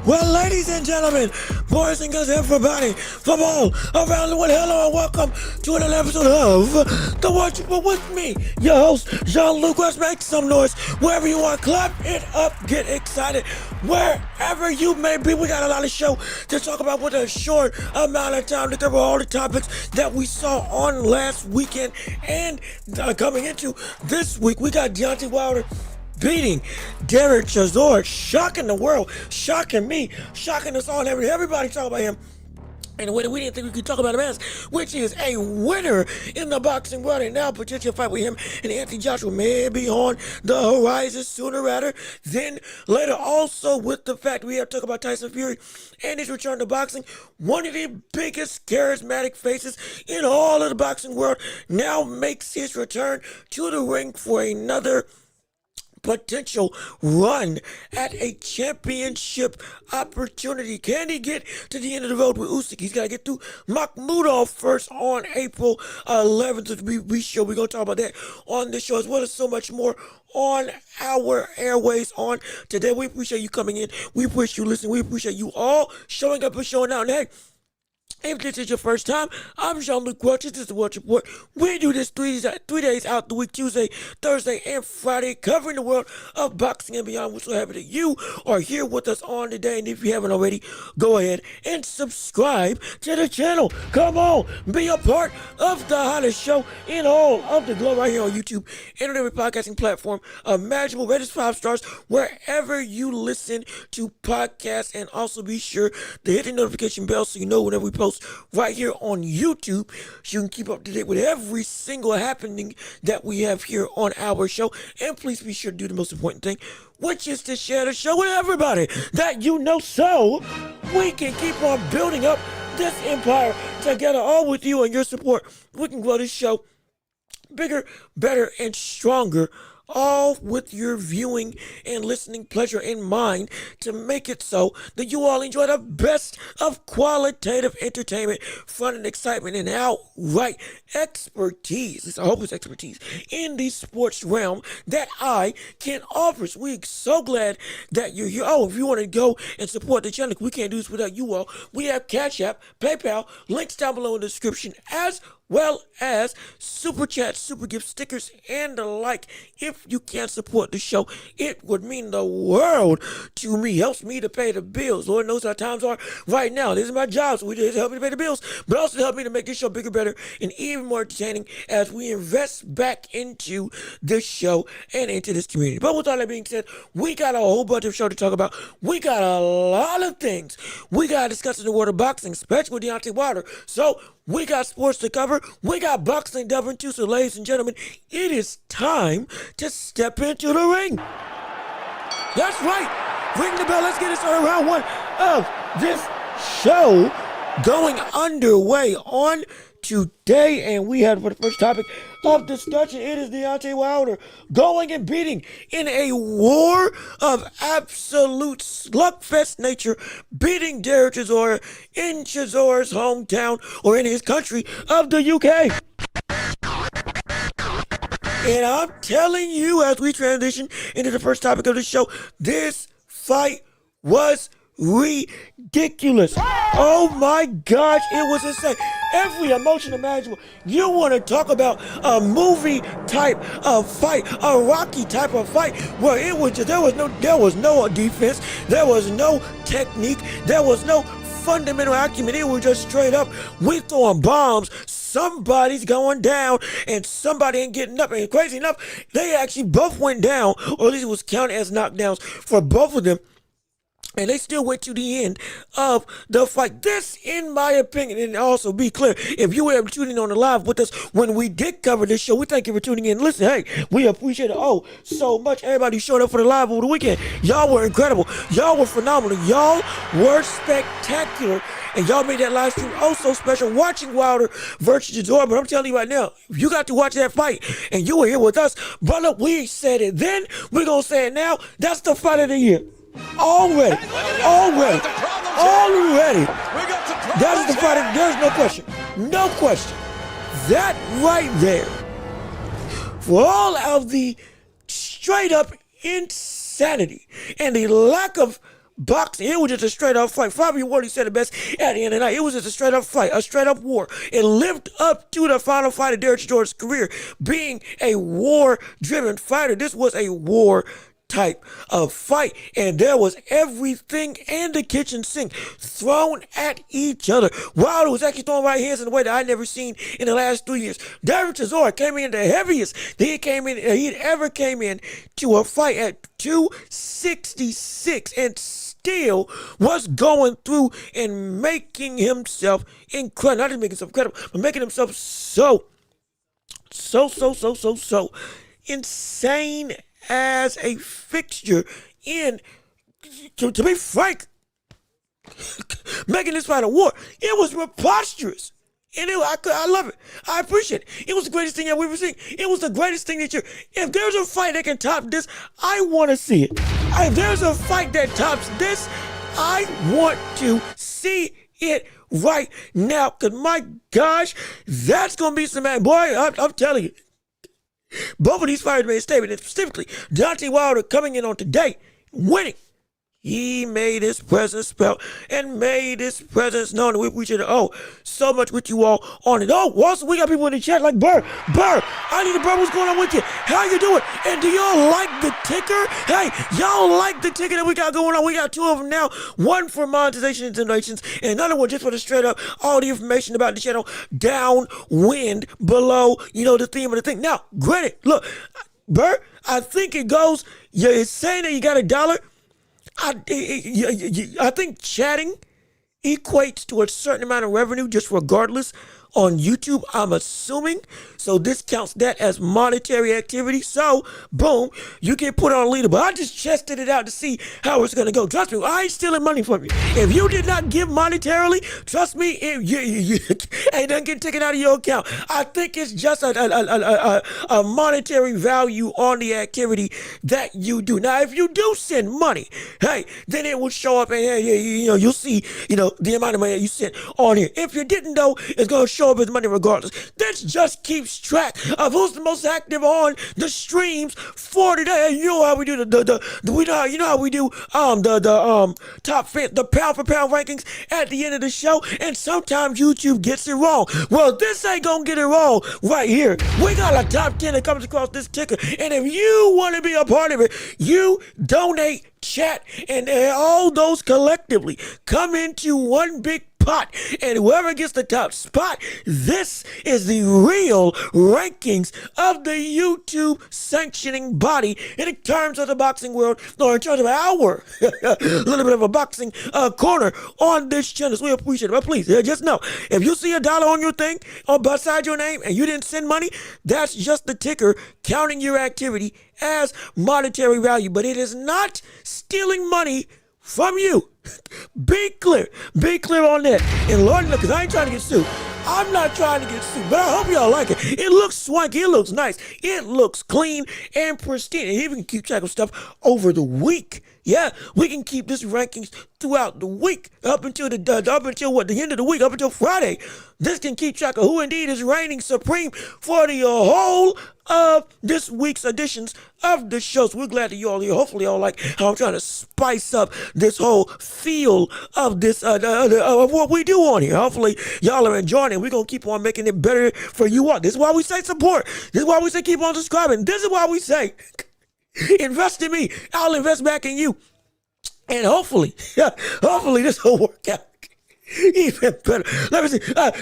Well, ladies and gentlemen, boys and girls, everybody from all around the world, hello and welcome to another episode of The Watch with me, your host, Jean-Luc Welch. Make some noise wherever you are. Clap it up, get excited wherever you may be. We got a lot of show to talk about with a short amount of time to cover all the topics that we saw on last weekend and coming into this week. We got Deontay Wilder beating Derek Chisora, shocking the world, shocking me, shocking us all, and everybody talking about him in a way that we didn't think we could talk about him as, which is a winner in the boxing world, and now potential fight with him and Anthony Joshua may be on the horizon sooner rather than later. Also, with the fact we have to talk about Tyson Fury and his return to boxing, one of the biggest charismatic faces in all of the boxing world now makes his return to the ring for another potential run at a championship opportunity. Can he get to the end of the road with Usyk? He's got to get through Makhmudov first on April 11th. We show we're going to talk about that on this show, as well as so much more on our airways on today. We appreciate you coming in. We appreciate you listening. We appreciate you all showing up and showing out. And hey, if this is your first time, I'm Jean-Luc Welch. This is the Welch Report. We do this three days out the week, Tuesday, Thursday, and Friday, covering the world of boxing and beyond. We're so happy that you are here with us on today. And if you haven't already, go ahead and subscribe to the channel. Come on, be a part of the hottest show in all of the globe right here on YouTube and on every podcasting platform imaginable. Rate us 5 stars wherever you listen to podcasts. And also be sure to hit the notification bell so you know whenever we post right here on YouTube, so you can keep up to date with every single happening that we have here on our show. And please be sure to do the most important thing, which is to share the show with everybody that you know, so we can keep on building up this empire together. All with you and your support, we can grow this show bigger, better, and stronger, all with your viewing and listening pleasure in mind, to make it so that you all enjoy the best of qualitative entertainment, fun and excitement, and outright expertise. At least I hope it's expertise in the sports realm that I can offer. So we're so glad that you're here. Oh, if you want to go and support the channel, we can't do this without you all. We have Cash App, PayPal, links down below in the description, as well as super chats, super gifts, stickers, and the like. If you can support the show, it would mean the world to me. Helps me to pay the bills. Lord knows how times are right now. This is my job, so it helps me to pay the bills, but also help me to make this show bigger, better, and even more entertaining as we invest back into this show and into this community. But with all that being said, we got a whole bunch of show to talk about. We got a lot of things we got to discuss in the world of boxing, especially with Deontay Wilder. So we got sports to cover. We got boxing to cover too. So, ladies and gentlemen, it is time to step into the ring. That's right. Ring the bell. Let's get it started. Round one of this show going underway on today, and we have for the first topic of discussion, it is Deontay Wilder going and beating in a war of absolute slugfest nature, beating Derek Chisora in Chisora's hometown, or in his country of the UK. And I'm telling you, as we transition into the first topic of the show, this fight was ridiculous. Oh my gosh, it was insane. Every emotion imaginable. You want to talk about a movie type of fight, a Rocky type of fight, where it was just, there was no defense, there was no technique, there was no fundamental acumen. It was just straight up, we throwing bombs, somebody's going down and somebody ain't getting up. And crazy enough, they actually both went down, or at least it was counted as knockdowns for both of them. And they still went to the end of the fight. This, in my opinion, and also be clear, if you were able to tune in on the live with us when we did cover this show, we thank you for tuning in. Listen, hey, we appreciate it so much. Everybody who showed up for the live over the weekend, y'all were incredible. Y'all were phenomenal. Y'all were spectacular. And y'all made that live stream so special, watching Wilder versus Chisora. But I'm telling you right now, if you got to watch that fight and you were here with us, brother, we said it then, we're going to say it now. That's the fight of the year. Already. That is the fight. There's no question. No question. That right there, for all of the straight up insanity and the lack of boxing. It was just a straight up fight. Fabio Wardley said it best at the end of the night. It was just a straight up fight, a straight up war. It lived up to the final fight of Derek Chisora's career, being a war driven fighter. This was a war type of fight, and there was everything and the kitchen sink thrown at each other. Wilder was actually throwing right hands in a way that I never seen in the last 3 years. Derek Chisora came in the heaviest he'd ever came in to a fight at 266, and still was going through and making himself incredible. Not just making himself incredible, but making himself so insane as a fixture in, to be frank, making this fight a war. It was preposterous. And I love it. I appreciate it. It was the greatest thing I've ever seen. It was the greatest thing that year. If there's a fight that can top this, I want to see it. If there's a fight that tops this, I want to see it right now. Because my gosh, that's going to be some man. Boy, I'm telling you. Both of these fighters made a statement, and specifically Deontay Wilder coming in on today, winning. He made his presence felt and made his presence known. And we appreciate it so much with you all on it. Oh, also, we got people in the chat like, Burr, I need to Burr, what's going on with you? How you doing? And do y'all like the ticker? Hey, y'all like the ticker that we got going on? We got two of them now. One for monetization and donations, and another one just for the straight up, all the information about the channel, downwind, below, the theme of the thing. Now, granted, look, Burr, I think it goes, it's saying that you got $1. I think chatting equates to a certain amount of revenue just regardless on YouTube, I'm assuming. So this counts that as monetary activity. So, boom, you get put on a leader. But I just tested it out to see how it's going to go. Trust me, I ain't stealing money from you. If you did not give monetarily, trust me, you ain't nothing getting taken out of your account. I think it's just a monetary value on the activity that you do. Now, if you do send money, hey, then it will show up and you'll see, the amount of money that you sent on here. If you didn't, though, it's going to show up as money regardless. This just keeps track of who's the most active on the streams for today. You know how we do the pound for pound rankings at the end of the show, and sometimes YouTube gets it wrong. Well, this ain't gonna get it wrong right here. We got a top 10 that comes across this ticker, and if you want to be a part of it, you donate, chat, and all those collectively come into one big pot, and whoever gets the top spot, this is the real rankings of the YouTube sanctioning body in terms of the boxing world, or in terms of our little bit of a boxing corner on this channel. So we appreciate it. But please, just know, if you see $1 on your thing or beside your name and you didn't send money, that's just the ticker counting your activity as monetary value, but it is not stealing money from you. Be clear on that. And Lord, look, because I ain't trying to get sued. I'm not trying to get sued, but I hope y'all like it. It looks swanky, it looks nice, it looks clean and pristine. And even can keep track of stuff over the week. Yeah, we can keep this rankings throughout the week, up until the end of the week, up until Friday. This can keep track of who indeed is reigning supreme for the whole of this week's editions of the show. So we're glad that you all here. Hopefully y'all like how I'm trying to spice up this whole feel of this of what we do on here. Hopefully y'all are enjoying it. We're gonna keep on making it better for you all. This is why we say support. This is why we say keep on subscribing. This is why we say invest in me. I'll invest back in you. And hopefully this will work out even better. Let me see.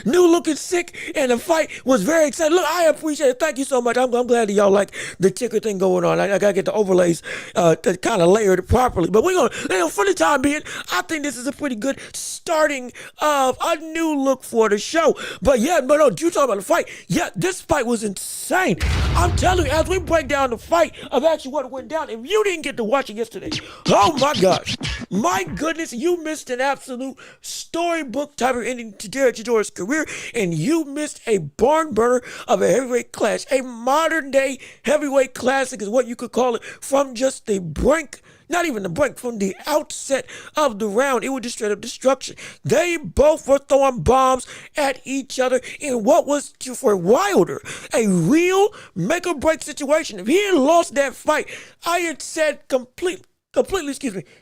New looking sick, and the fight was very exciting. Look, I appreciate it. Thank you so much. I'm glad that y'all like the ticker thing going on. I gotta get the overlays to kind of layer it properly. But we're gonna, for the time being, I think this is a pretty good starting of a new look for the show. But yeah, but no, you talking about the fight? Yeah, this fight was insane. I'm telling you, as we break down the fight of actually what went down, if you didn't get to watch it yesterday, oh my gosh, my goodness, you missed an absolute storybook type of ending to Derek Chisora's career, and you missed a barn burner of a heavyweight clash. A modern day heavyweight classic is what you could call it, from just the brink, not even the brink, from the outset of the round. It was just straight up destruction. They both were throwing bombs at each other in what was, for Wilder, a real make or break situation. If he had lost that fight, I had said complete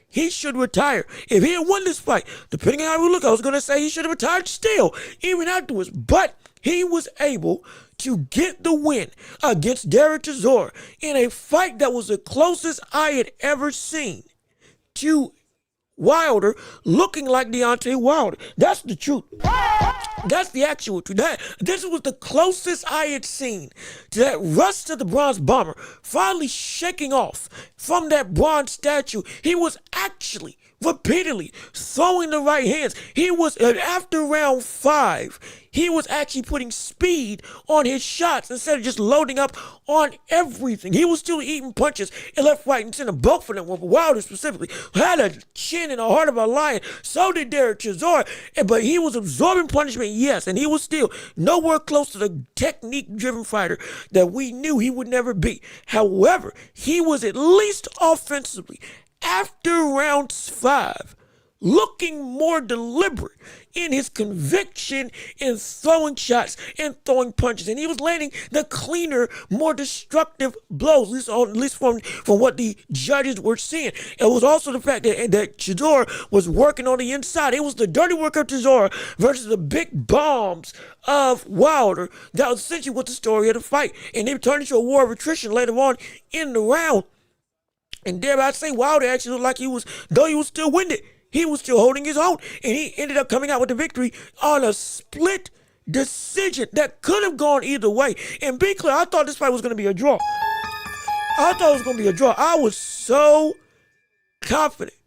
he should retire. If he had won this fight, depending on how we look, I was going to say he should have retired still, even afterwards. But he was able to get the win against Derek Chisora in a fight that was the closest I had ever seen to Wilder looking like Deontay Wilder. That's the truth. That's the actual truth. This was the closest I had seen to that rush to the bronze bomber finally shaking off from that bronze statue. He was actually repeatedly throwing the right hands. He was, after round 5, he was actually putting speed on his shots instead of just loading up on everything. He was still eating punches and left, right, and center. Both of them, Wilder specifically, had a chin and a heart of a lion. So did Derek Chisora. But he was absorbing punishment, yes, and he was still nowhere close to the technique-driven fighter that we knew he would never be. However, he was at least offensively, after round 5, looking more deliberate in his conviction in throwing shots and throwing punches. And he was landing the cleaner, more destructive blows, at least from what the judges were seeing. It was also the fact that Chisora was working on the inside. It was the dirty work of Chisora versus the big bombs of Wilder. That was essentially what the story of the fight. And it turned into a war of attrition later on in the round. And dare I say, Wilder actually looked like he was, though he was still winded, he was still holding his own. And he ended up coming out with the victory on a split decision that could have gone either way. And be clear, I thought this fight was going to be a draw. I was so confident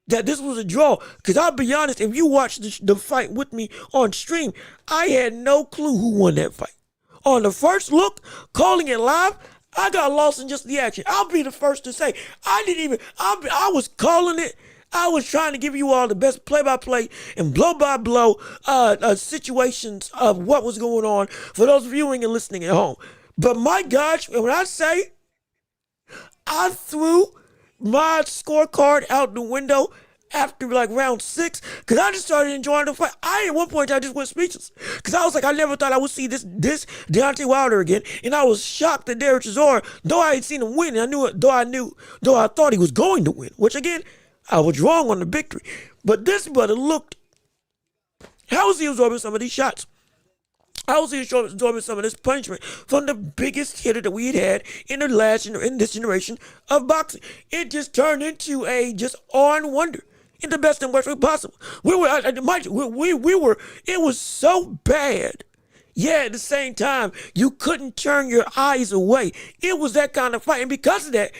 that this was a draw. Because I'll be honest, if you watched the fight with me on stream, I had no clue who won that fight. On the first look, calling it live, I got lost in just the action. I'll be the first to say, I was calling it. I was trying to give you all the best play-by-play and blow-by-blow situations of what was going on for those viewing and listening at home. But my gosh, when I say I threw my scorecard out the window after like round 6, because I just started enjoying the fight. At one point I just went speechless, because I was like, I never thought I would see this Deontay Wilder again. And I was shocked that Derek Chisora, though I had seen him win, and though I thought he was going to win, which again, I was wrong on the victory. But this brother looked, how was he absorbing some of these shots? How was he absorbing some of this punishment from the biggest hitter that we had in this generation of boxing? It just turned into a just awe and wonder in the best and worst way possible. It was so bad. Yeah, at the same time, you couldn't turn your eyes away. It was that kind of fight. And because of that,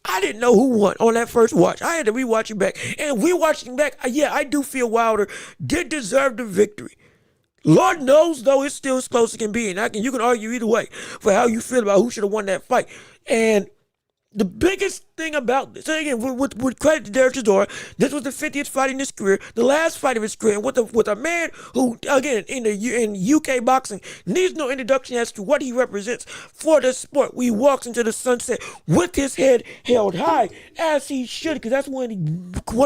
I didn't know who won on that first watch. I had to rewatch it back. And rewatching back, yeah, I do feel Wilder did deserve the victory. Lord knows, though, it's still as close as it can be. And you can argue either way for how you feel about who should have won that fight. And the biggest thing about this, and again, with credit to Derek Chisora, this was the 50th fight in his career, the last fight of his career, and with a man who, again, in UK boxing, needs no introduction as to what he represents for the sport. He walks into the sunset with his head held high, as he should, because that's one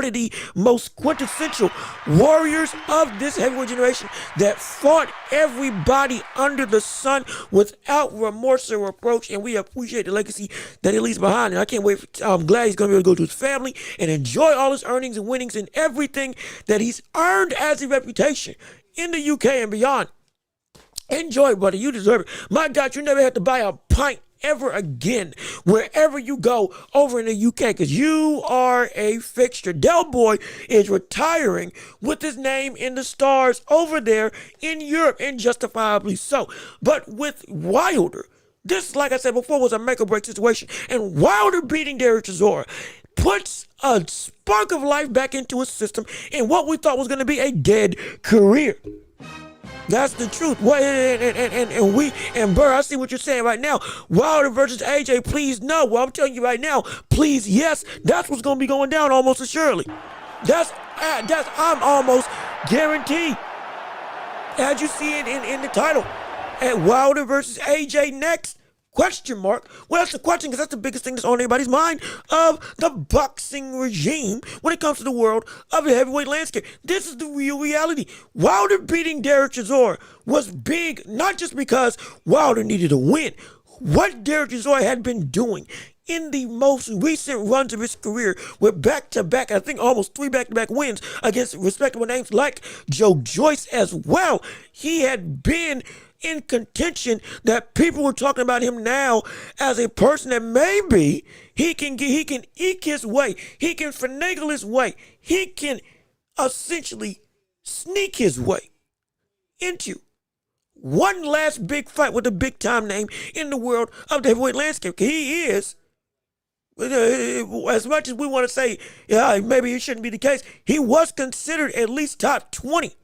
of the most quintessential warriors of this heavyweight generation that fought everybody under the sun without remorse or reproach, and we appreciate the legacy that he leaves behind. And I can't wait. I'm glad he's going to be able to go to his family and enjoy all his earnings and winnings and everything that he's earned as a reputation in the UK and beyond. Enjoy, buddy. You deserve it. My God, you never have to buy a pint ever again wherever you go over in the UK, because you are a fixture. Del Boy is retiring with his name in the stars over there in Europe, and justifiably so. But with Wilder, this, like I said before, was a make-or-break situation. And Wilder beating Derek Chisora puts a spark of life back into his system in what we thought was going to be a dead career. That's the truth. And Burr, I see what you're saying right now. Wilder versus AJ, please no. Well, I'm telling you right now, please yes. That's what's going to be going down almost assuredly. I'm almost guaranteed. As you see it in the title. And Wilder versus AJ next? Question mark. Well, that's the question, because that's the biggest thing that's on everybody's mind of the boxing regime when it comes to the world of the heavyweight landscape. This is the real reality. Wilder beating Derek Chisora was big, not just because Wilder needed a win. What Derek Chisora had been doing in the most recent runs of his career with back-to-back, I think almost 3 back-to-back wins against respectable names like Joe Joyce as well. He had been in contention that people were talking about him now as a person that maybe he can eke his way, he can finagle his way, he can essentially sneak his way into one last big fight with a big time name in the world of the heavyweight landscape. He is, as much as we want to say, yeah, maybe it shouldn't be the case, he was considered at least top 20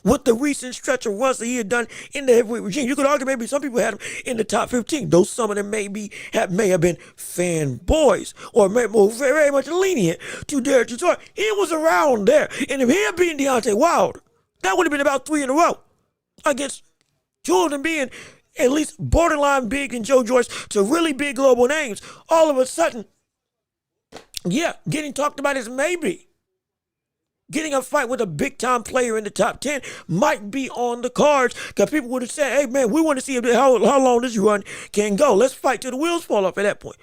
with the recent stretch of runs that he had done in the heavyweight regime. You could argue maybe some people had him in the top 15, though some of them may have been fanboys or very much lenient to Derek Chisora. He was around there, and if he had beaten Deontay Wilder, that would have been about 3 in a row against two of them being at least borderline big and Joe Joyce to really big global names. All of a sudden, yeah, getting talked about as maybe getting a fight with a big-time player in the top 10 might be on the cards, because people would have said, hey, man, we want to see how long this run can go. Let's fight till the wheels fall off at that point.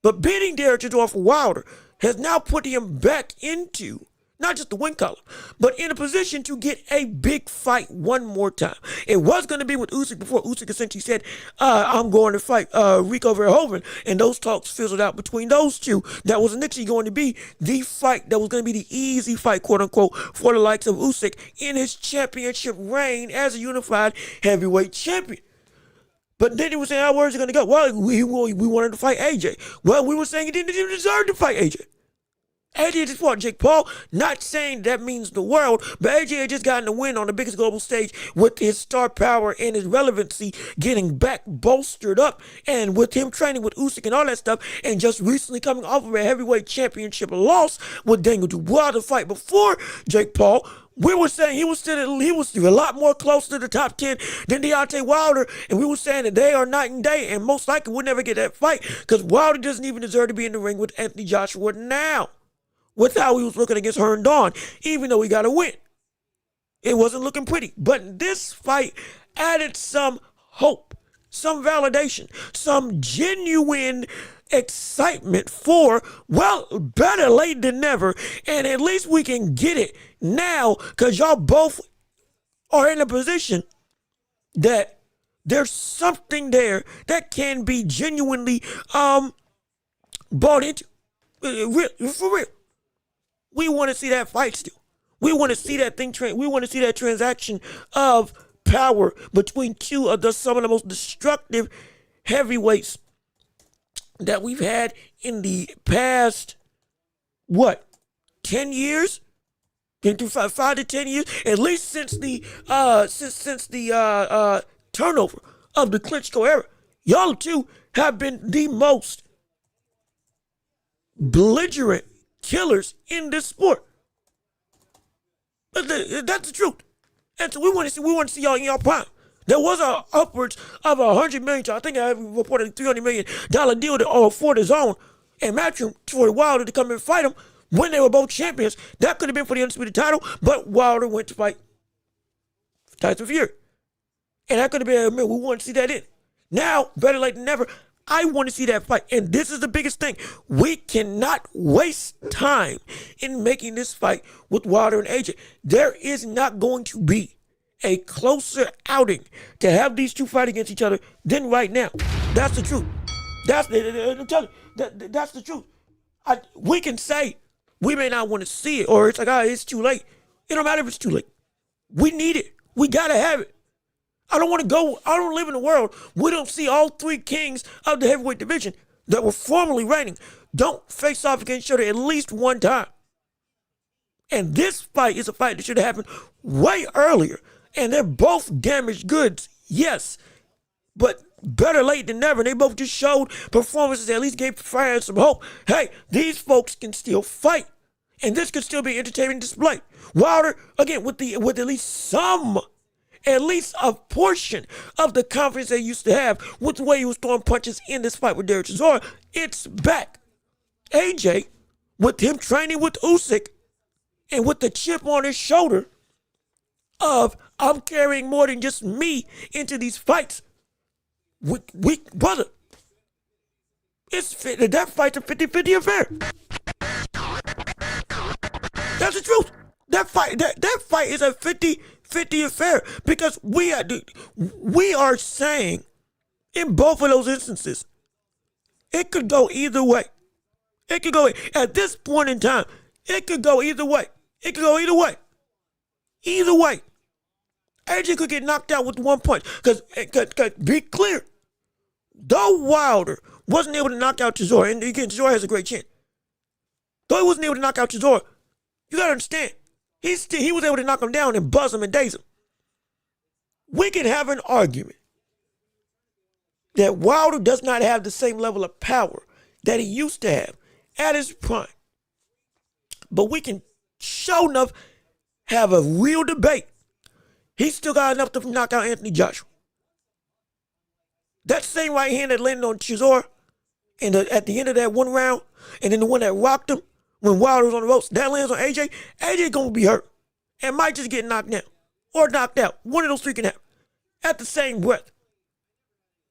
But beating Derek Chisora for Wilder has now put him back into not just the win column, but in a position to get a big fight one more time. It was going to be with Usyk before Usyk essentially said, I'm going to fight Rico Verhoeven, and those talks fizzled out between those two. That was initially going to be the fight that was going to be the easy fight, quote unquote, for the likes of Usyk in his championship reign as a unified heavyweight champion. But then he was saying, where's it going to go? Well, we wanted to fight AJ. Well, we were saying he didn't even deserve to fight AJ. AJ just fought Jake Paul, not saying that means the world, but AJ had just gotten the win on the biggest global stage with his star power and his relevancy getting back bolstered up, and with him training with Usyk and all that stuff, and just recently coming off of a heavyweight championship loss with Daniel Dubois to fight before Jake Paul. We were saying he was a lot more close to the top 10 than Deontay Wilder, and we were saying that they are night and day, and most likely we'll never get that fight because Wilder doesn't even deserve to be in the ring with Anthony Joshua now, with how he was looking against Herndon Dawn, even though he got a win. It wasn't looking pretty. But this fight added some hope, some validation, some genuine excitement for, well, better late than never, and at least we can get it now because y'all both are in a position that there's something there that can be genuinely bought into. For real. We want to see that fight still. We want to see that thing. We want to see that transaction of power between two of some of the most destructive heavyweights that we've had in the past, 10 years? Into 5 to 10 years, at least since the turnover of the Klitschko era. Y'all two have been the most belligerent killers in this sport. That's the truth. And so we want to see y'all in y'all prime. There was upwards of $100 million. I think I reported $300 million deal for the zone and Matchroom for Wilder to come and fight him when they were both champions. That could have been for the undisputed title, but Wilder went to fight Tyson Fury, and that could have been. We want to see that in. Now, better late than never. I want to see that fight. And this is the biggest thing. We cannot waste time in making this fight with Wilder and AJ. There is not going to be a closer outing to have these two fight against each other than right now. That's the truth. I'm telling you, that's the truth. We can say we may not want to see it, or it's like, it's too late. It don't matter if it's too late. We need it. We got to have it. I don't live in a world we don't see all three kings of the heavyweight division that were formerly reigning don't face off against each other at least one time. And this fight is a fight that should have happened way earlier. And they're both damaged goods, yes. But better late than never. They both just showed performances that at least gave fans some hope. Hey, these folks can still fight. And this could still be an entertaining display. Wilder, again, with at least a portion of the confidence they used to have with the way he was throwing punches in this fight with Derek Chisora, it's back. AJ, with him training with Usyk and with the chip on his shoulder of, I'm carrying more than just me into these fights. Brother, That fight's a 50-50 affair. That's the truth. That fight is a 50-50 affair because we are saying in both of those instances, it could go either way. It could go at this point in time. It could go either way. It could go either way. Either way, AJ could get knocked out with one punch. Because be clear, though Wilder wasn't able to knock out Chisora, and again, Chisora has a great chin. Though he wasn't able to knock out Chisora, you gotta understand, he was able to knock him down and buzz him and daze him. We can have an argument that Wilder does not have the same level of power that he used to have at his prime. But we can sure enough have a real debate. He's still got enough to knock out Anthony Joshua. That same right hand that landed on Chisora and at the end of that one round, and then the one that rocked him when Wilder was on the ropes, that lands on AJ. AJ gonna be hurt and might just get knocked down or knocked out. One of those three can happen at the same breath.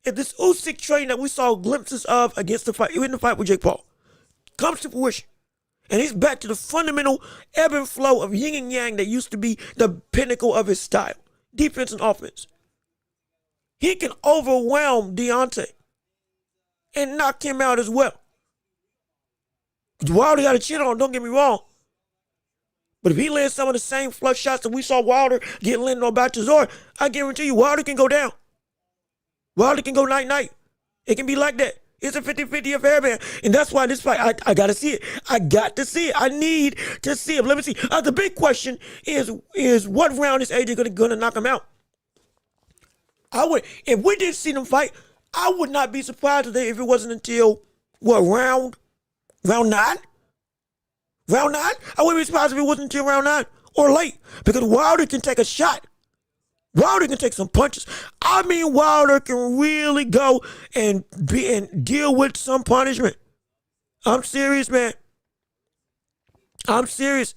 If this Usyk train that we saw glimpses of against the fight, in the fight with Jake Paul, comes to fruition, and he's back to the fundamental ebb and flow of yin and yang that used to be the pinnacle of his style, defense and offense, he can overwhelm Deontay and knock him out as well. Wilder got a chin on, don't get me wrong. But if he lands some of the same flush shots that we saw Wilder get landed on by Chisora, I guarantee you Wilder can go down. Wilder can go night-night. It can be like that. It's a 50-50 affair, man. And that's why this fight, I got to see it. I got to see it. I need to see it. Let me see. The big question is what round is AJ going to knock him out? If we didn't see them fight, I would not be surprised today if it wasn't until, round 9? Round 9? I wouldn't be surprised if it wasn't until round 9 or late because Wilder can take a shot. Wilder can take some punches. I mean, Wilder can really go and deal with some punishment. I'm serious, man. I'm serious.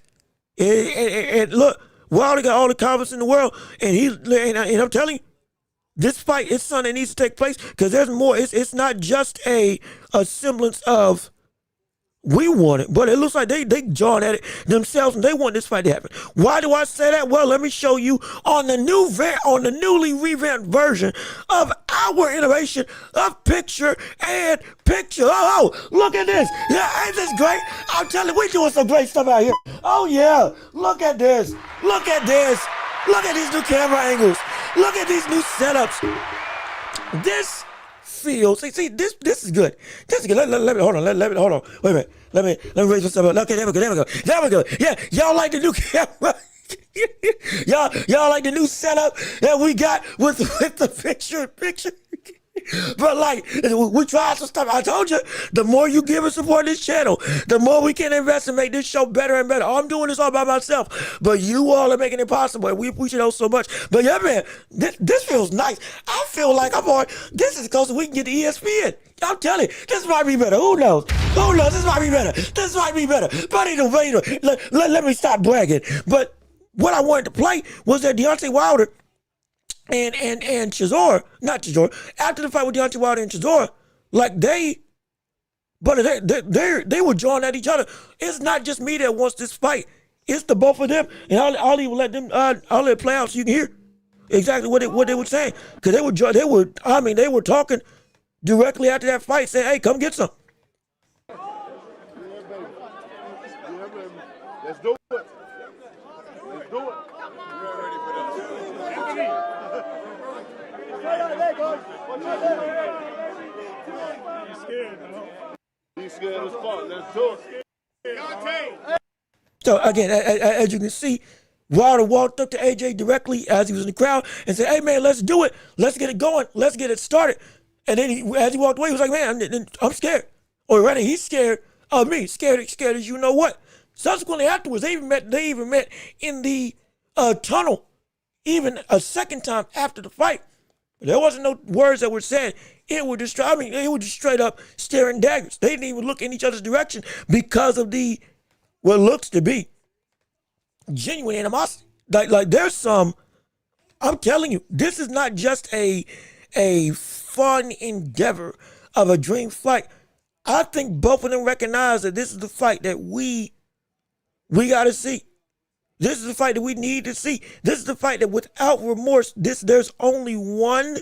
And look, Wilder got all the confidence in the world, and I'm telling you, this fight is something that needs to take place because there's more. It's not just a semblance of we want it, but it looks like they jawing at it themselves and they want this fight to happen. Why do I say that? Well, let me show you on the newly revamped version of our iteration of picture and picture. Oh, look at this. Yeah, ain't this great? I'm telling you, we're doing some great stuff out here. Oh yeah, look at this. Look at this. Look at these new camera angles. Look at these new setups. This feels. See, this is good. This is good. Let me hold on. Let me hold on. Wait a minute. Let me raise this up. Okay, there we go. Yeah, y'all like the new camera. y'all like the new setup that we got with the picture. But like, we tried some stuff. I told you, the more you give and support this channel, the more we can invest and make this show better and better. I'm doing this all by myself, but you all are making it possible, and we appreciate it so much. But yeah, man, this feels nice. I feel like this is close as we can get to ESPN. I'm telling you, this might be better. Who knows? This might be better. But anyway, let me stop bragging. But what I wanted to play was that Deontay Wilder and Chisora, not Chisora, after the fight with Deontay Wilder and Chisora, like they were jawing at each other. It's not just me that wants this fight. It's the both of them. And I'll even let them, I'll let it play out so you can hear exactly what they were saying. Because they were talking directly after that fight, saying, hey, come get some. Yeah, baby. Let's do it. Let's do it. He's scared as fuck. Let's do it. So again, as you can see, Wilder walked up to AJ directly as he was in the crowd and said, hey man, let's do it. Let's get it going. Let's get it started. And then as he walked away, he was like, man, I'm scared. Or rather, he's scared of me. Scared as you know what. Subsequently afterwards, they even met in the tunnel, even a second time after the fight. But there wasn't no words that were said. It was just straight up staring daggers. They didn't even look in each other's direction because of what looks to be genuine animosity. Like there's some, I'm telling you, this is not just a fun endeavor of a dream fight. I think both of them recognize that this is the fight that we got to see. This is the fight that we need to see. This is the fight that without remorse, there's only one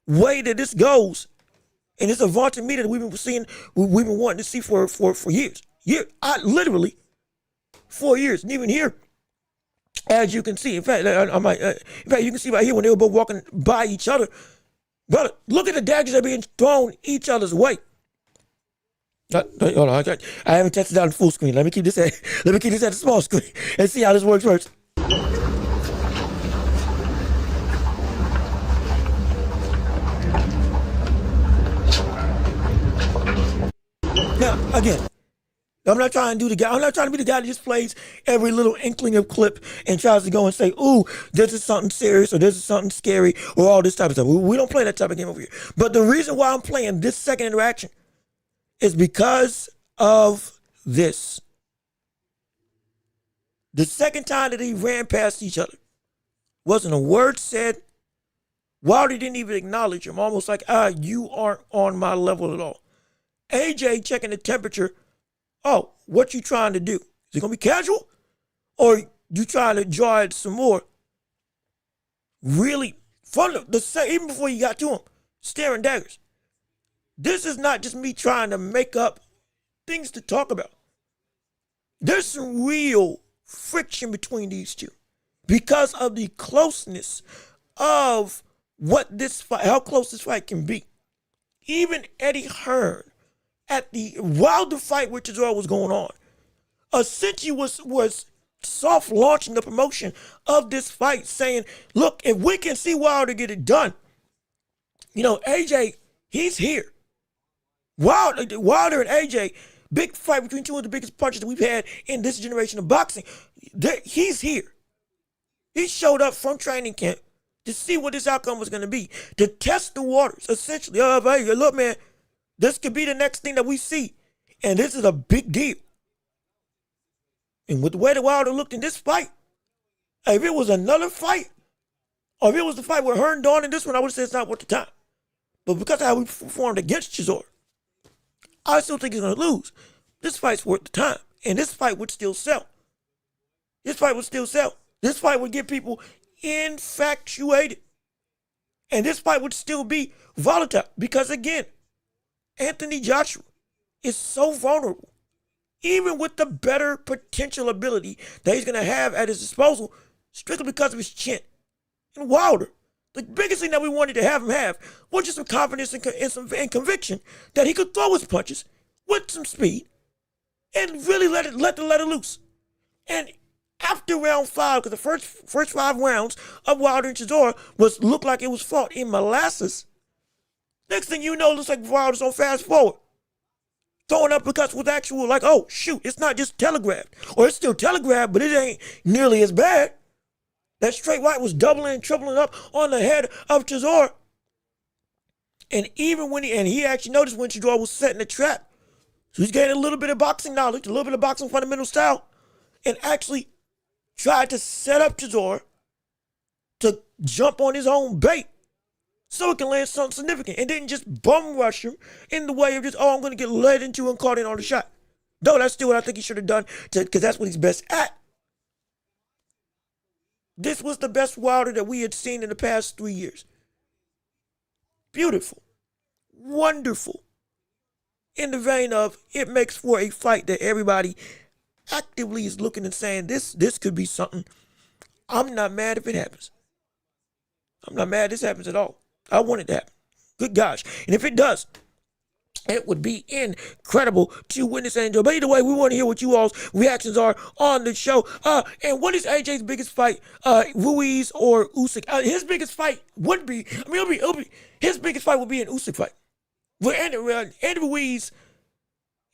way that this goes. And it's a vaunted media that we've been wanting to see for years. Literally 4 years. And even here, as you can see, in fact, you can see right here when they were both walking by each other. Brother, look at the daggers that are being thrown each other's way. Hold on, I haven't tested out in full screen. Let me keep this at the small screen and see how this works first. Now, again, I'm not trying to be the guy that just plays every little inkling of clip and tries to go and say, ooh, this is something serious or this is something scary or all this type of stuff. We don't play that type of game over here. But the reason why I'm playing this second interaction is because of this. The second time that they ran past each other, wasn't a word said. Wilder didn't even acknowledge him, almost like, you aren't on my level at all. AJ checking the temperature. Oh, what you trying to do? Is it going to be casual? Or you trying to draw it some more? Really, even before you got to him, staring daggers. This is not just me trying to make up things to talk about. There's some real friction between these two because of the closeness of how close this fight can be. Even Eddie Hearn, at the Wilder fight where Chisora was going on, essentially was soft launching the promotion of this fight, saying, look, if we can see Wilder get it done, AJ, he's here. Wilder and AJ, big fight between two of the biggest punchers that we've had in this generation of boxing. He's here. He showed up from training camp to see what this outcome was going to be, to test the waters, essentially. Hey, look, man, this could be the next thing that we see, and this is a big deal. And with the way that Wilder looked in this fight, if it was another fight, or if it was the fight with Hearn Dawn in this one, I would say it's not worth the time. But because of how we performed against Chisora, I still think he's going to lose. This fight's worth the time. And this fight would still sell. This fight would get people infatuated. And this fight would still be volatile. Because again, Anthony Joshua is so vulnerable. Even with the better potential ability that he's going to have at his disposal, strictly because of his chin. And Wilder, the biggest thing that we wanted to have him have was just some confidence and conviction that he could throw his punches with some speed and really let it loose. And after round 5, because the first 5 rounds of Wilder and Chisora looked like it was fought in molasses. Next thing you know, it looks like Wilder's on fast forward, throwing up because with actual oh shoot, it's not just telegraphed, or it's still telegraphed, but it ain't nearly as bad. That straight right was doubling and tripling up on the head of Chisora. And even when he actually noticed when Chisora was setting a trap. So he's getting a little bit of boxing knowledge, a little bit of boxing fundamental style, and actually tried to set up Chisora to jump on his own bait so it can land something significant. And didn't just bum rush him in the way of just, I'm going to get led into and caught in on the shot. No, that's still what I think he should have done because that's what he's best at. This was the best Wilder that we had seen in the past 3 years. Beautiful. Wonderful. In the vein of, it makes for a fight that everybody actively is looking and saying, this could be something. I'm not mad if it happens. I'm not mad this happens at all. I want it to happen. Good gosh. And if it does, it would be incredible to witness and enjoy. But either way, we want to hear what you all's reactions are on the show. And what is AJ's biggest fight? Ruiz or Usyk? His biggest fight would be, his biggest fight would be an Usyk fight. Where Andy Ruiz,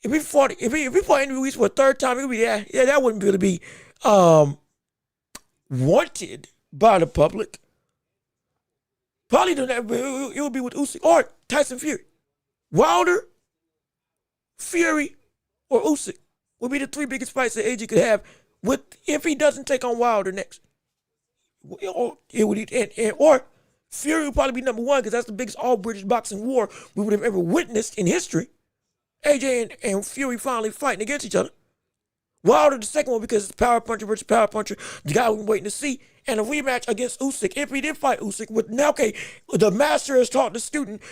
if he fought Andy Ruiz for a third time, it would be that wouldn't really be wanted by the public. Probably it would be with Usyk or Tyson Fury. Wilder, Fury, or Usyk would be the 3 biggest fights that AJ could have if he doesn't take on Wilder next. Or Fury would probably be number 1 because that's the biggest all-British boxing war we would have ever witnessed in history. AJ and Fury finally fighting against each other. Wilder, the second one, because it's power puncher versus power puncher, the guy we've been waiting to see, and a rematch against Usyk. If he did fight Usyk, with now, okay, the master has taught the student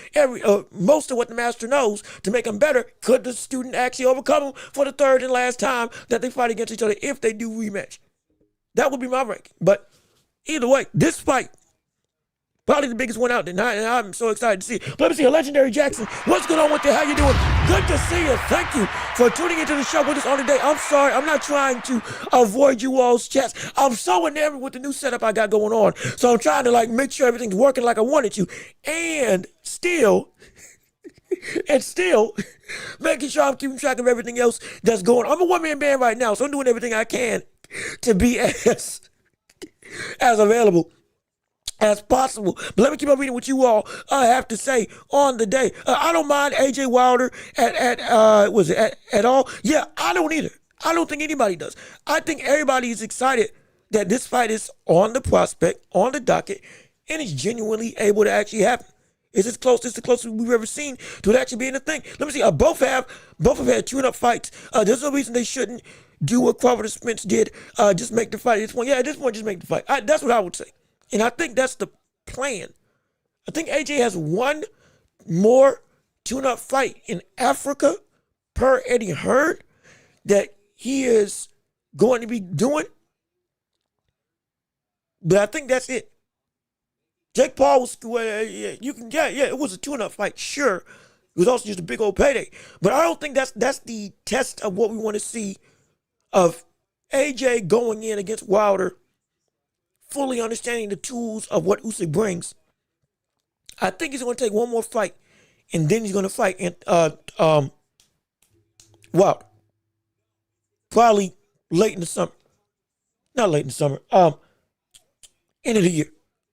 most of what the master knows to make him better. Could the student actually overcome him for the third and last time that they fight against each other if they do rematch? That would be my ranking. But either way, this fight, probably the biggest one out there, and I'm so excited to see it. Let me see, Legendary Jackson, what's going on with you? How you doing? Good to see you. Thank you for tuning into the show with us on today. I'm sorry, I'm not trying to avoid you all's chats. I'm so enamored with the new setup I got going on, so I'm trying to make sure everything's working like I want it to, and still making sure I'm keeping track of everything else that's going on. I'm a one-man band right now, so I'm doing everything I can to be as available as possible. But let me keep on reading what you all have to say on the day. I don't mind AJ Wilder at all. Yeah, I don't either. I don't think anybody does. I think everybody is excited that this fight is on the prospect, on the docket, and it's genuinely able to actually happen. It's the closest we've ever seen to it actually being a thing. Let me see. Both have had tune-up fights. There's no reason they shouldn't do what Crawford and Spence did. Just make the fight at this point. Yeah, at this point, just make the fight. That's what I would say. And I think that's the plan. I think AJ has one more tune-up fight in Africa per Eddie Hearn that he is going to be doing. But I think that's it. Jake Paul was, it was a tune-up fight, sure. It was also just a big old payday. But I don't think that's the test of what we want to see of AJ going in against Wilder, fully understanding the tools of what Usyk brings. I think he's going to take one more fight, and then he's going to fight Wilder. Probably late in the summer. Not late in the summer. End of the year.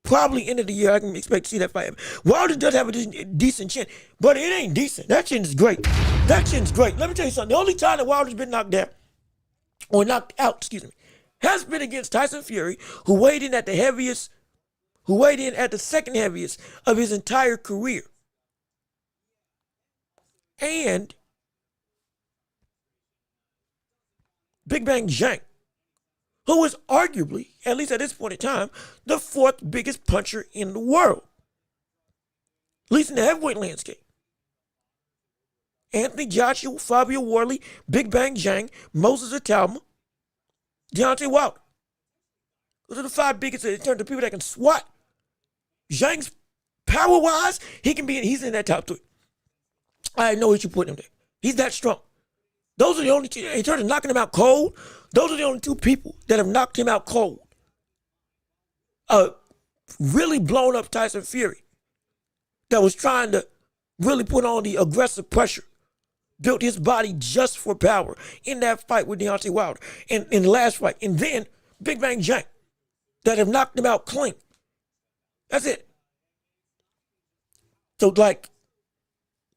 Probably end of the year, I can expect to see that fight. Wilder does have a decent chin, but it ain't decent. That chin is great. Let me tell you something. The only time that Wilder's been knocked out, has been against Tyson Fury, who weighed in at the second heaviest of his entire career. And Big Bang Zhang, who is arguably, at least at this point in time, the fourth biggest puncher in the world. At least in the heavyweight landscape. Anthony Joshua, Fabio Wardley, Big Bang Zhang, Moses Atalma, Deontay Wilder. Those are the five biggest in terms of people that can swat. Zhang's power-wise, he's in that top three. I have no issue putting him there. He's that strong. Those are the only two, in terms of knocking him out cold, those are the only two people that have knocked him out cold. Really blown up Tyson Fury, that was trying to really put on the aggressive pressure, built his body just for power in that fight with Deontay Wilder, in the last fight. And then Big Bang Zhang, that have knocked him out clean. That's it. So,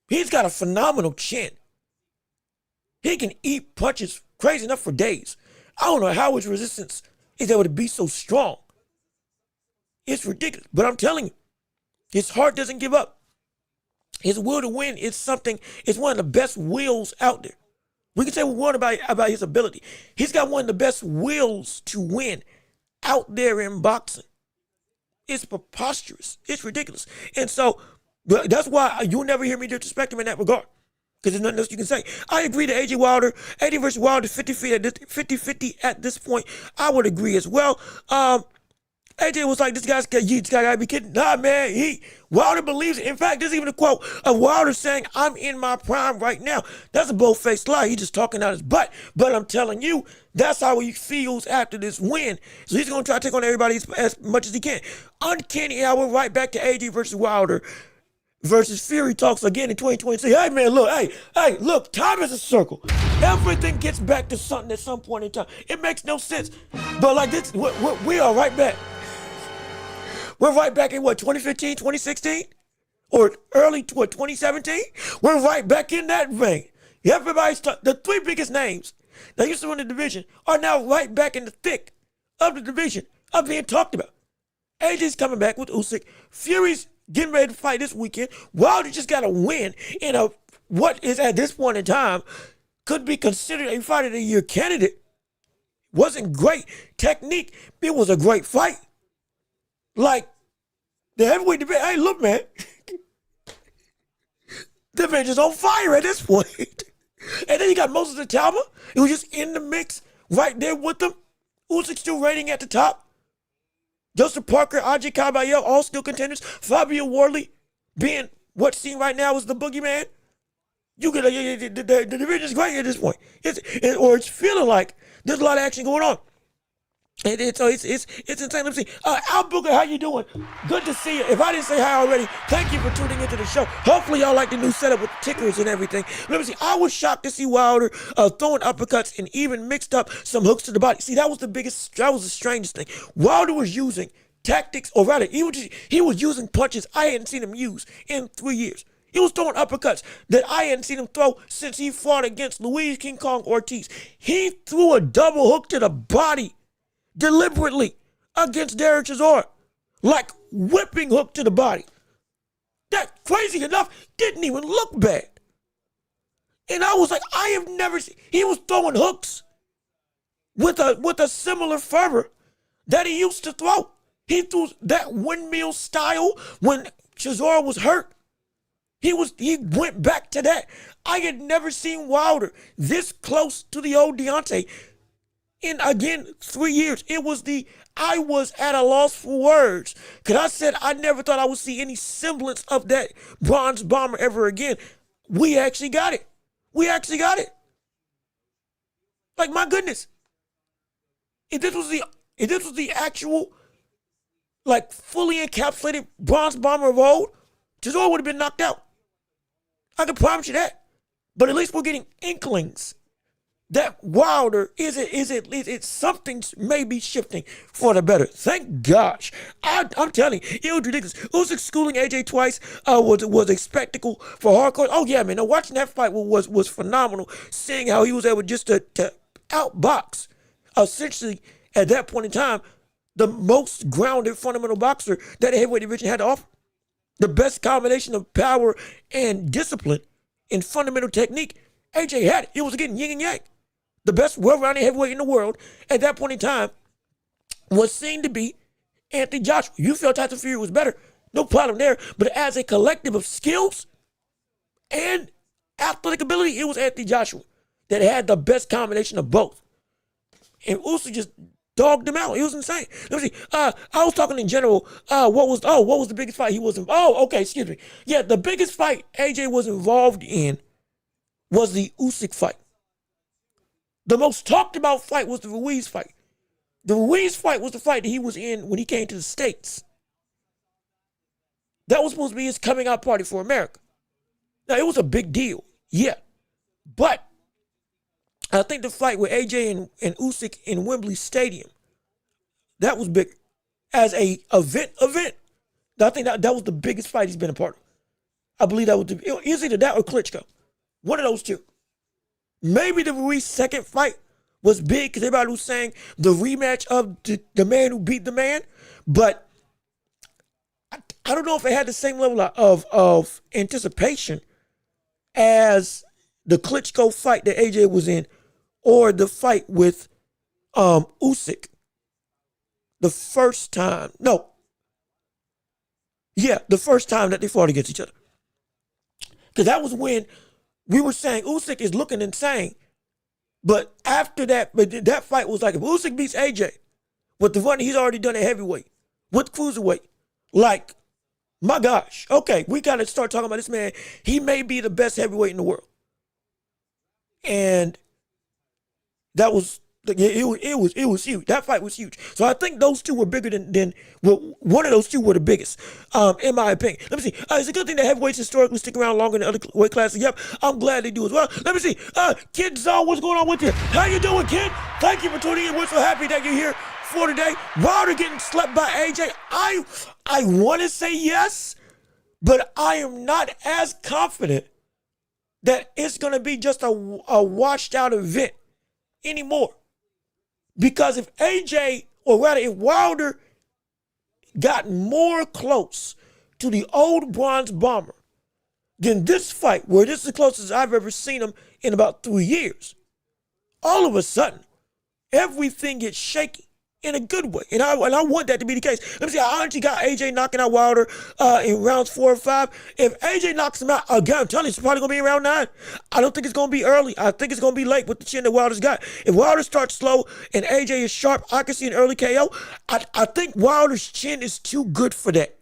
he's got a phenomenal chin. He can eat punches crazy enough for days. I don't know how his resistance is able to be so strong. It's ridiculous. But I'm telling you, his heart doesn't give up. His will to win is it's one of the best wills out there. We can say what we want about his ability. He's got one of the best wills to win out there in boxing. It's preposterous. It's ridiculous. And so that's why you'll never hear me disrespect him in that regard, because there's nothing else you can say. I agree that AJ versus Wilder, 50-50 at this point. I would agree as well. AJ was like, this guy gotta be kidding. Nah, man, Wilder believes it. In fact, there's even a quote of Wilder saying, I'm in my prime right now. That's a bold-faced lie. He's just talking out his butt. But I'm telling you, that's how he feels after this win. So he's going to try to take on everybody as much as he can. Uncanny hour, right back to AJ versus Wilder versus Fury talks again in 2023. Hey, man, look, time is a circle. Everything gets back to something at some point in time. It makes no sense. But like this, we are right back. We're right back in 2015, 2016? Or early 2017? We're right back in that vein. The three biggest names that used to run the division are now right back in the thick of the division of being talked about. AJ's coming back with Usyk. Fury's getting ready to fight this weekend. Wilder just got a win in a what is at this point in time could be considered a fight of the year candidate. Wasn't great technique. It was a great fight. Like the heavyweight debate. Hey, look, man. The man just on fire at this point. And then you got Moses Talma. It was just in the mix right there with them. Usyk still reigning at the top. Joseph Parker, Ajay Kabayel, all still contenders. Fabio Wardley being what's seen right now as the boogeyman. You get the division is great at this point. It's feeling like there's a lot of action going on. It's insane. Let me see. Al Booker, how you doing? Good to see you. If I didn't say hi already, thank you for tuning into the show. Hopefully y'all like the new setup with tickers and everything. Let me see. I was shocked to see Wilder throwing uppercuts and even mixed up some hooks to the body. See, that was the strangest thing. Wilder was using tactics, or rather, he was using punches I hadn't seen him use in 3 years. He was throwing uppercuts that I hadn't seen him throw since he fought against Luis King Kong Ortiz. He threw a double hook to the body deliberately against Derek Chisora, like whipping hook to the body. That, crazy enough, didn't even look bad. And I was like, I have never seen, he was throwing hooks with a similar fervor that he used to throw. He threw that windmill style when Chisora was hurt. He went back to that. I had never seen Wilder this close to the old Deontay in, again, 3 years. I was at a loss for words. Because I said I never thought I would see any semblance of that Bronze Bomber ever again. We actually got it. Like, my goodness. If this was the actual, like, fully encapsulated Bronze Bomber of old, Chisora would have been knocked out. I can promise you that. But at least we're getting inklings that Wilder is it something may be shifting for the better. Thank gosh. I'm telling you, it was ridiculous. Usyk schooling AJ twice was a spectacle for hardcore. Oh yeah, man. Now, watching that fight was phenomenal. Seeing how he was able just to outbox, essentially at that point in time, the most grounded fundamental boxer that the heavyweight division had to offer. The best combination of power and discipline and fundamental technique, AJ had it. It was again yin and yang. The best well-rounded heavyweight in the world at that point in time was seen to be Anthony Joshua. You felt Tyson Fury was better, no problem there. But as a collective of skills and athletic ability, it was Anthony Joshua that had the best combination of both. And Usyk just dogged him out. It was insane. Let me see. I was talking in general. What was the biggest fight he was in? Oh, okay, excuse me. Yeah, the biggest fight AJ was involved in was the Usyk fight. The most talked about fight was the Ruiz fight. The Ruiz fight was the fight that he was in when he came to the States. That was supposed to be his coming out party for America. Now, it was a big deal, yeah. But I think the fight with AJ and Usyk in Wembley Stadium, that was big. As a event, I think that was the biggest fight he's been a part of. I believe that was either that or Klitschko. One of those two. Maybe the Ruiz second fight was big because everybody was saying the rematch of the man who beat the man. But I don't know if it had the same level of anticipation as the Klitschko fight that AJ was in or the fight with Usyk the first time. No. Yeah, the first time that they fought against each other. Because that was when we were saying Usyk is looking insane. But after that, that fight was like, if Usyk beats AJ with the run he's already done at heavyweight, with cruiserweight, like, my gosh, okay, we got to start talking about this man. He may be the best heavyweight in the world. And that was, it was huge. That fight was huge. So I think those two were bigger than one of those two were the biggest, in my opinion. Let me see. It's a good thing that heavyweights historically stick around longer than other weight classes. Yep, I'm glad they do as well. Let me see. Kid Zone, what's going on with you? How you doing, kid? Thank you for tuning in. We're so happy that you're here for today. Wilder getting slept by AJ. I want to say yes, but I am not as confident that it's going to be just a washed out event anymore. Because if AJ, or rather if Wilder got more close to the old Bronze Bomber Then this fight, where this is the closest I've ever seen him in about 3 years, all of a sudden, everything gets shaky in a good way. And I want that to be the case. Let me see, I honestly got AJ knocking out Wilder in rounds 4 or 5. If AJ knocks him out, again, I'm telling you, it's probably going to be in round 9. I don't think it's going to be early. I think it's going to be late with the chin that Wilder's got. If Wilder starts slow and AJ is sharp, I can see an early KO. I think Wilder's chin is too good for that.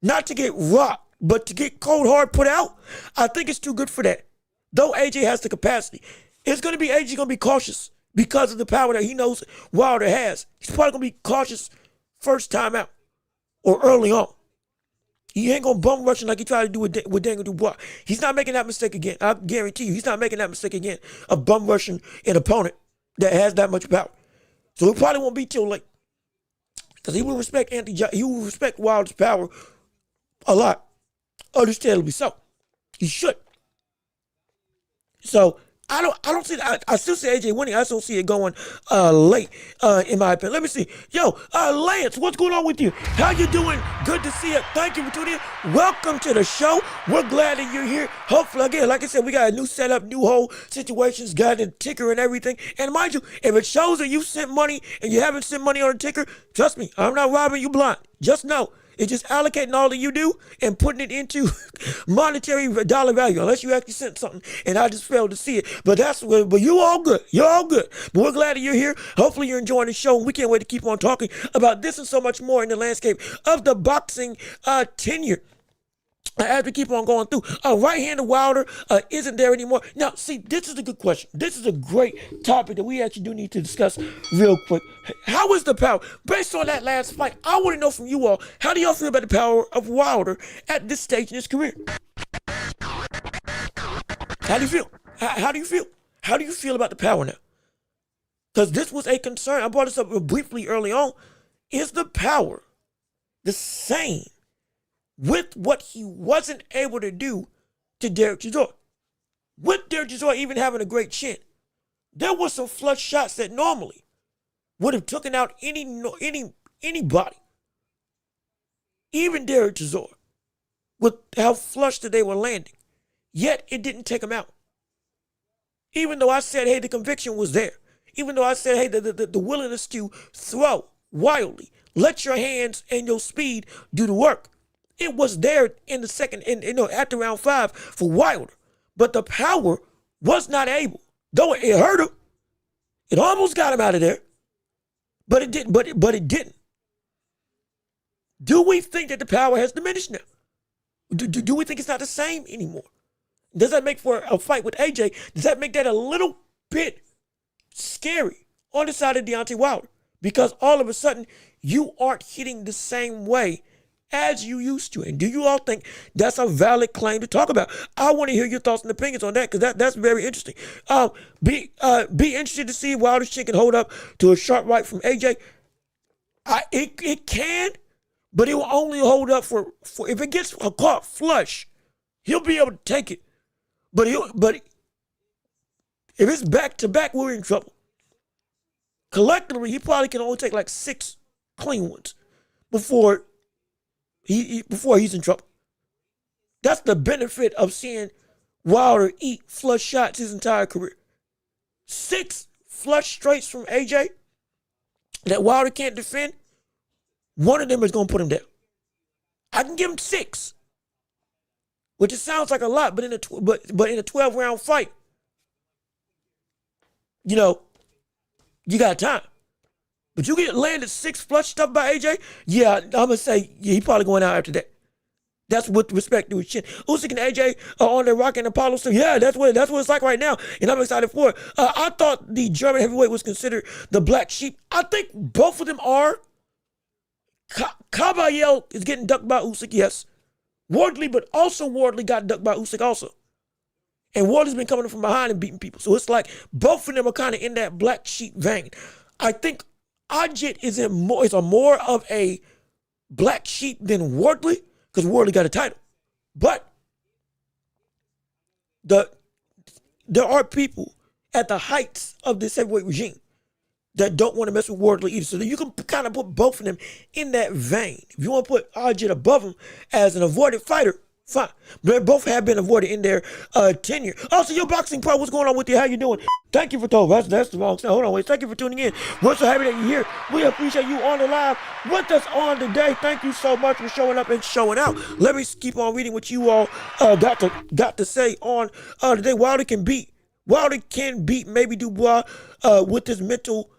Not to get rocked, but to get cold hard put out, I think it's too good for that. Though AJ has the capacity. It's going to be AJ going to be cautious because of the power that he knows Wilder has. He's probably going to be cautious first time out or early on. He ain't going to bum rush him like he tried to do with Daniel Dubois. He's not making that mistake again. I guarantee you, he's not making that mistake again of bum rushing an opponent that has that much power. So it probably won't be till late because he will respect Wilder's power a lot. Understandably so. He should. So I don't see that. I still see AJ winning. I just don't see it going late, in my opinion. Let me see. Yo, Lance, what's going on with you? How you doing? Good to see you. Thank you for tuning in. Welcome to the show. We're glad that you're here. Hopefully, again, like I said, we got a new setup, new whole situations, got the ticker and everything. And mind you, if it shows that you sent money and you haven't sent money on the ticker, trust me, I'm not robbing you blind. Just know. It's just allocating all that you do and putting it into monetary dollar value, unless you actually sent something and I just failed to see it. But you're all good. You're all good. But we're glad that you're here. Hopefully you're enjoying the show, and we can't wait to keep on talking about this and so much more in the landscape of the boxing tenure. As we keep on going through, right-handed Wilder isn't there anymore. Now, see, this is a good question. This is a great topic that we actually do need to discuss real quick. How is the power? Based on that last fight, I want to know from you all, how do y'all feel about the power of Wilder at this stage in his career? How do you feel? How do you feel? How do you feel about the power now? Because this was a concern. I brought this up briefly early on. Is the power the same with what he wasn't able to do to Derek Chisora? With Derek Chisora even having a great chin, there were some flush shots that normally would have taken out anybody, even Derek Chisora, with how flush that they were landing. Yet it didn't take him out. Even though I said, hey, the conviction was there. Even though I said, hey, the willingness to throw wildly, let your hands and your speed do the work. It was there in the second, after round 5 for Wilder. But the power was not able. Though it hurt him. It almost got him out of there. But it didn't. But it didn't. Do we think that the power has diminished now? Do we think it's not the same anymore? Does that make for a fight with AJ? Does that make that a little bit scary on the side of Deontay Wilder? Because all of a sudden, you aren't hitting the same way as you used to. And do you all think that's a valid claim to talk about? I want to hear your thoughts and opinions on that, because that's very interesting. Be interested to see if Wilder's chin can hold up to a sharp right from AJ. It can, but it will only hold up for if it gets caught flush, he'll be able to take it. But if it's back to back, we're in trouble. Collectively, he probably can only take like 6 clean ones before he's in trouble. That's the benefit of seeing Wilder eat flush shots his entire career. 6 flush straights from AJ that Wilder can't defend. One of them is going to put him down. I can give him 6, which it sounds like a lot, but in a 12-round fight, you got time. But you get landed 6 flush stuff by AJ, yeah, I'm going to say, he probably going out after that. That's with respect to his chin. Usyk and AJ are on their Rock and Apollo stuff. Yeah, that's what it's like right now, and I'm excited for it. I thought the German heavyweight was considered the black sheep. I think both of them are. Caballero is getting ducked by Usyk, yes. Wardley, but also Wardley got ducked by Usyk also. And Wardley's been coming from behind and beating people. So it's like both of them are kind of in that black sheep vein. I think Ajit is more of a black sheep than Wardley, because Wardley got a title. But there are people at the heights of this heavyweight regime that don't want to mess with Wardley either. So you can kind of put both of them in that vein. If you want to put Ajit above him as an avoided fighter, Fine. They both have been avoided in their tenure. Also, your boxing pro, what's going on with you? How you doing? Thank you for talking. That's the wrong sound. Hold on, wait. Thank you for tuning in. We're so happy that you're here. We appreciate you on the live with us on today. Thank you so much for showing up and showing out. Let me keep on reading what you all got to say on today. Wilder can beat maybe Dubois with this mental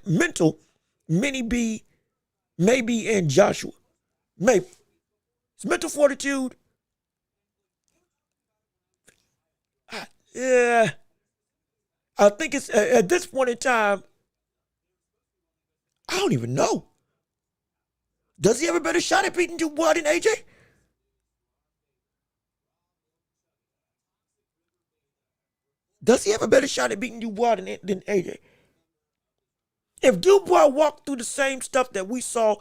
mental mini B maybe and Joshua maybe. It's mental fortitude. Yeah. I think it's at this point in time, I don't even know. Does he have a better shot at beating Dubois than AJ? Does he have a better shot at beating Dubois than AJ? If Dubois walked through the same stuff that we saw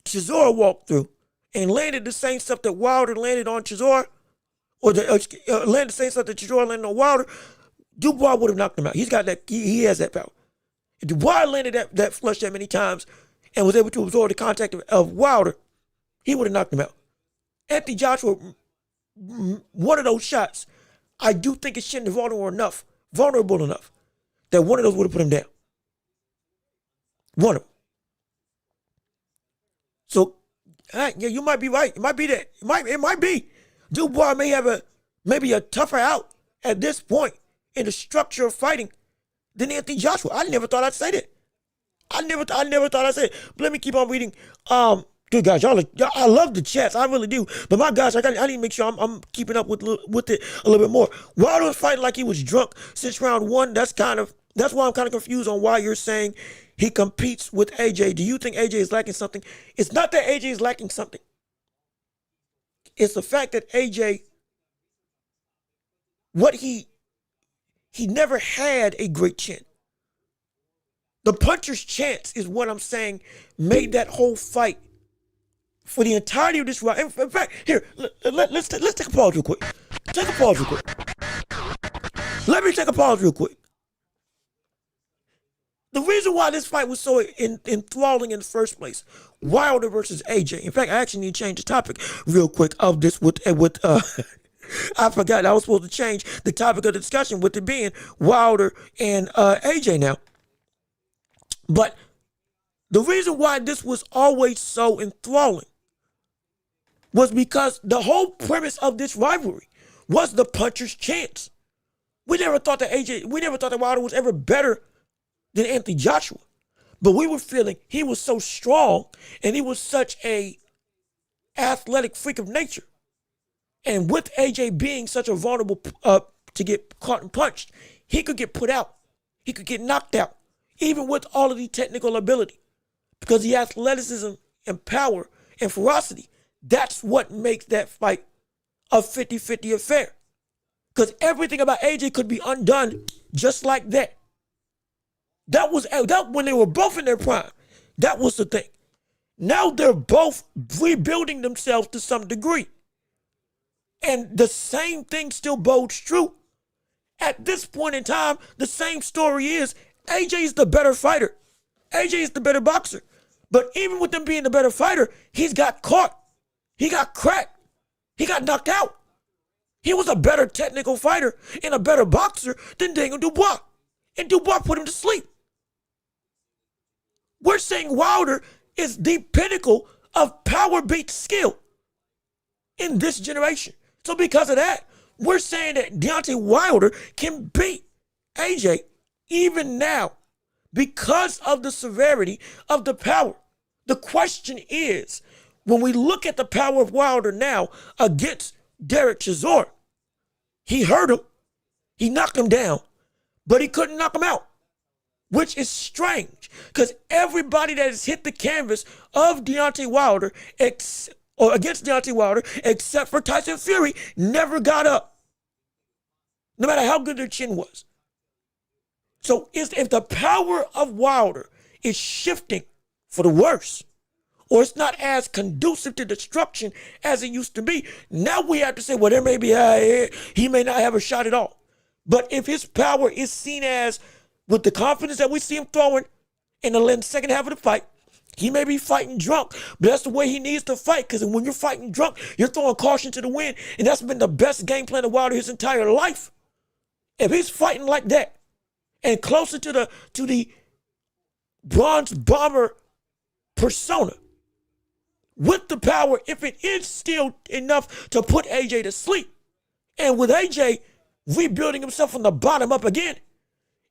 Chisora walked through and landed the same stuff that Wilder landed on Chisora, or landed the same stuff that Chisora landed on Wilder, Dubois would have knocked him out. He's got that. He has that power. If Dubois landed that flush that many times and was able to absorb the contact of Wilder, he would have knocked him out. Anthony Joshua, one of those shots, I do think it shouldn't have vulnerable enough that one of those would have put him down. One of them. So, yeah, you might be right. It might be that. It might be. Dubois may have maybe a tougher out at this point in the structure of fighting than Anthony Joshua. I never thought I'd say that. I never thought I'd say it. But let me keep on reading. Good guys, y'all, I love the chats. I really do. But my gosh, I need to make sure I'm keeping up with it a little bit more. Wilder was fighting like he was drunk since round one. That's why I'm kind of confused on why you're saying he competes with AJ. Do you think AJ is lacking something? It's not that AJ is lacking something. It's the fact that AJ, he never had a great chin. The puncher's chance is what I'm saying made that whole fight for the entirety of this round. In fact, here, let's take a pause real quick. Take a pause real quick. Let me take a pause real quick. The reason why this fight was so enthralling in the first place, Wilder versus AJ. In fact, I actually need to change the topic real quick of this with I forgot I was supposed to change the topic of the discussion with it being Wilder and AJ now. But the reason why this was always so enthralling was because the whole premise of this rivalry was the puncher's chance. We never thought that Wilder was ever better than Anthony Joshua. But we were feeling he was so strong and he was such a athletic freak of nature. And with AJ being such a vulnerable to get caught and punched, he could get put out. He could get knocked out, even with all of the technical ability. Because the athleticism and power and ferocity, that's what makes that fight a 50-50 affair. Because everything about AJ could be undone just like that. That when they were both in their prime. That was the thing. Now they're both rebuilding themselves to some degree. And the same thing still bodes true. At this point in time, the same story is AJ is the better fighter. AJ is the better boxer. But even with him being the better fighter, he's got caught. He got cracked. He got knocked out. He was a better technical fighter and a better boxer than Daniel Dubois. And Dubois put him to sleep. We're saying Wilder is the pinnacle of power beat skill in this generation. So because of that, we're saying that Deontay Wilder can beat AJ even now because of the severity of the power. The question is, when we look at the power of Wilder now against Derek Chisora, he hurt him, he knocked him down, but he couldn't knock him out, which is strange because everybody that has hit the canvas of Deontay Wilder against Deontay Wilder, except for Tyson Fury, never got up, no matter how good their chin was. So if the power of Wilder is shifting for the worse, or it's not as conducive to destruction as it used to be, now we have to say, well, there may be, he may not have a shot at all. But if his power is seen as, with the confidence that we see him throwing in the second half of the fight, He may be fighting drunk, but that's the way he needs to fight, because when you're fighting drunk, you're throwing caution to the wind, and that's been the best game plan of Wilder his entire life. If he's fighting like that and closer to the Bronze Bomber persona, with the power, if it is still enough to put AJ to sleep, and with AJ rebuilding himself from the bottom up again,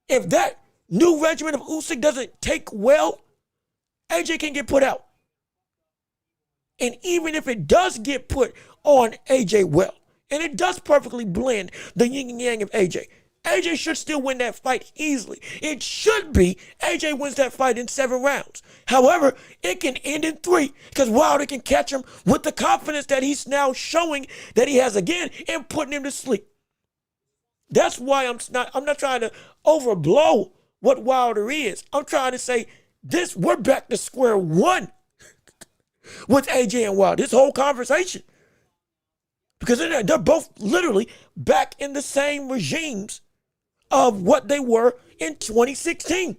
if that new regimen of Usyk doesn't take well, AJ can get put out. And even if it does get put on AJ well, and it does perfectly blend the yin and yang of AJ, AJ should still win that fight easily. It should be AJ wins that fight in 7 rounds. However, it can end in 3 because Wilder can catch him with the confidence that he's now showing that he has again and putting him to sleep. That's why I'm not trying to overblow what Wilder is. I'm trying to say we're back to square one with AJ and Wilder. This whole conversation. Because they're both literally back in the same regimes of what they were in 2016.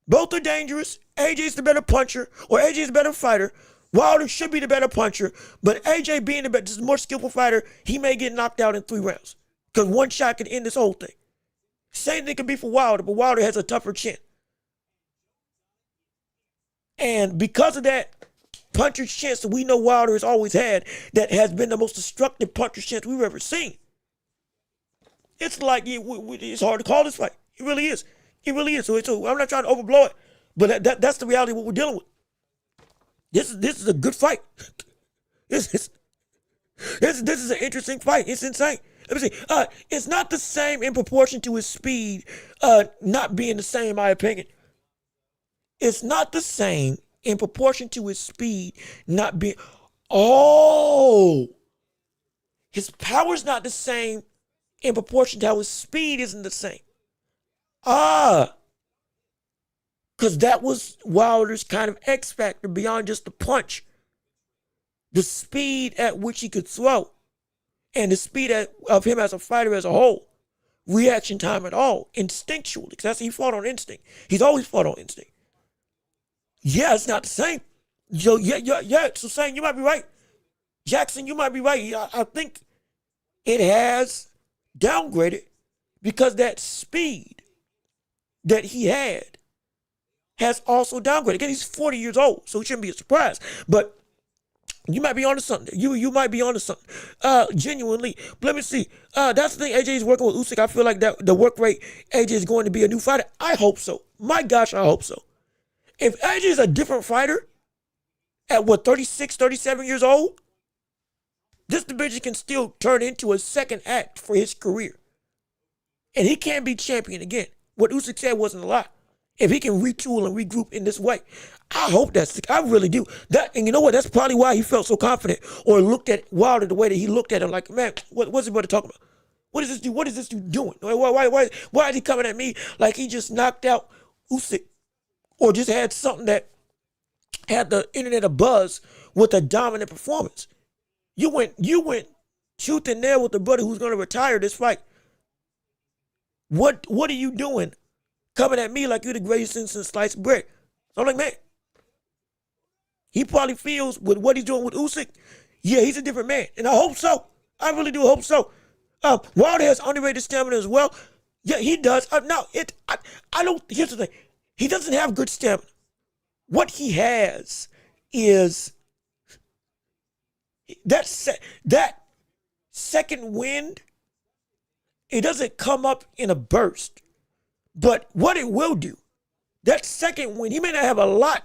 Both are dangerous. AJ's the better puncher, or AJ's the better fighter. Wilder should be the better puncher, but AJ being the more skillful fighter, he may get knocked out in 3 rounds. Because one shot could end this whole thing. Same thing could be for Wilder, but Wilder has a tougher chin. And because of that puncher's chance that we know Wilder has always had, that has been the most destructive puncher's chance we've ever seen, it's like it's hard to call this fight. It really is. It really is. So I'm not trying to overblow it, but that's the reality of what we're dealing with. This is a good fight. This is an interesting fight. It's insane. Let me see. It's not the same in proportion to his speed not being the same, in my opinion. It's not the same in proportion to his speed not being. Oh, his power's not the same in proportion to how his speed isn't the same. Because that was Wilder's kind of X factor beyond just the punch. The speed at which he could throw and the speed of him as a fighter as a whole. Reaction time at all. Instinctually. Because that's he fought on instinct. He's always fought on instinct. Yeah, it's not the same. Yeah. So saying you might be right. Jackson, you might be right. I think it has downgraded because that speed that he had has also downgraded. Again, he's 40 years old, so it shouldn't be a surprise. But you might be onto something. You might be onto something. Genuinely. But let me see. That's the thing. AJ is working with Usyk. I feel like that the work rate, AJ is going to be a new fighter. I hope so. My gosh, I hope so. If AJ is a different fighter at 36, 37 years old, this division can still turn into a second act for his career. And he can't be champion again. What Usyk said wasn't a lie. If he can retool and regroup in this way, I hope I really do. And you know what? That's probably why he felt so confident or looked at Wilder the way that he looked at him like, man, what's he about to talk about? What is this dude? What is this dude doing? Why is he coming at me like he just knocked out Usyk or just had something that had the internet abuzz with a dominant performance? You went tooth and nail with the brother who's going to retire this fight. What are you doing? Coming at me like you're the greatest since sliced bread. So I'm like, man, he probably feels with what he's doing with Usyk, yeah, he's a different man. And I hope so. I really do hope so. Wilder has underrated stamina as well. Yeah, he does. I don't, here's the thing. He doesn't have good stamina. What he has is that second wind. It doesn't come up in a burst. But what it will do, that second wind, he may not have a lot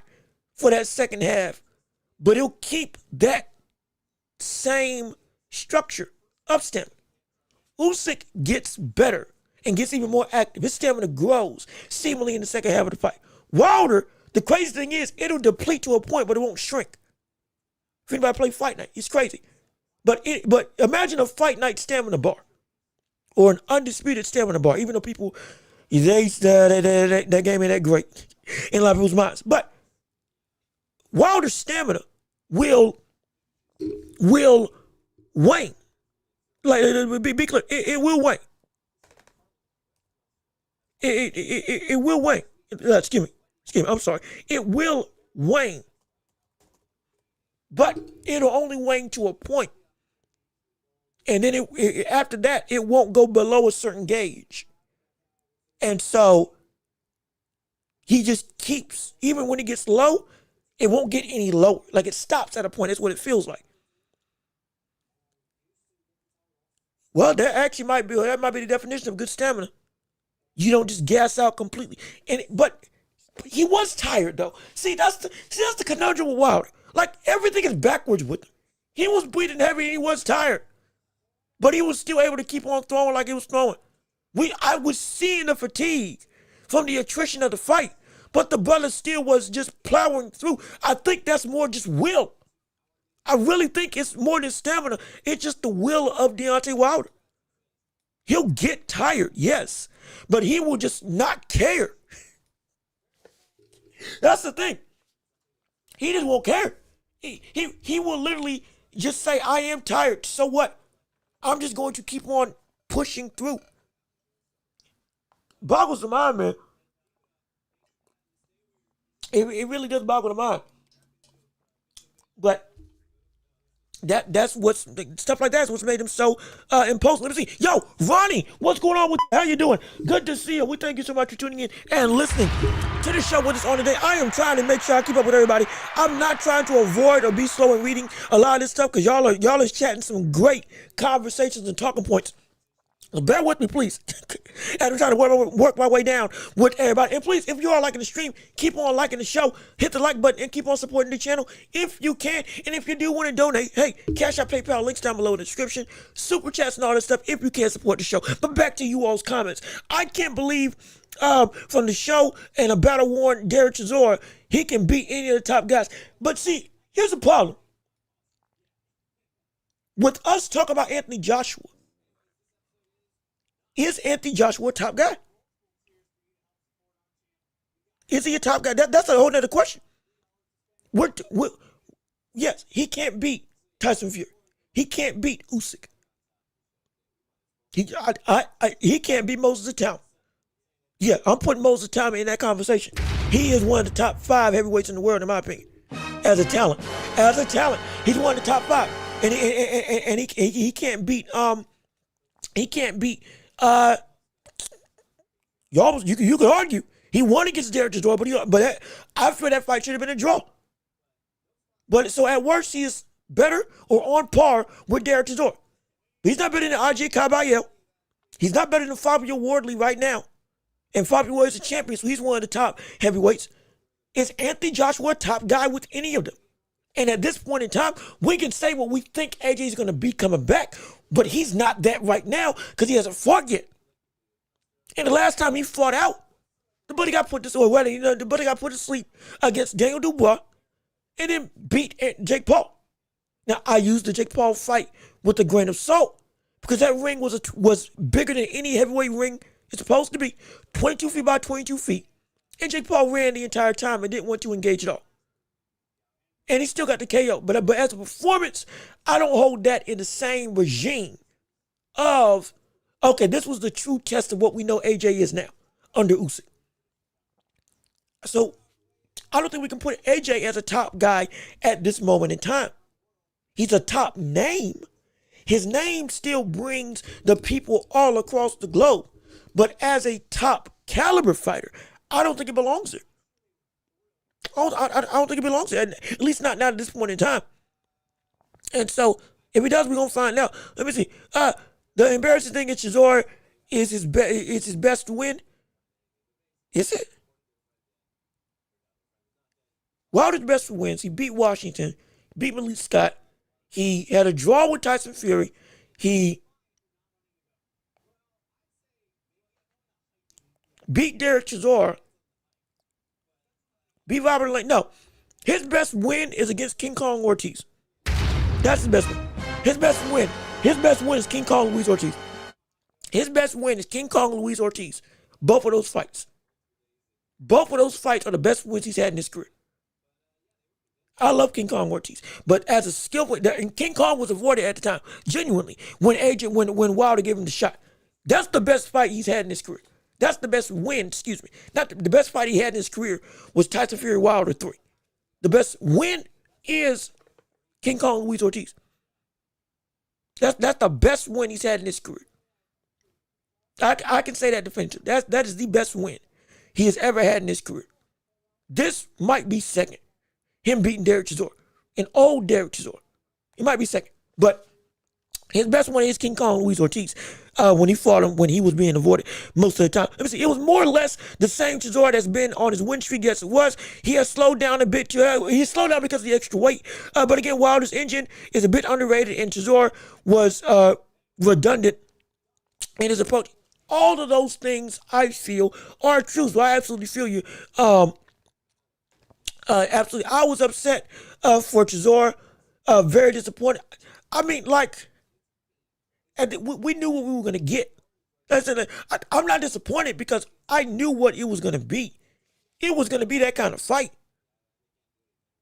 for that second half, but he'll keep that same structure of stamina. Usyk gets better and gets even more active. His stamina grows seemingly in the second half of the fight. Wilder, the crazy thing is, it'll deplete to a point, but it won't shrink. If anybody play Fight Night, it's crazy. But imagine a Fight Night stamina bar or an undisputed stamina bar, even though people, that game ain't that great in a lot of people's minds. But Wilder's stamina will wane. Like, be clear, it will wane. It will wane. Excuse me, I'm sorry. It will wane, but it'll only wane to a point. And then after that, it won't go below a certain gauge. And so he just keeps, even when it gets low, it won't get any lower. Like it stops at a point. That's what it feels like. Well, that might be the definition of good stamina. You don't just gas out completely. But he was tired though. See, that's the conundrum with Wilder. Like everything is backwards with him. He was breathing heavy and he was tired. But he was still able to keep on throwing like he was throwing. I was seeing the fatigue from the attrition of the fight, but the brother still was just plowing through. I think that's more just will. I really think it's more than stamina. It's just the will of Deontay Wilder. He'll get tired, yes, but he will just not care. That's the thing. He just won't care. He will literally just say, I am tired. So what? I'm just going to keep on pushing through. Boggles the mind, man. It really does boggle the mind. But that's what's stuff like that's what's made him so impulsive. Let me see. Yo, Ronnie, what's going on with you? How you doing? Good to see you. We thank you so much for tuning in and listening to the show with us on today. I am trying to make sure I keep up with everybody. I'm not trying to avoid or be slow in reading a lot of this stuff because y'all are chatting some great conversations and talking points. So bear with me, please. And I'm trying to work my way down with everybody. And please, if you are liking the stream, keep on liking the show. Hit the like button and keep on supporting the channel if you can. And if you do want to donate, hey, Cash App, PayPal, links down below in the description. Super chats and all that stuff if you can support the show. But back to you all's comments. I can't believe from the show and a battle-worn Derek Chisora, he can beat any of the top guys. But see, here's the problem. With us talking about Anthony Joshua, is Anthony Joshua a top guy? Is he a top guy? That's a whole nother question. Yes, he can't beat Tyson Fury. He can't beat Usyk. He can't beat Moses Atama. Yeah, I'm putting Moses Atama in that conversation. He is one of the top 5 heavyweights in the world, in my opinion. As a talent, he's one of the top 5, and he can't beat he can't beat. You could argue he won against Derek Chisora, but I feel that fight should have been a draw. But so at worst, he is better or on par with Derek Chisora. He's not better than AJ Caballero. He's not better than Fabio Wardley right now. And Fabio Wardley's a champion, so he's one of the top heavyweights. Is Anthony Joshua a top guy with any of them? And at this point in time, we can say what we think AJ is going to be coming back, but he's not that right now because he hasn't fought yet. And the last time he fought out, the buddy got put to sleep against Daniel Dubois and then beat Jake Paul. Now, I used the Jake Paul fight with a grain of salt because that ring was bigger than any heavyweight ring it's supposed to be, 22 feet by 22 feet. And Jake Paul ran the entire time and didn't want to engage at all. And he still got the KO. But as a performance, I don't hold that in the same regime of, okay, this was the true test of what we know AJ is now under Usyk. So I don't think we can put AJ as a top guy at this moment in time. He's a top name. His name still brings the people all across the globe. But as a top caliber fighter, I don't think it belongs there. I don't think it belongs there, at least not at this point in time. And so, if it does, we're going to find out. Let me see. The embarrassing thing is Chisora is his best win. Is it? Wilder's best wins. He beat Washington, beat Malik Scott. He had a draw with Tyson Fury. He beat Derek Chisora. Beat Robert Lane. No. His best win is against King Kong Ortiz. That's his best win. His best win is King Kong Luis Ortiz. His best win is King Kong Luis Ortiz. Both of those fights. Both of those fights are the best wins he's had in his career. I love King Kong Ortiz. But as a skillful, and King Kong was avoided at the time, genuinely, when Wilder gave him the shot. That's the best fight he's had in his career. That's the best win, excuse me. Not the best fight he had in his career was Tyson Fury Wilder 3. The best win is King Kong Luis Ortiz. That's the best win he's had in his career. I can say that definitively. That is the best win he has ever had in his career. This might be second. Him beating Derek Chisora. An old Derek Chisora. It might be second. But his best one is King Kong Luis Ortiz when he fought him, when he was being avoided most of the time. Let me see. It was more or less the same Chisora that's been on his win streak. Yes, it was. He has slowed down a bit. He slowed down because of the extra weight. But again, Wilder's engine is a bit underrated, and Chisora was redundant in his approach. All of those things I feel are true. So I absolutely feel you. Absolutely. I was upset for Chisora. Very disappointed. I mean, like, we knew what we were going to get. I'm not disappointed because I knew what it was going to be. It was going to be that kind of fight.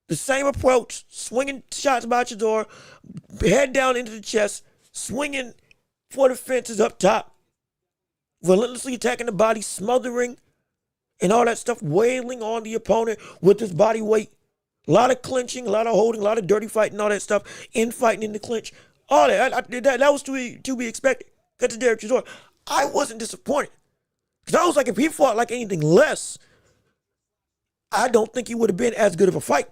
The same approach, swinging shots by Chisora, head down into the chest, swinging for the fences up top, relentlessly attacking the body, smothering, and all that stuff, wailing on the opponent with his body weight. A lot of clinching, a lot of holding, a lot of dirty fighting, all that stuff, infighting in the clinch. All that. That was to be expected. Got to Derek Chisora. I wasn't disappointed. Because I was like, if he fought like anything less, I don't think he would have been as good of a fight.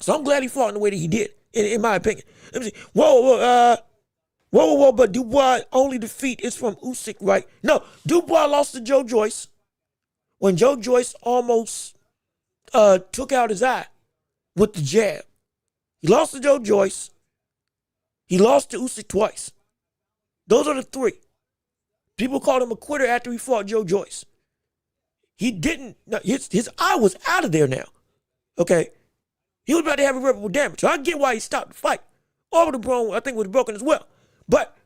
So I'm glad he fought in the way that he did, in my opinion. Let me see. Whoa, but Dubois' only defeat is from Usyk, right? No, Dubois lost to Joe Joyce when Joe Joyce almost took out his eye with the jab. He lost to Joe Joyce. He lost to Usyk twice. Those are the three. People called him a quitter after he fought Joe Joyce. He didn't. No, his eye was out of there now. Okay? He was about to have irreparable damage. So I get why he stopped the fight. Over the bone, I think, was broken as well. But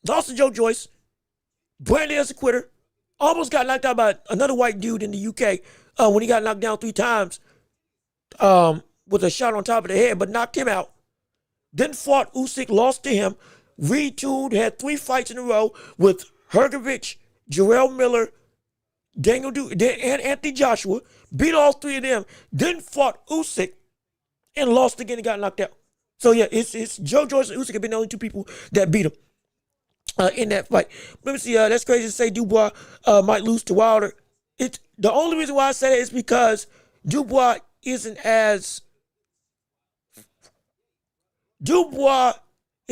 lost to Joe Joyce. Branded as a quitter. Almost got knocked out by another white dude in the UK when he got knocked down 3 times with a shot on top of the head, but knocked him out. Then fought Usyk, lost to him, retooled, had 3 fights in a row with Hrgovic, Jarrell Miller, Daniel and Anthony Joshua, beat all 3 of them, then fought Usyk and lost again and got knocked out. So yeah, it's Joe Joyce and Usyk have been the only 2 people that beat him in that fight. Let me see, that's crazy to say Dubois might lose to Wilder. It's the only reason why I say that is because Dubois is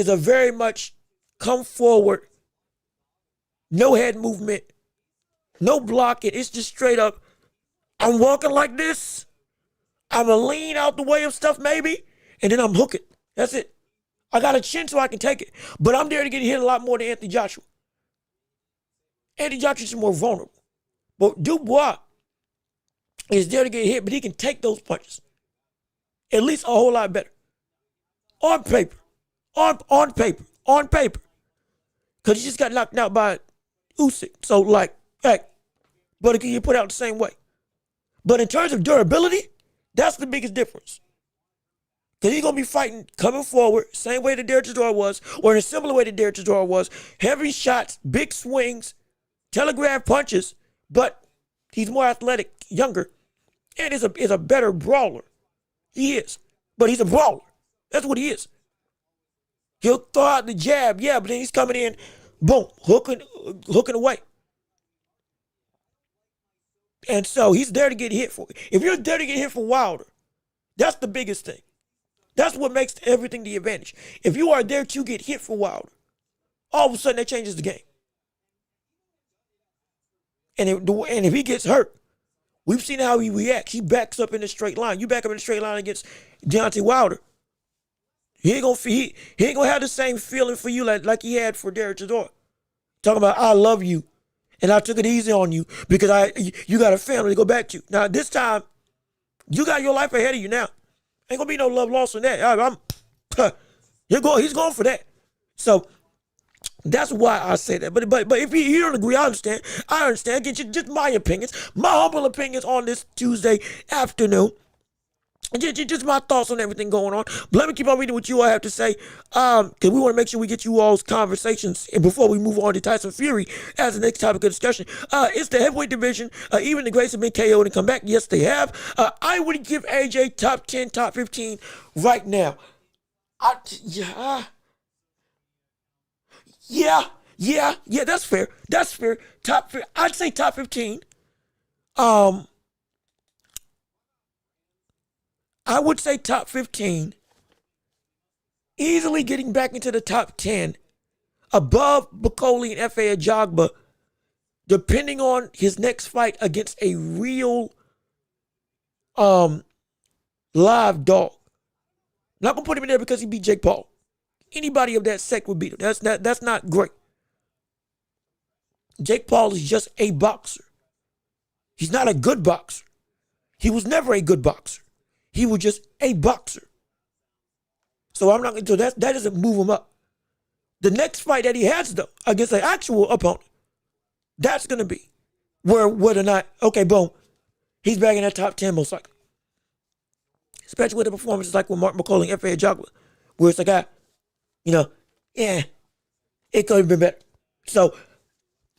a very much come forward, no head movement, no blocking. It's just straight up, I'm walking like this. I'm going to lean out the way of stuff maybe, and then I'm hooking. That's it. I got a chin so I can take it, but I'm there to get hit a lot more than Anthony Joshua. Anthony Joshua is more vulnerable. But Dubois is there to get hit, but he can take those punches. At least a whole lot better. On paper. On paper. Because he just got knocked out by Usyk. So, like, hey, but it can get put out the same way. But in terms of durability, that's the biggest difference. Because he's going to be fighting, coming forward, same way that Derek Chisora was, or in a similar way that Derek Chisora was. Heavy shots, big swings, telegraph punches, but he's more athletic, younger, and is a better brawler. He is. But he's a brawler. That's what he is. He'll throw out the jab, yeah, but then he's coming in, boom, hooking away. And so he's there to get hit for. If you're there to get hit for Wilder, that's the biggest thing. That's what makes everything the advantage. If you are there to get hit for Wilder, all of a sudden that changes the game. And if he gets hurt, we've seen how he reacts. He backs up in a straight line. You back up in a straight line against Deontay Wilder, he ain't gonna have the same feeling for you like he had for Derek Chisora. Talking about, I love you, and I took it easy on you because you got a family to go back to. Now this time, you got your life ahead of you now. Ain't gonna be no love lost on that. He's going for that. So that's why I say that. But if you don't agree, I understand. Again, just my opinions, my humble opinions on this Tuesday afternoon. Just my thoughts on everything going on. But let me keep on reading what you all have to say, because we want to make sure we get you all's conversations and before we move on to Tyson Fury as the next topic of discussion. It's the heavyweight division. Even the greats have been KO'd and come back. Yes, they have. I would give AJ top 10, top 15 right now. Yeah, that's fair. That's fair. I'd say top 15. I would say top 15. Easily getting back into the top 10. Above Bakoli and F.A. Ajagba. Depending on his next fight against a real live dog. Not gonna put him in there because he beat Jake Paul. Anybody of that sect would beat him. That's not great. Jake Paul is just a boxer. He's not a good boxer. He was never a good boxer. He was just a boxer. So I'm not going to. That doesn't move him up. The next fight that he has though against an actual opponent, that's going to be whether or not, okay, boom, he's back in that top 10 most likely. Especially with the performances like with Mark McCollum and F.A. Ajagba, where it's like, it could have been better. So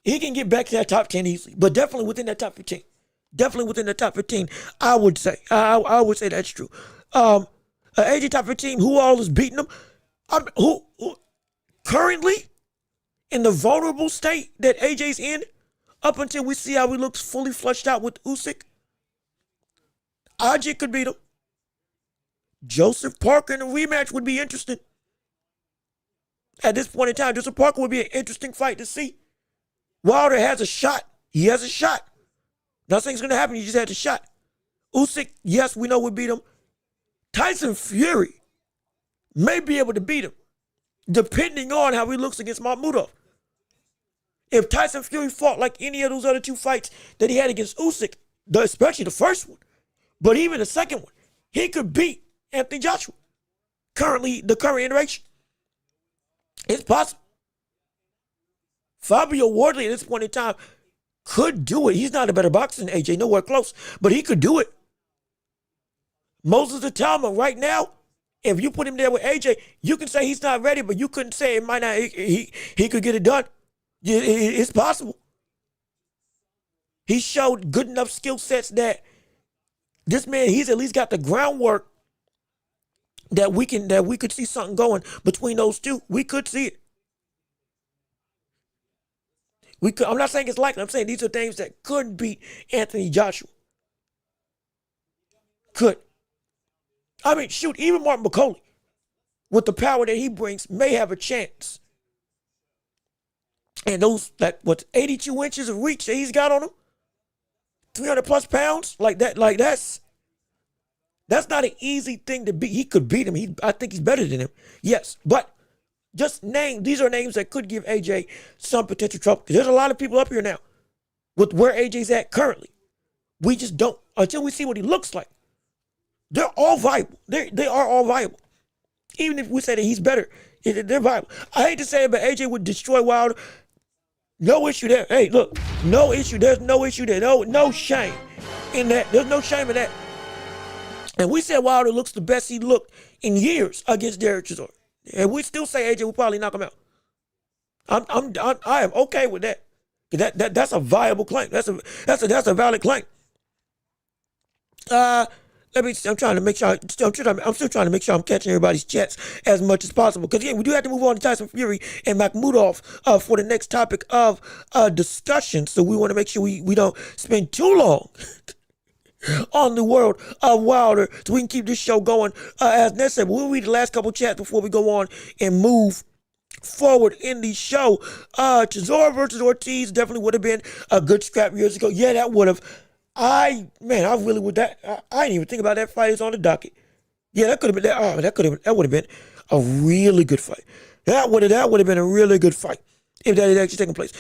he can get back to that top 10 easily, but definitely within that top 15. Definitely within the top 15, I would say. I would say that's true. AJ top 15, who all is beating him? Who currently in the vulnerable state that AJ's in, up until we see how he looks fully fleshed out with Usyk, AJ could beat him. Joseph Parker in a rematch would be interesting. At this point in time, Joseph Parker would be an interesting fight to see. Wilder has a shot. He has a shot. Nothing's going to happen. He just had a shot. Usyk, yes, we know would beat him. Tyson Fury may be able to beat him, depending on how he looks against Makhmudov. If Tyson Fury fought like any of those other two fights that he had against Usyk, especially the first one, but even the second one, he could beat Anthony Joshua. Currently, the current iteration. It's possible. Fabio Wardley at this point in time could do it. He's not a better boxer than AJ, nowhere close, but he could do it. Moses Atama right now, if you put him there with AJ, you can say he's not ready, but you couldn't say it might not. He could get it done. It's possible. He showed good enough skill sets that this man, he's at least got the groundwork that we could see something going between those two. We could see it. I'm not saying it's likely. I'm saying these are things that could beat Anthony Joshua. Could. I mean, shoot, even Mark McCollum, with the power that he brings, may have a chance. And those, 82 inches of reach that he's got on him, 300 plus pounds, that's not an easy thing to beat. He could beat him. I think he's better than him. Yes, but these are names that could give AJ some potential trouble. Because there's a lot of people up here now with where AJ's at currently. We just don't, until we see what he looks like. They're all viable. They are all viable. Even if we say that he's better, they're viable. I hate to say it, but AJ would destroy Wilder. No issue there. Hey, look, no issue. There's no issue there. No shame in that. There's no shame in that. And we said Wilder looks the best he looked in years against Derek Chisora. And we still say AJ will probably knock him out. I am okay with that. That's a viable claim. That's a valid claim. I'm still trying to make sure I'm catching everybody's chats as much as possible. Because again, we do have to move on to Tyson Fury and Makhmudov for the next topic of discussion. So we want to make sure we don't spend too long on the world of Wilder, so we can keep this show going as necessary. We'll read the last couple chats before we go on and move forward in the show. Chisora versus Ortiz definitely would have been a good scrap years ago. Yeah, that would have. I really would. I didn't even think about that fight. It's on the docket. Yeah, that could have been that. That would have been a really good fight. That would have been a really good fight if that had actually taken place.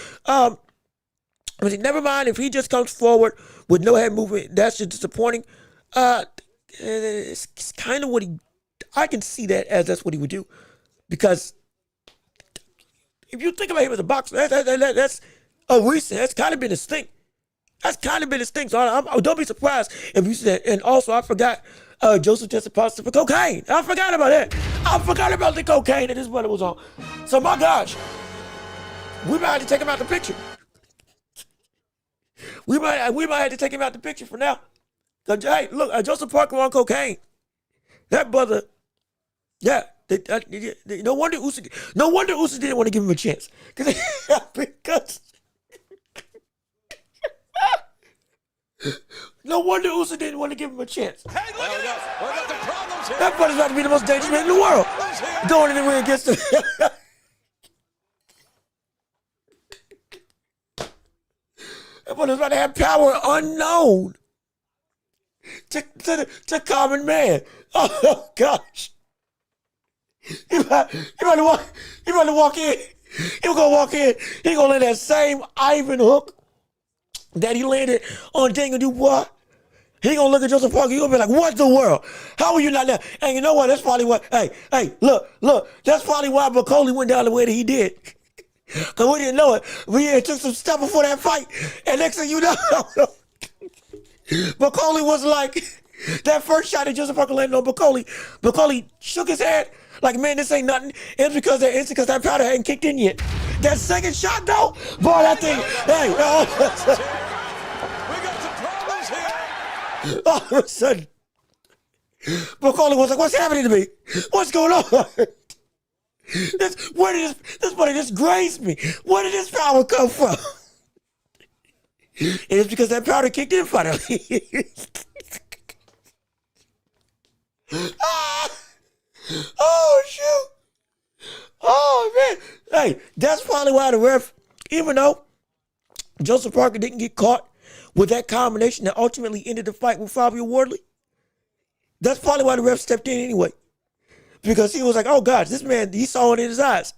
Never mind if he just comes forward with no head movement. That's just disappointing. It's kind of what I can see that as that's what he would do, because if you think about him as a boxer, that's a recent. That's kind of been his thing. So don't be surprised if you see that. And also, I forgot Joseph tested positive for cocaine. I forgot about that. I forgot about the cocaine that his brother was on. So my gosh, we might have to take him out the picture. We might have to take him out the picture for now. Hey, look, Joseph Parker on cocaine. That brother, yeah. No wonder Usyk didn't want to give him a chance. Because no wonder Usyk didn't want to give him a chance. Hey, look at this. We got the problems here. That brother's about to be the most dangerous man in the world. Going in the ring against him. That brother's about to have power unknown to common man. Oh gosh. He about to walk in. He'll go walk in. He gonna land that same Ivan hook that he landed on Daniel Dubois. He gonna look at Joseph Parker. He gonna be like, "What the world? How are you not there?" And you know what? That's probably what. Hey, look. That's probably why Bacoli went down the way that he did. Cause we didn't know it. We took some stuff before that fight, and next thing you know, Bacoli was like, that first shot that Joseph Parker landed on Bacoli shook his head like, man, this ain't nothing. It's because that powder hadn't kicked in yet. That second shot though, boy, that thing, hey, We got some problems here. all of a sudden, Bacoli was like, what's happening to me? What's going on? Where did this buddy just grazed me? Where did this power come from? It's because that powder kicked in finally. Oh shoot! Oh man! Hey, that's probably why the ref, even though Joseph Parker didn't get caught with that combination that ultimately ended the fight with Fabio Wardley, that's probably why the ref stepped in anyway. Because he was like, oh gosh, this man, he saw it in his eyes.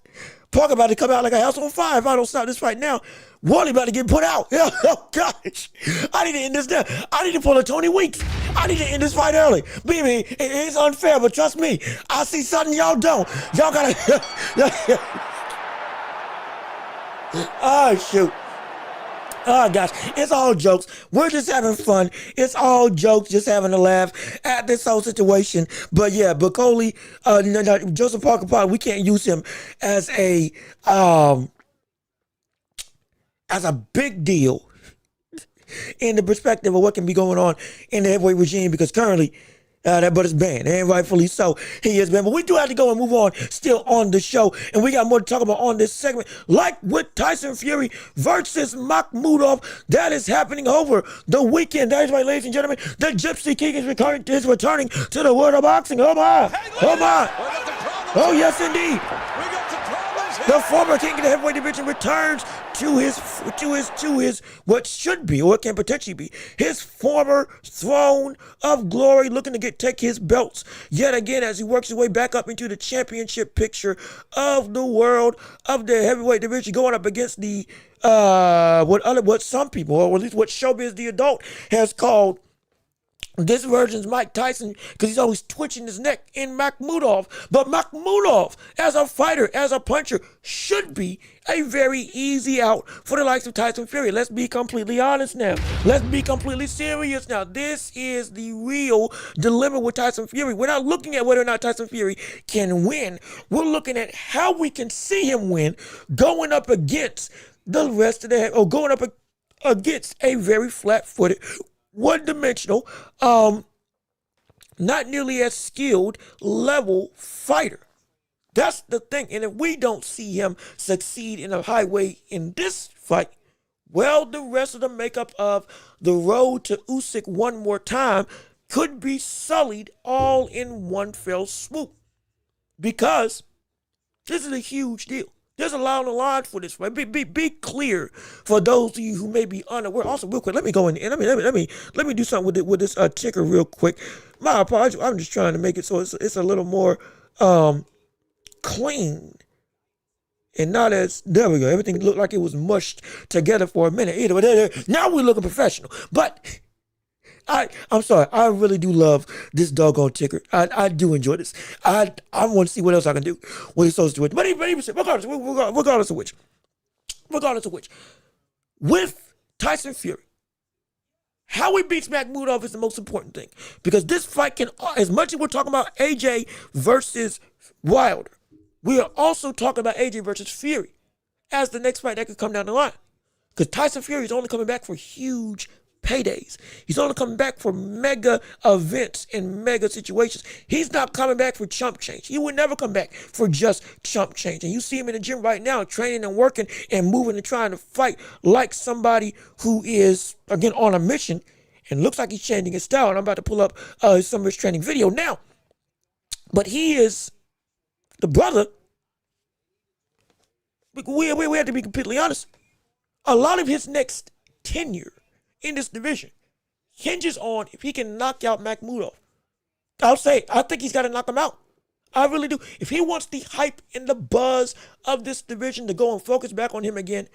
Parker about to come out like a house on fire if I don't stop this fight now. Wally about to get put out. Oh gosh. I need to end this now. I need to pull a Tony Weeks. I need to end this fight early. Baby, it is unfair, but trust me, I see something y'all don't. Y'all gotta oh shoot. Oh gosh, it's all jokes. We're just having fun. It's all jokes, just having a laugh at this whole situation. But yeah, Bacoli, Joseph Parker, we can't use him as a big deal in the perspective of what can be going on in the heavyweight regime, because currently that brother's banned, and rightfully so, he is banned. But we do have to go and move on still on the show, and we got more to talk about on this segment, like with Tyson Fury versus Makhmudov. That is happening over the weekend. That is right, ladies and gentlemen. The Gypsy King is returning to the world of boxing. Oh my! Oh my! Oh yes, indeed. The former king of the heavyweight division returns to his what should be, or it can potentially be, his former throne of glory, looking to take his belts yet again as he works his way back up into the championship picture of the world of the heavyweight division, going up against the what some people, or at least what Showbiz the Adult has called this version's Mike Tyson, because he's always twitching his neck in Makhmudov. But Makhmudov, as a fighter, as a puncher, should be a very easy out for the likes of Tyson Fury. Let's be completely honest now. Let's be completely serious now. This is the real dilemma with Tyson Fury. We're not looking at whether or not Tyson Fury can win. We're looking at how we can see him win, going up against the rest of going up against a very flat-footed, one-dimensional, not nearly as skilled level fighter. That's the thing. And if we don't see him succeed in a high way in this fight, well, the rest of the makeup of the road to Usyk one more time could be sullied all in one fell swoop. Because this is a huge deal. There's a lot on the line for this fight. Be clear for those of you who may be unaware. Also, real quick, let me go in and let me do something with this ticker real quick. My apologies. I'm just trying to make it so it's a little more clean and not as, there we go. Everything looked like it was mushed together for a minute. Either, but now we're looking professional. But I'm sorry. I really do love this doggone ticker. I do enjoy this. I want to see what else I can do with this social situation. But even regardless of which, with Tyson Fury, How he beats Makhmudov is the most important thing. Because this fight can, as much as we're talking about AJ versus Wilder, we are also talking about AJ versus Fury as the next fight that could come down the line. Because Tyson Fury is only coming back for huge paydays. He's only coming back for mega events and mega situations. He's not coming back for chump change. He would never come back for just chump change. And you see him in the gym right now, training and working and moving and trying to fight like somebody who is, again, on a mission and looks like he's changing his style. And I'm about to pull up some of his training video now. But he is the brother. We have to be completely honest. A lot of his next tenure in this division hinges on if he can knock out Makhmudov. I'll say, I think he's got to knock him out. I really do. If he wants the hype and the buzz of this division to go and focus back on him again,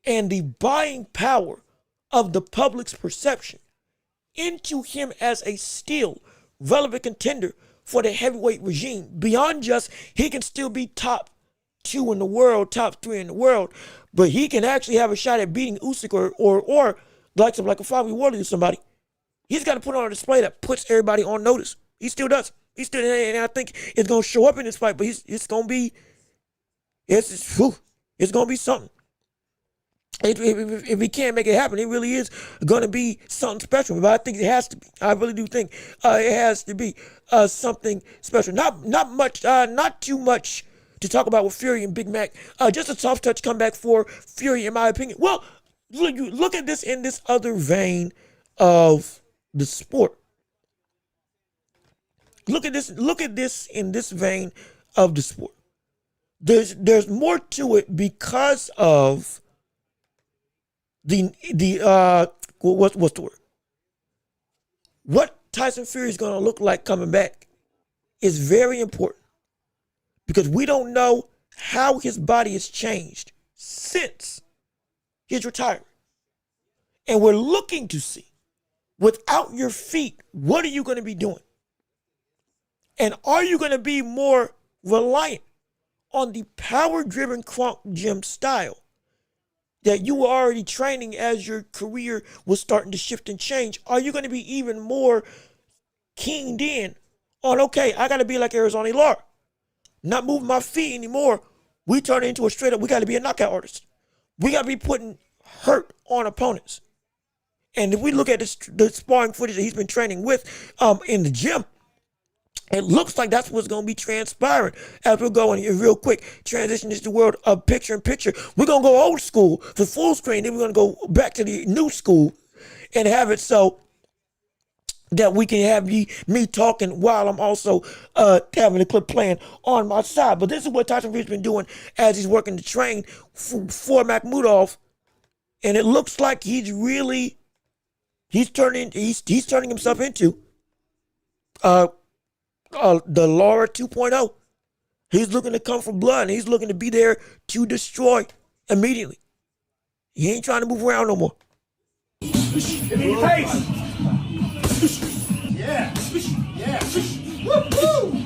and the buying power of the public's perception into him as a still relevant contender for the heavyweight regime, beyond just he can still be top 2 in the world, top 3 in the world, but he can actually have a shot at beating Usyk or like a Fabi Warley or somebody. He's got to put on a display that puts everybody on notice. He still does. He still, and I think it's gonna show up in this fight. But it's gonna be gonna be something. If he can't make it happen, it really is gonna be something special. But I think it has to be. I really do think it has to be something special. Not too much to talk about with Fury and Big Mac. Just a soft touch comeback for Fury, in my opinion. Well, look at this in this other vein of the sport. Look at this in this vein of the sport. There's more to it because of what's the word? What Tyson Fury is going to look like coming back is very important because we don't know how his body has changed since his retirement. And we're looking to see, without your feet, what are you going to be doing? And are you going to be more reliant on the power-driven Kronk gym style that you were already training as your career was starting to shift and change? Are you going to be even more keened in on, okay, I got to be like Arizona Lara, not moving my feet anymore? We turn it into a straight up, we got to be a knockout artist. We got to be putting hurt on opponents. And if we look at the sparring footage that he's been training with in the gym, it looks like that's what's going to be transpiring as we're going real quick. Transition is the world of picture-in-picture. We're going to go old school for full screen. Then we're going to go back to the new school and have it so that we can have me talking while I'm also having the clip playing on my side. But this is what Tyson Fury's been doing as he's working to train for Makhmudov. And it looks like he's turning himself into the Lara 2.0. He's looking to come for blood, and he's looking to be there to destroy immediately. He ain't trying to move around no more. Give me pace. Yeah. Yeah. Woo-hoo.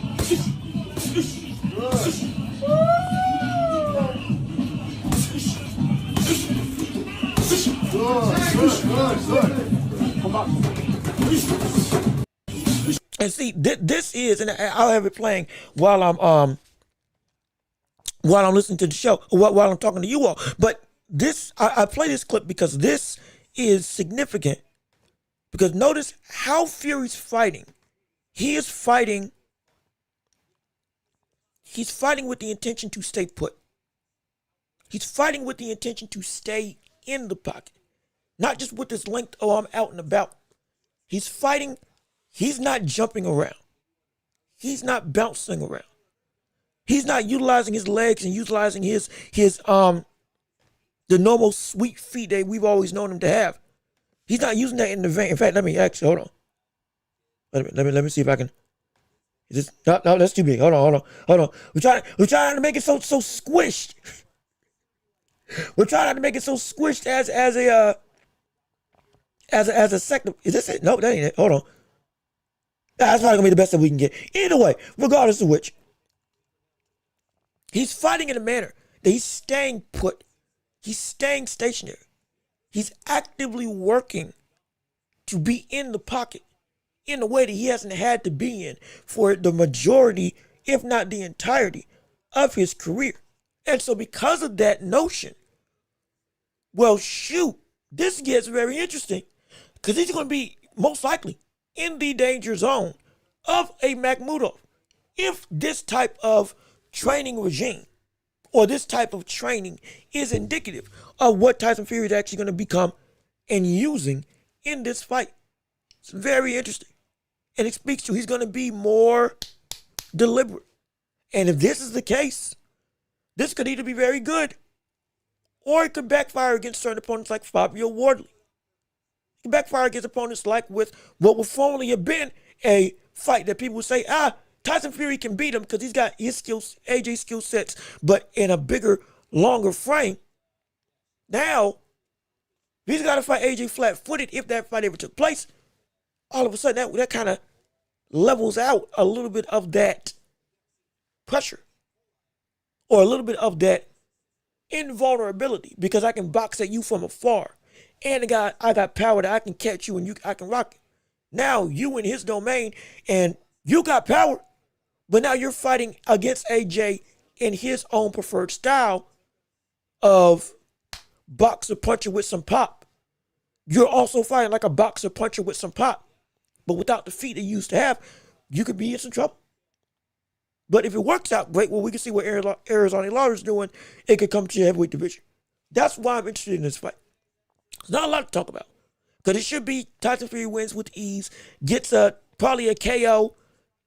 Good. Come on. And see, this is, and I'll have it playing while I'm listening to the show, while I'm talking to you all. But this, I play this clip because this is significant. Because notice how Fury's fighting. He's fighting with the intention to stay put. He's fighting with the intention to stay in the pocket. Not just with this length, oh, I'm out and about. He's fighting. He's not jumping around. He's not bouncing around. He's not utilizing his legs and utilizing his the normal sweet feet that we've always known him to have. He's not using that in the vein. In fact, let me actually hold on. Let me see if I can. Is this no, that's too big. Hold on. We're trying to make it so squished. We're trying to make it so squished as a second. Is this it? No, that ain't it. Hold on. That's probably gonna be the best that we can get. Either way, regardless of which, he's fighting in a manner that he's staying put. He's staying stationary. He's actively working to be in the pocket in a way that he hasn't had to be in for the majority, if not the entirety, of his career. And so because of that notion, well, shoot, this gets very interesting because he's going to be most likely in the danger zone of a Makhmudov. If this type of training regime or this type of training is indicative of what Tyson Fury is actually going to become and using in this fight, it's very interesting. And it speaks to he's going to be more deliberate. And if this is the case, this could either be very good or it could backfire against certain opponents like Fabio Wardley. It could backfire against opponents like with what would formerly have been a fight that people would say, Tyson Fury can beat him because he's got his skills, AJ's skill sets, but in a bigger, longer frame. Now, he's got to fight AJ flat-footed if that fight ever took place. All of a sudden, that kind of levels out a little bit of that pressure or a little bit of that invulnerability because I can box at you from afar. And I got power that I can catch you and I can rock it. Now you in his domain and you got power, but now you're fighting against AJ in his own preferred style of boxer puncher with some pop. You're also fighting like a boxer puncher with some pop, but without the feet that you used to have, you could be in some trouble. But if it works out great, well, we can see what Arizona Lauder's doing. It could come to your heavyweight division. That's why I'm interested in this fight. There's not a lot to talk about. Because it should be Tyson Fury wins with ease, gets probably a KO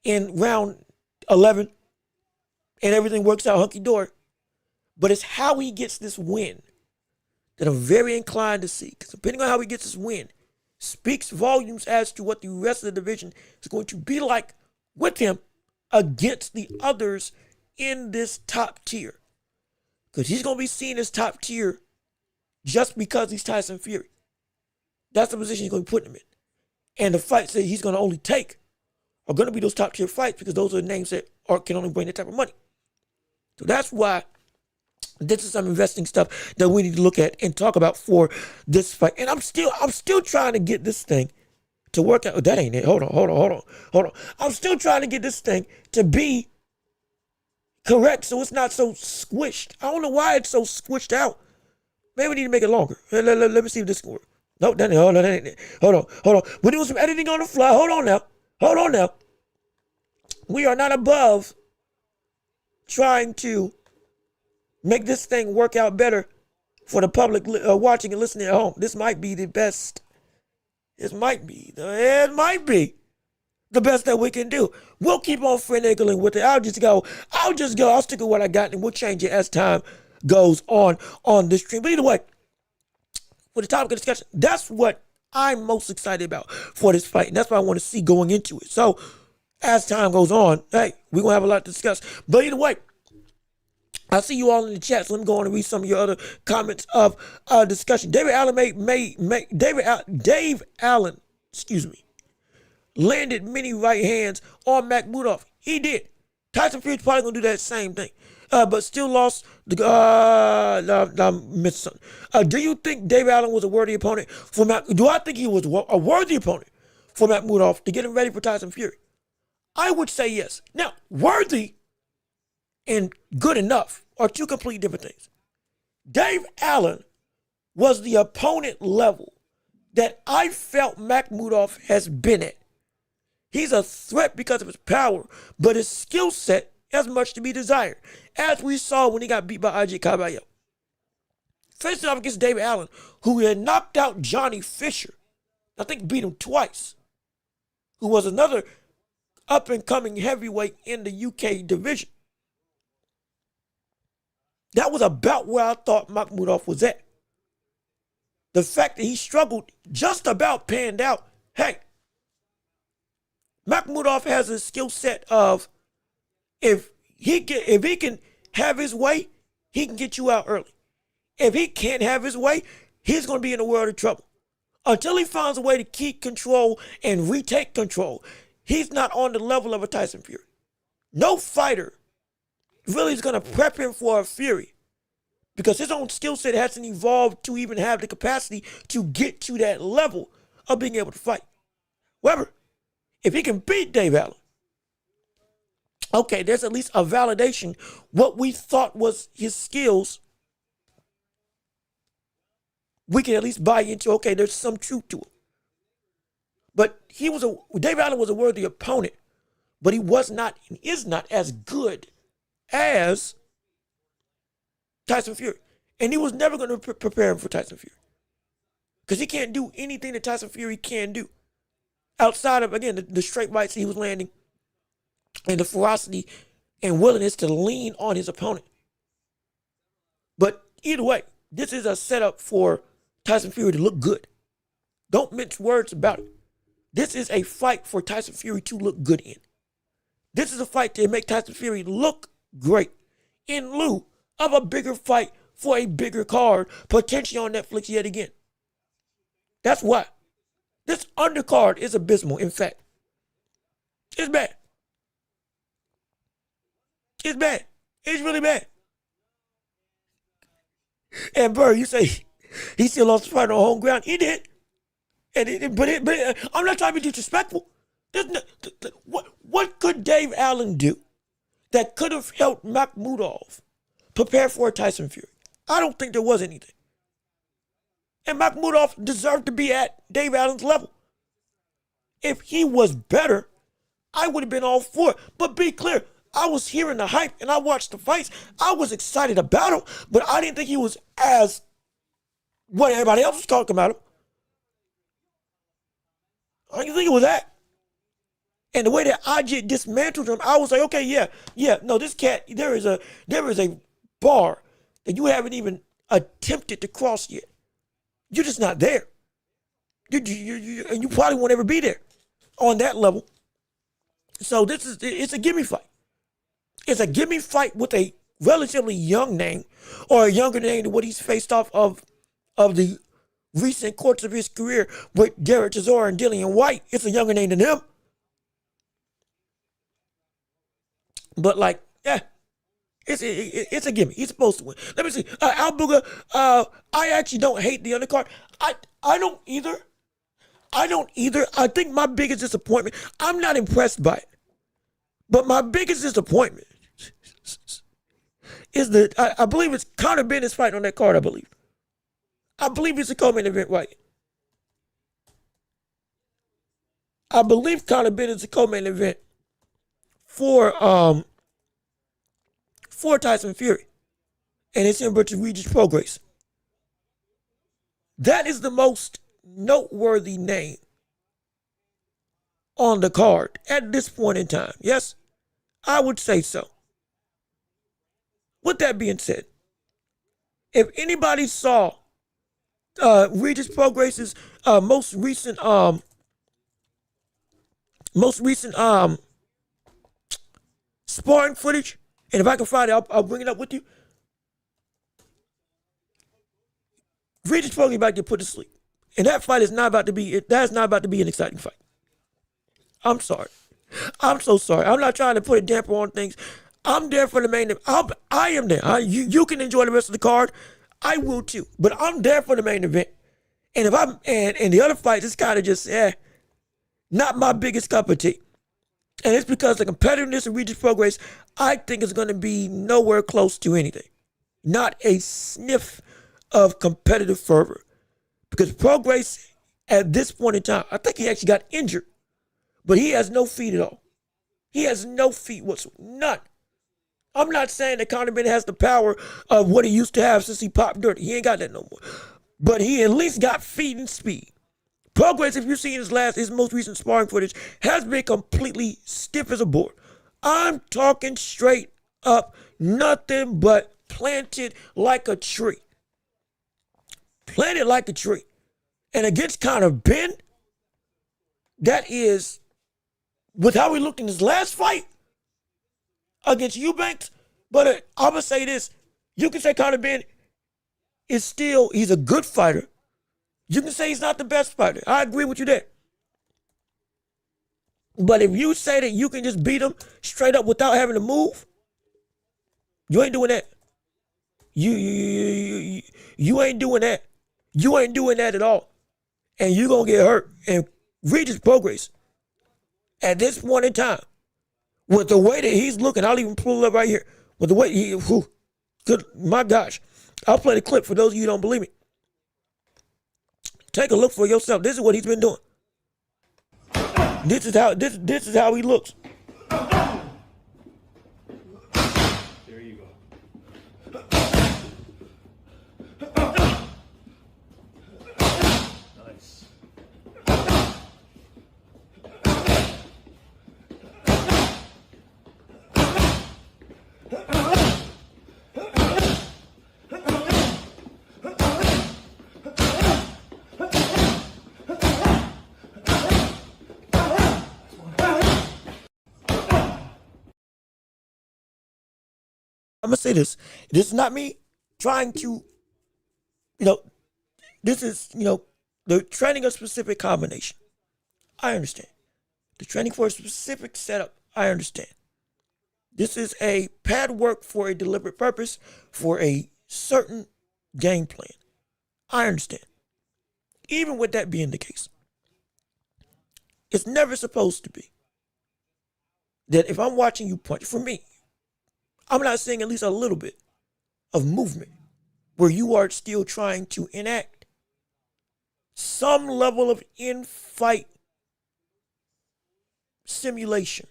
in round 11, and everything works out hunky-dory. But it's how he gets this win that I'm very inclined to see. Because depending on how he gets this win, speaks volumes as to what the rest of the division is going to be like with him against the others in this top tier. Because he's going to be seen as top tier just because he's Tyson Fury. That's the position he's going to be putting him in. And the fights that he's going to only take are going to be those top tier fights because those are the names that can only bring that type of money. So that's why this is some investing stuff that we need to look at and talk about for this fight. And I'm still trying to get this thing to work out. Oh, that ain't it. Hold on. I'm still trying to get this thing to be correct so it's not so squished. I don't know why it's so squished out. Maybe we need to make it longer. Let me see if this can work. No, that ain't it. Hold on. We're doing some editing on the fly. Hold on now. We are not above trying to make this thing work out better for the public watching and listening at home. This might be the best. It might be the best that we can do. We'll keep on finagling with it. I'll stick with what I got and we'll change it as time goes on this stream. But either way, for the topic of discussion, that's what I'm most excited about for this fight. And that's what I want to see going into it. So as time goes on, hey, we're going to have a lot to discuss. But either way, I see you all in the chat, so let me go on and read some of your other comments of discussion. Dave Allen landed many right hands on Makhmudov. He did. Tyson Fury's probably gonna do that same thing, but still lost. Missed something. Do you think Dave Allen was a worthy opponent for Do I think he was a worthy opponent for Makhmudov to get him ready for Tyson Fury? I would say yes. Now, worthy and good enough are two completely different things. Dave Allen was the opponent level that I felt Makhmudov has been at. He's a threat because of his power, but his skill set has much to be desired, as we saw when he got beat by AJ Caballo. Facing off against Dave Allen, who had knocked out Johnny Fisher, I think beat him twice, who was another up-and-coming heavyweight in the UK division. That was about where I thought Makhmudov was at. The fact that he struggled just about panned out. Hey, Makhmudov has a skill set of if he can have his way, he can get you out early. If he can't have his way, he's going to be in a world of trouble. Until he finds a way to keep control and retake control, he's not on the level of a Tyson Fury. No fighter really is going to prep him for a Fury because his own skill set hasn't evolved to even have the capacity to get to that level of being able to fight. However, if he can beat Dave Allen, okay, there's at least a validation. What we thought was his skills, we can at least buy into, okay, there's some truth to it. But Dave Allen was a worthy opponent, but he was not and is not as good as Tyson Fury. And he was never going to prepare him for Tyson Fury, because he can't do anything that Tyson Fury can do outside of, again, the straight rights he was landing and the ferocity and willingness to lean on his opponent. But either way, this is a setup for Tyson Fury to look good. Don't mince words about it. This is a fight for Tyson Fury to look good in. This is a fight to make Tyson Fury look great in lieu of a bigger fight for a bigger card, potentially on Netflix yet again. That's why. This undercard is abysmal, in fact. It's bad. It's bad. It's really bad. And Burr, you say he still lost the fight on home ground. He did. But I'm not trying to be disrespectful. What could Dave Allen do that could have helped Makhmudov prepare for Tyson Fury? I don't think there was anything. And Makhmudov deserved to be at Dave Allen's level. If he was better, I would have been all for it. But be clear, I was hearing the hype and I watched the fights. I was excited about him, but I didn't think he was as what everybody else was talking about him. I didn't think it was that. And the way that Ajit dismantled him, I was like, okay, yeah, no, this cat, there is a bar that you haven't even attempted to cross yet. You're just not there. And you probably won't ever be there on that level. So it's a gimme fight. It's a gimme fight with a relatively young name, or a younger name than what he's faced off of the recent courts of his career with Garrett Chisora and Dillian White. It's a younger name than him. But it's a gimme. He's supposed to win. Let me see. Albuga, I actually don't hate the undercard. I don't either. I think my biggest disappointment, I'm not impressed by it, but my biggest disappointment is that I believe it's Conor Bennett's fight on that card, I believe. It's a co-main event, right? I believe Conor Bennett's a co-main event for Tyson Fury. And it's in versus Regis Prograis. That is the most noteworthy name on the card at this point in time. Yes, I would say so. With that being said, if anybody saw Regis Prograis' most recent sparring footage, and if I can find it, I'll bring it up with you. Regis Prograis about to get put to sleep, and that fight is not about to be. That's not about to be an exciting fight. I'm sorry. I'm so sorry. I'm not trying to put a damper on things. I'm there for the main event. I am there. You can enjoy the rest of the card. I will too. But I'm there for the main event. And if and the other fights, it's kind of just not my biggest cup of tea. And it's because the competitiveness of Regis Prograis, I think, is going to be nowhere close to anything. Not a sniff of competitive fervor. Because Prograis, at this point in time, I think he actually got injured. But he has no feet at all. He has no feet whatsoever. None. I'm not saying that Conor Bennett has the power of what he used to have since he popped dirty. He ain't got that no more. But he at least got feet and speed. Prograis, if you've seen his most recent sparring footage, has been completely stiff as a board. I'm talking straight up, nothing but planted like a tree. Planted like a tree. And against Conor Ben, that is, with how he looked in his last fight against Eubanks, but I'm going to say this. You can say Conor Ben is still, he's a good fighter. You can say he's not the best fighter. I agree with you there. But if you say that you can just beat him straight up without having to move, you ain't doing that. You ain't doing that. You ain't doing that at all. and you're going to get hurt. And Regis Progress, at this point in time, with the way that he's looking, I'll even pull it up right here. With the way good, my gosh. I'll play the clip for those of you who don't believe me. Take a look for yourself. This is what he's been doing. This is how he looks. There you go. Nice. I'm going to say this. This is not me trying to, this is, the training a specific combination. I understand. The training for a specific setup, I understand. This is a pad work for a deliberate purpose, for a certain game plan. I understand. Even with that being the case, it's never supposed to be that if I'm watching you punch, for me, I'm not seeing at least a little bit of movement where you are still trying to enact some level of in-fight simulation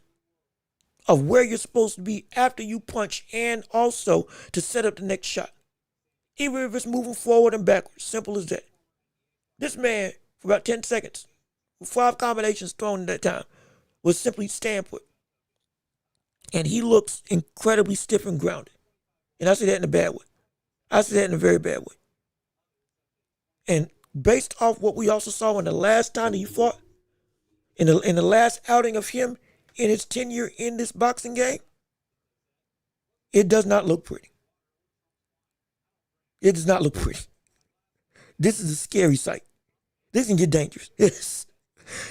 of where you're supposed to be after you punch and also to set up the next shot. Even if it's moving forward and backwards, simple as that. This man, for about 10 seconds, with 5 combinations thrown at that time, was simply staying put. And he looks incredibly stiff and grounded. And I say that in a bad way. I say that in a very bad way. And based off what we also saw in the last time that he fought, in the last outing of him in his tenure in this boxing game, it does not look pretty. It does not look pretty. This is a scary sight. This can get dangerous.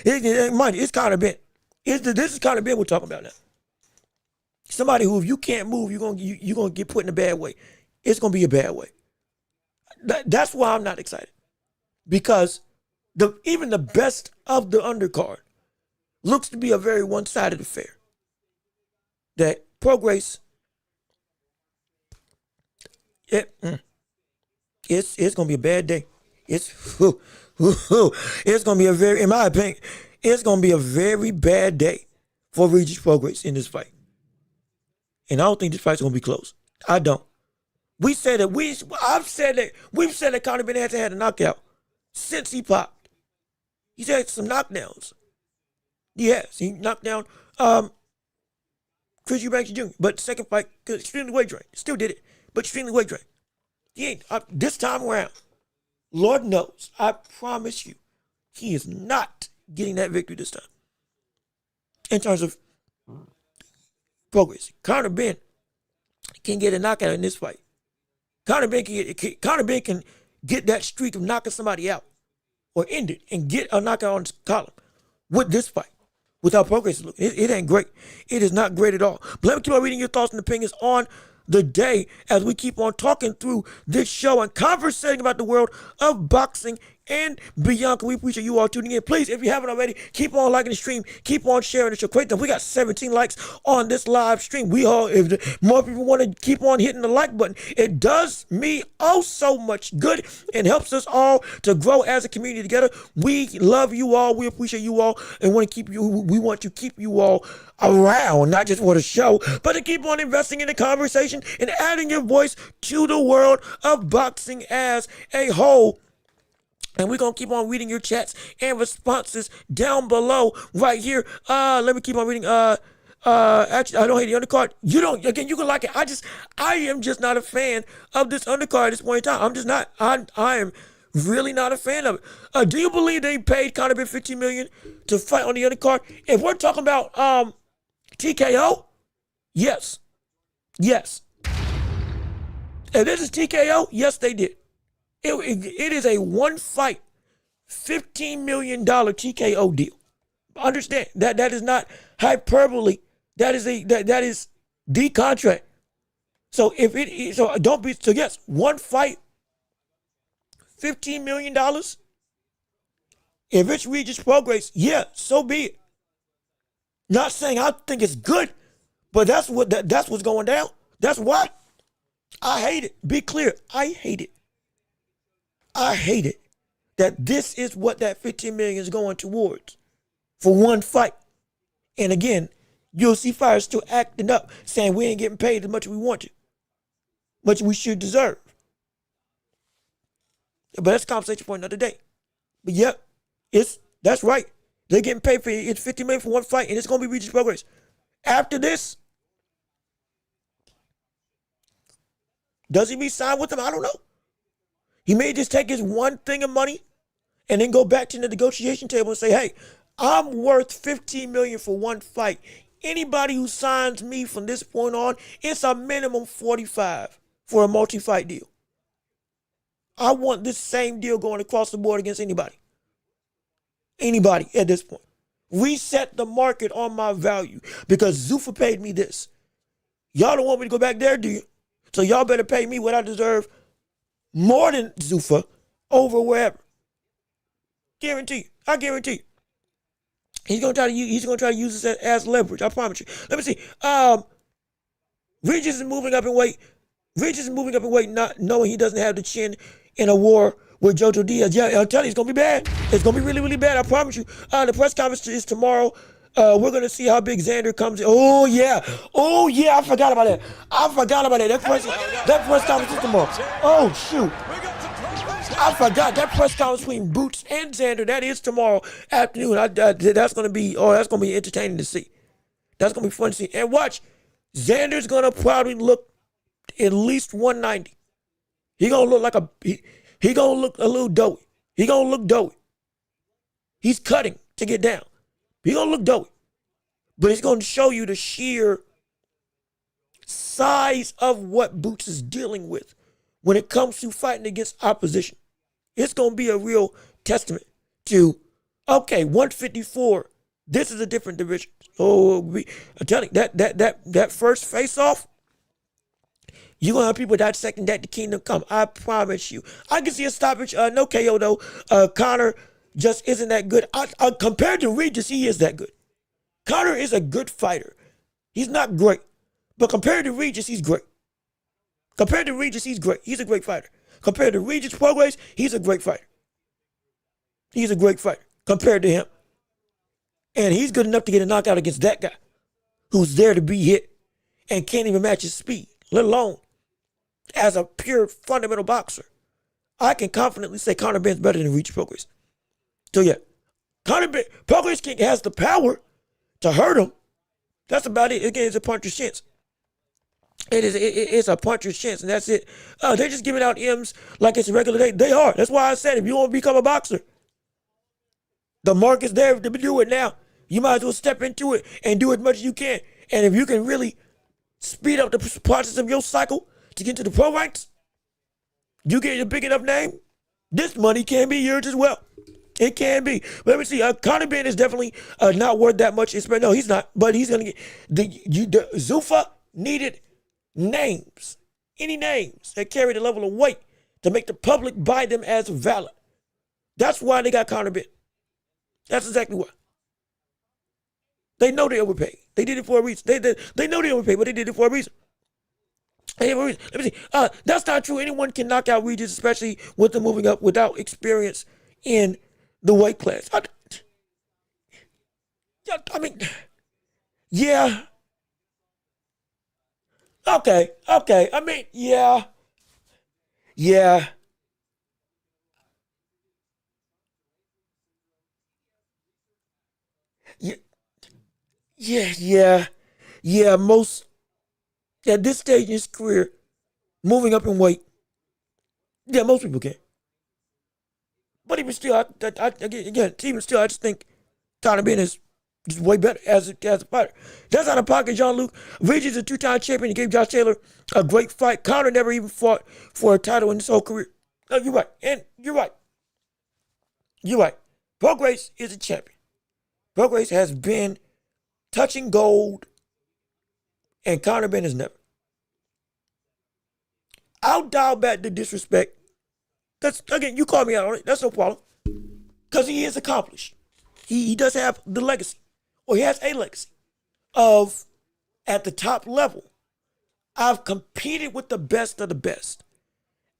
Mind you, it's kind of bent. This is kind of bent we're talking about now. Somebody who, if you can't move, you're gonna get put in a bad way. It's gonna be a bad way. That's why I'm not excited, because even the best of the undercard looks to be a very one-sided affair. That Progress, it's gonna be a bad day. It's gonna be a very, in my opinion, it's gonna be a very bad day for Regis Progress in this fight. And I don't think this fight's gonna be close. I don't. We've said that Conor Benn hasn't had a knockout since he popped. He's had some knockdowns. Yes, he knocked down Chris Eubanks Jr. But second fight, extremely weight drain. Still did it, but extremely weight drain. He ain't this time around. Lord knows, I promise you, he is not getting that victory this time. In terms of Progress, Conor Benn can get a knockout in this fight. Conor Benn can get that streak of knocking somebody out or end it and get a knockout on his column with this fight. Without Progress looking, it ain't great. It is not great at all. But let me keep on reading your thoughts and opinions on the day as we keep on talking through this show and conversating about the world of boxing and beyond. We appreciate you all tuning in. Please, if you haven't already, keep on liking the stream, keep on sharing the show. Great, we got 17 likes on this live stream. If more people want to keep on hitting the like button, it does me oh so much good and helps us all to grow as a community together. We love you all. We appreciate you all, and we want to keep you all around, not just for the show, but to keep on investing in the conversation and adding your voice to the world of boxing as a whole. And we're going to keep on reading your chats and responses down below right here. Let me keep on reading. Actually, I don't hate the undercard. You don't, again, you can like it. I am just not a fan of this undercard at this point in time. I'm just not. I am really not a fan of it. Do you believe they paid Conor Benn $15 million to fight on the undercard? If we're talking about TKO, yes. Yes. If this is TKO, yes, they did. It is a one fight, $15 million TKO deal. Understand that is not hyperbole. That is the contract. So yes, one fight, $15 million. If it's Regis Progress, yeah, so be it. Not saying I think it's good, but that's what's going down. That's why I hate it. Be clear, I hate it. I hate it that this is what that 15 million is going towards for one fight. And again, UFC fighters still acting up, saying we ain't getting paid as much as we want to, much we should deserve. But that's a conversation for another day. But yep, that's right. They're getting paid for it's 50 million for one fight, and it's gonna be Regis Progress. After this, does he re-sign with them? I don't know. He may just take his one thing of money and then go back to the negotiation table and say, hey, I'm worth 15 million for one fight. Anybody who signs me from this point on, it's a minimum 45 for a multi-fight deal. I want this same deal going across the board against anybody. Anybody at this point. Reset the market on my value because Zuffa paid me this. Y'all don't want me to go back there, do you? So y'all better pay me what I deserve more than Zuffa over wherever. Guarantee you. I guarantee you. He's gonna try to use this as leverage. I promise you. Let me see. Regis is moving up in weight. Not knowing he doesn't have the chin in a war with Jojo Diaz. Yeah, I'll tell you, it's gonna be bad. It's gonna be really, really bad. I promise you. The press conference is tomorrow. We're gonna see how big Xander comes in. Oh yeah. I forgot about that. That press conference is tomorrow. Oh shoot. I forgot that press conference between Boots and Xander. That is tomorrow afternoon. That's gonna be entertaining to see. That's gonna be fun to see. And watch, Xander's gonna probably look at least 190. He gonna look he gonna look a little doughy. He gonna look doughy. He's cutting to get down. He gonna look doughy, but it's gonna show you the sheer size of what Boots is dealing with when it comes to fighting against opposition. It's gonna be a real testament to, okay, 154. This is a different division. Oh, I'm telling you, that first face-off, you're gonna have people dissecting that the kingdom come. I promise you. I can see a stoppage. No KO though. Conor just isn't that good. Compared to Regis, he is that good. Conor is a good fighter. He's not great, but compared to Regis, he's great. He's a great fighter. Compared to Regis Progress, he's a great fighter. Compared to him. And he's good enough to get a knockout against that guy who's there to be hit and can't even match his speed, let alone as a pure fundamental boxer. I can confidently say Conor Benn's better than Regis Progress. So yeah, Progress has the power to hurt him. That's about it. Again, it's a puncher's chance. It's a puncher's chance, and that's it. They're just giving out M's like it's a regular day. They are. That's why I said if you want to become a boxer, the market's there to do it now. You might as well step into it and do as much as you can. And if you can really speed up the process of your cycle to get to the pro ranks, you get a big enough name, this money can be yours as well. It can be. But let me see. Conor Benn is definitely not worth that much. No, he's not. But he's going to get the Zuffa needed names, any names that carry the level of weight to make the public buy them as valid. That's why they got Conor Benn. That's exactly why. They know they overpaid. They did it for a reason. They know they overpaid, but they did it for a reason. Let me see. That's not true. Anyone can knock out Regis, especially with them moving up without experience in the weight class. I mean, yeah. Okay. I mean, yeah. Yeah. Most at this stage in his career, moving up in weight, yeah, most people can. But even still, I just think Conor Benn is just way better as a fighter. That's out of pocket, Jean-Luc. Regis is a two-time champion. He gave Josh Taylor a great fight. Conor never even fought for a title in his whole career. No, you're right. And you're right. Progress is a champion. Progress has been touching gold, and Conor Benn is never. I'll dial back the disrespect. That's, again, you call me out on it. That's no problem. because he is accomplished. He does have the legacy, or he has a legacy of, at the top level, I've competed with the best of the best,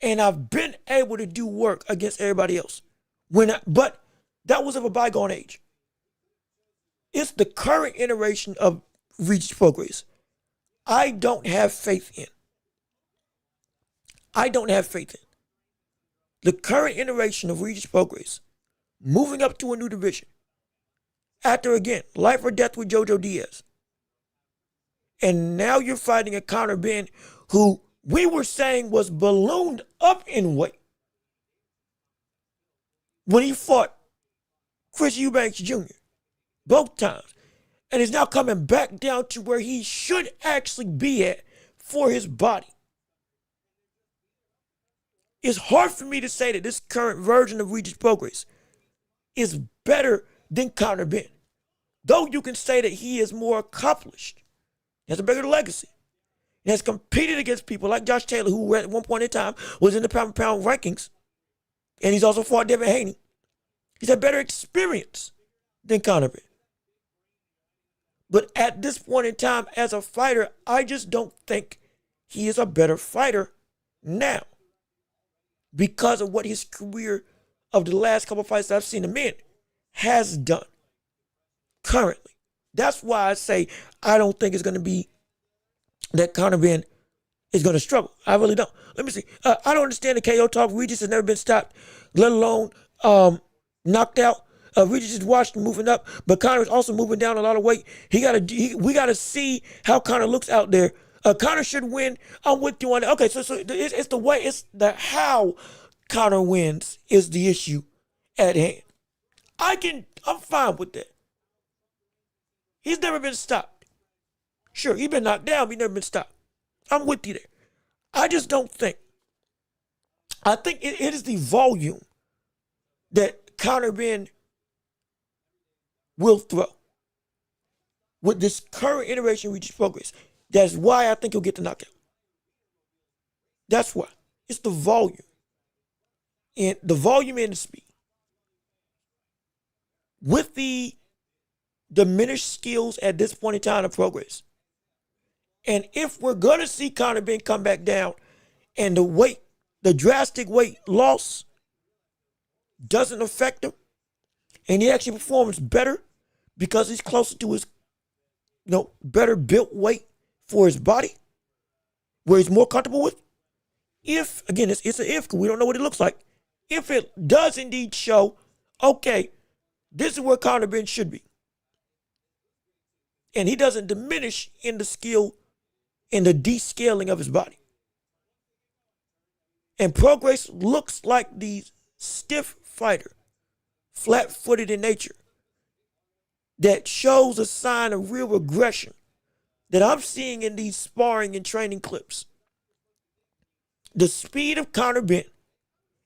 and I've been able to do work against everybody else. But that was of a bygone age. It's the current iteration of Regis Prograis I don't have faith in. I don't have faith in. The current iteration of Regis Prograis moving up to a new division after, again, life or death with Jojo Diaz. And now you're fighting a Conor Benn who we were saying was ballooned up in weight when he fought Chris Eubanks Jr. both times. And is now coming back down to where he should actually be at for his body. It's hard for me to say that this current version of Regis Prograis is better than Conor Benn. Though you can say that he is more accomplished. He has a bigger legacy. He has competed against people like Josh Taylor, who at one point in time was in the pound-for-pound rankings. And he's also fought Devin Haney. He's had better experience than Conor Benn. But at this point in time, as a fighter, I just don't think he is a better fighter now because of what his career of the last couple of fights that I've seen him in has done currently. That's why I say I don't think it's going to be that Conor Benn is going to struggle. I really don't. Let me see. I don't understand the KO talk. Regis has never been stopped, let alone knocked out. Regis is watched moving up, but Conor is also moving down a lot of weight. We got to see how Conor looks out there. Conor should win. I'm with you on that. Okay, so it's the way, it's the how Conor wins is the issue at hand. I'm fine with that. He's never been stopped. Sure, he's been knocked down, but he's never been stopped. I'm with you there. I just don't think. I think it is the volume that Conor Benn will throw with this current iteration Regis Prograis. That's why I think he'll get the knockout. That's why. It's the volume. And the volume and the speed. With the diminished skills at this point in time of Prograis. And if we're going to see Conor Benn come back down and the drastic weight loss doesn't affect him, and he actually performs better because he's closer to his, better built weight for his body, where he's more comfortable with. If, again, it's an if, because we don't know what it looks like. If it does indeed show, okay, this is where Conor Benn should be. And he doesn't diminish in the skill, in the descaling of his body. And Prograis looks like the stiff fighter, flat-footed in nature, that shows a sign of real aggression that I'm seeing in these sparring and training clips. The speed of Conor Benn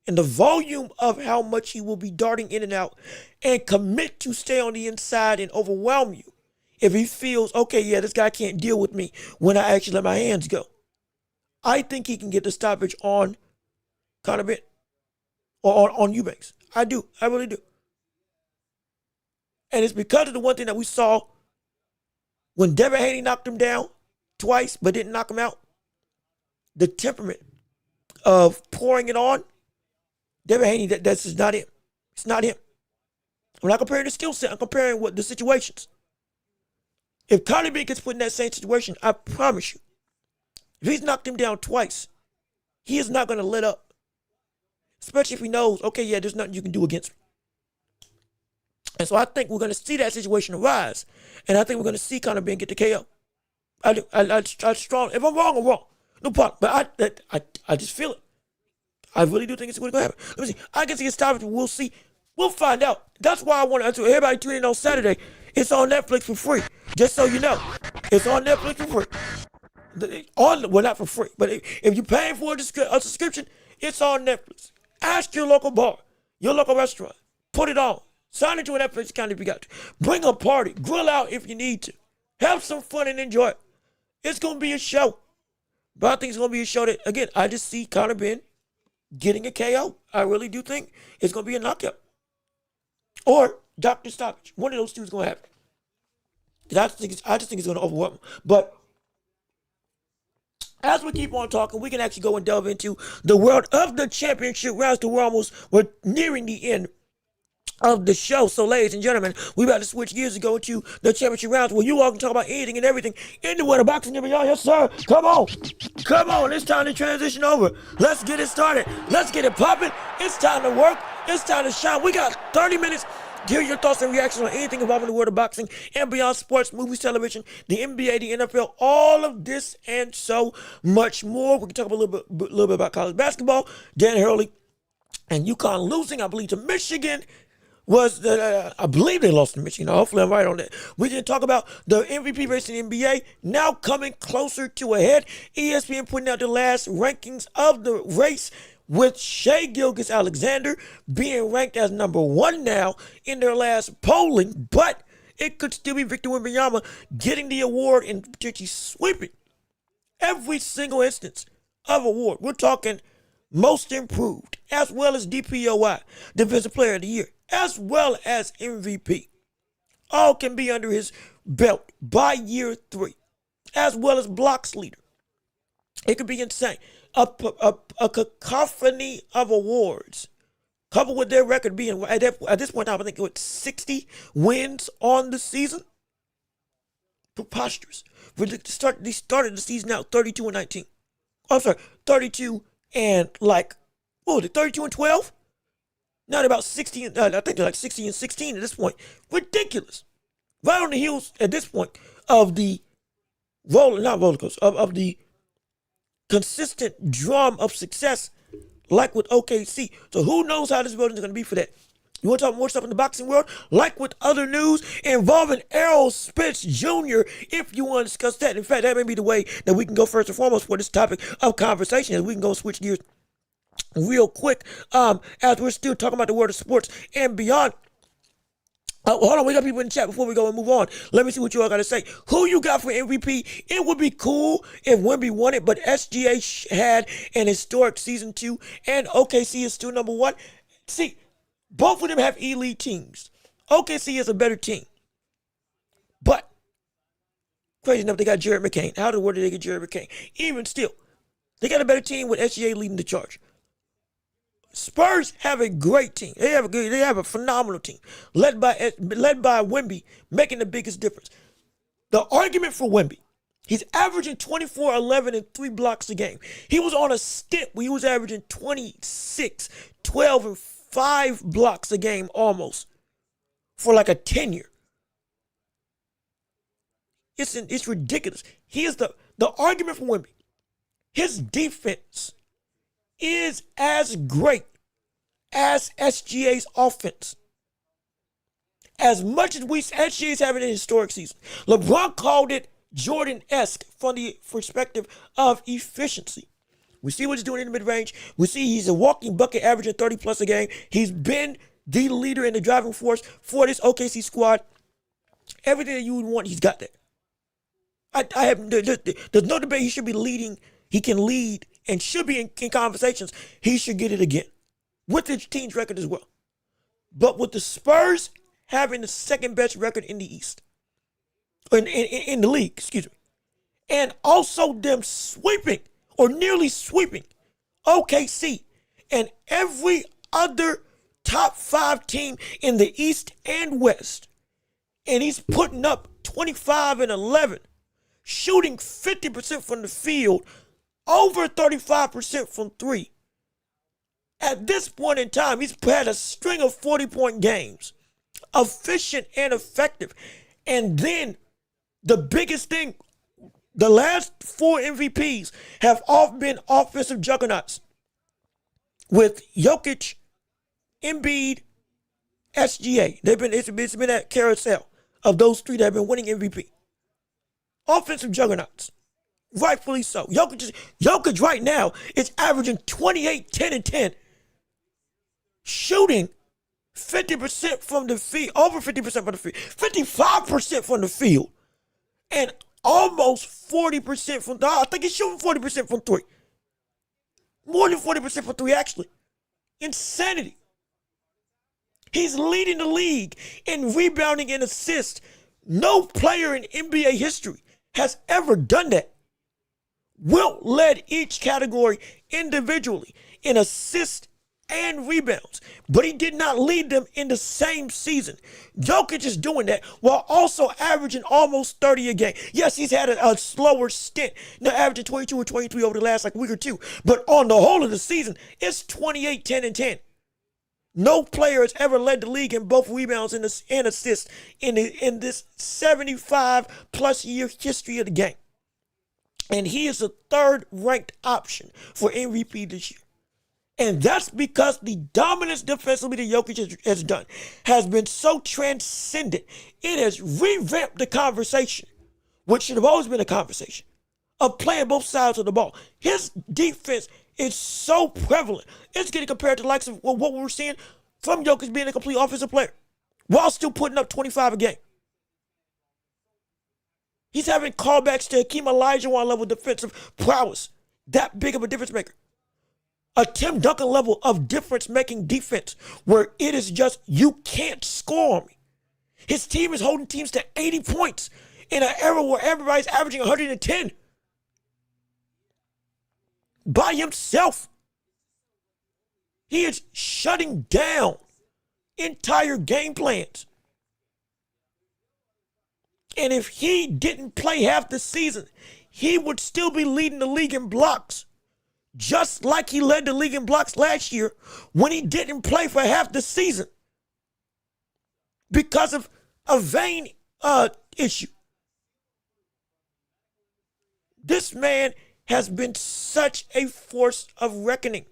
and the volume of how much he will be darting in and out and commit to stay on the inside and overwhelm you if he feels, okay, yeah, this guy can't deal with me when I actually let my hands go. I think he can get the stoppage on Conor Benn or on Eubanks. I do. I really do. And it's because of the one thing that we saw when Devin Haney knocked him down twice but didn't knock him out. The temperament of pouring it on, Devin Haney, that's just not him. It's not him. I'm not comparing the skill set. I'm comparing what the situations. If Conor Benn gets put in that same situation, I promise you, if he's knocked him down twice, he is not going to let up. Especially if he knows, okay, yeah, there's nothing you can do against me. And so I think we're going to see that situation arise. And I think we're going to see Conor Benn get the KO. I do. I strong. If I'm wrong, I'm wrong. No problem. But I just feel it. I really do think it's going to happen. Let me see. I can see it's time. We'll see. We'll find out. That's why I want to everybody tune in on Saturday. It's on Netflix for free. Just so you know. It's on Netflix for free. Well, not for free. But if you're paying for a subscription, it's on Netflix. Ask your local bar, your local restaurant. Put it on. Sign into an Netflix account if you got to. Bring a party. Grill out if you need to. Have some fun and enjoy it. It's going to be a show. But I think it's going to be a show that, again, I just see Conor Benn getting a KO. I really do think it's going to be a knockout. or Dr. Stoppage. One of those two is going to happen. I just think it's going to overwhelm. But as we keep on talking, we can actually go and delve into the world of the championship rounds. We're nearing the end of the show. So, ladies and gentlemen, we about to switch gears to go into the championship rounds where you all can talk about anything and everything in the world of boxing and beyond. Yes, sir. Come on. Come on. It's time to transition over. Let's get it started. Let's get it popping. It's time to work. It's time to shine. We got 30 minutes. Hear your thoughts and reactions on anything involving the world of boxing and beyond, sports, movies, television, the NBA, the NFL, all of this and so much more. We can talk a little bit about college basketball. Dan Hurley and UConn losing, I believe, to Michigan. I believe they lost to Michigan. Hopefully I'm right on that. We can talk about the MVP race in the NBA now coming closer to a head. ESPN putting out the last rankings of the race, with Shai Gilgeous-Alexander being ranked as number 1 now in their last polling, but it could still be Victor Wembanyama getting the award and potentially sweeping every single instance of award. We're talking most improved, as well as DPOI, Defensive Player of the Year, as well as MVP. All can be under his belt by year 3, as well as blocks leader. It could be insane. A cacophony of awards, coupled with their record being, at this point in time, I think it was 60 wins on the season. Preposterous. They started the season out 32-19. I'm sorry, 32 and 32 and 12? Now they're about 60, I think they're like 60 and 16 at this point. Ridiculous. Right on the heels at this point of the of the consistent drum of success, like with OKC. So who knows how this building is going to be for that. You want to talk more stuff in the boxing world? Like with other news involving Errol Spence Jr., if you want to discuss that. In fact, that may be the way that we can go first and foremost for this topic of conversation, as we can go switch gears real quick as we're still talking about the world of sports and beyond. Hold on, we got people in the chat before we go and move on. Let me see what you all got to say. Who you got for MVP? It would be cool if Wemby won it, but SGA had an historic season 2, and OKC is still number 1. See, both of them have elite teams. OKC is a better team. But, crazy enough, they got Jared McCain. How the world did they get Jared McCain? Even still, they got a better team with SGA leading the charge. Spurs have a great team. They have a phenomenal team, led by Wemby, making the biggest difference. The argument for Wemby, he's averaging 24, 11, and 3 blocks a game. He was on a stint where he was averaging 26, 12, and 5 blocks a game almost for like a 10-year. It's ridiculous. Here's the argument for Wemby. His defense is as great as SGA's offense. As much as SGA's having an historic season, LeBron called it Jordan-esque from the perspective of efficiency. We see what he's doing in the mid-range. We see he's a walking bucket, averaging 30 plus a game. He's been the leader and the driving force for this OKC squad. Everything that you would want, he's got that. There's no debate he should be leading. He can lead and should be in conversations. He should get it again with his team's record as well. But with the Spurs having the second best record in the East, in the league, excuse me, and also them sweeping or nearly sweeping OKC and every other top 5 team in the East and West, and he's putting up 25 and 11, shooting 50% from the field, over 35% from 3. At this point in time, he's had a string of 40-point games, efficient and effective. And then the biggest thing, the last 4 MVPs have all been offensive juggernauts, with Jokic, Embiid, SGA. It's been that carousel of those 3 that have been winning MVP. Offensive juggernauts. Rightfully so. Jokic right now is averaging 28, 10, and 10. Shooting 50% from the field, over 50% from the field, 55% from the field, and almost 40% from, I think he's shooting 40% from 3. More than 40% from 3, actually. Insanity. He's leading the league in rebounding and assists. No player in NBA history has ever done that. Wilt led each category individually in assists and rebounds, but he did not lead them in the same season. Jokic is doing that while also averaging almost 30 a game. Yes, he's had a slower stint, now averaging 22 or 23 over the last week or two, but on the whole of the season, it's 28, 10, and 10. No player has ever led the league in both rebounds and assists in this 75-plus year history of the game. And he is the third-ranked option for MVP this year. And that's because the dominance defensively that Jokic has done has been so transcendent. It has revamped the conversation, which should have always been a conversation, of playing both sides of the ball. His defense is so prevalent. It's getting compared to the likes of what we were seeing from Jokic being a complete offensive player while still putting up 25 a game. He's having callbacks to Hakeem Olajuwon level defensive prowess. That big of a difference maker. A Tim Duncan level of difference-making defense where it is just, you can't score on me. His team is holding teams to 80 points in an era where everybody's averaging 110 by himself. He is shutting down entire game plans. And if he didn't play half the season, he would still be leading the league in blocks, just like he led the league in blocks last year when he didn't play for half the season because of a vein issue. This man has been such a force of reckoning.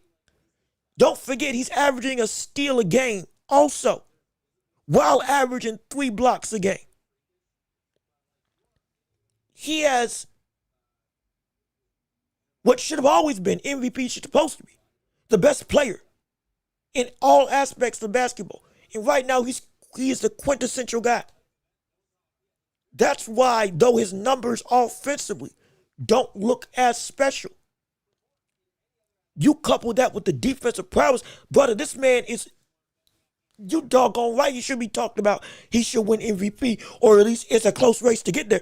Don't forget, he's averaging a steal a game also, while averaging 3 blocks a game. He has what should have always been MVP, supposed to be the best player in all aspects of basketball. And right now, he is the quintessential guy. That's why, though his numbers offensively don't look as special, you couple that with the defensive prowess, brother, this man is, you doggone right, he should be talked about. He should win MVP, or at least it's a close race to get there.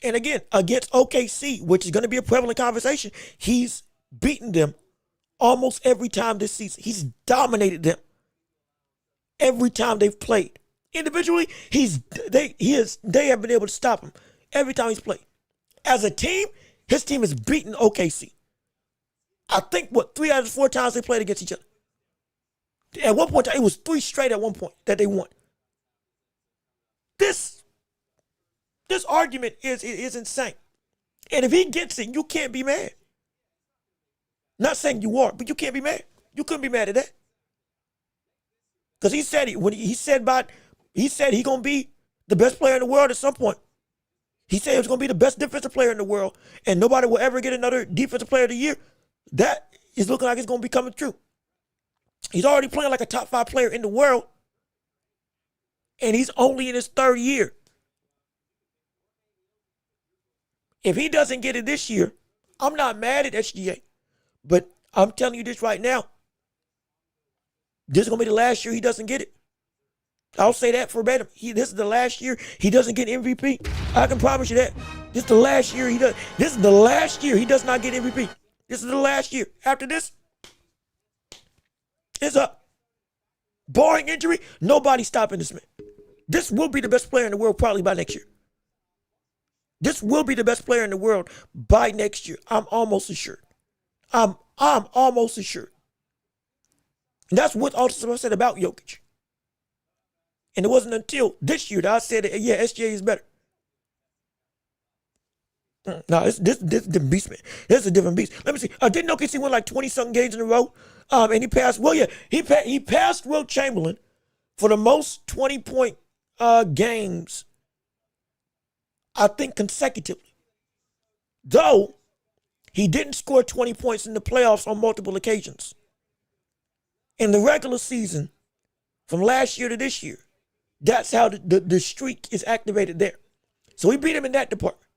And again, against OKC, which is going to be a prevalent conversation, he's beaten them almost every time this season. He's dominated them every time they've played. Individually, they have been able to stop him every time he's played. As a team, his team has beaten OKC. I think, 3 out of 4 times they played against each other. At one point, it was 3 straight at one point that they won. This argument is insane. And if he gets it, you can't be mad. Not saying you are, but you can't be mad. You couldn't be mad at that. Because he said he's gonna be the best player in the world at some point. He said he was gonna be the best defensive player in the world, and nobody will ever get another defensive player of the year. That is looking like it's gonna be coming true. He's already playing like a top 5 player in the world, and he's only in his 3rd year. If he doesn't get it this year, I'm not mad at SGA. But I'm telling you this right now. This is going to be the last year he doesn't get it. I'll say that verbatim. This is the last year he doesn't get MVP. I can promise you that. This is the last year he does. This is the last year he does not get MVP. This is the last year. After this, it's up. Barring injury, nobody's stopping this man. This will be the best player in the world probably by next year. This will be the best player in the world by next year. I'm almost assured. I'm almost assured. And that's what also I said about Jokic. And it wasn't until this year that I said that, yeah, SGA is better. No, this is a different beast, man. This is a different beast. Let me see. Didn't OKC win like 20-something games in a row? And he passed, he passed Wilt Chamberlain for the most 20-point games, I think, consecutively. Though, he didn't score 20 points in the playoffs on multiple occasions. In the regular season, from last year to this year, that's how the streak is activated there. So he beat him in that department.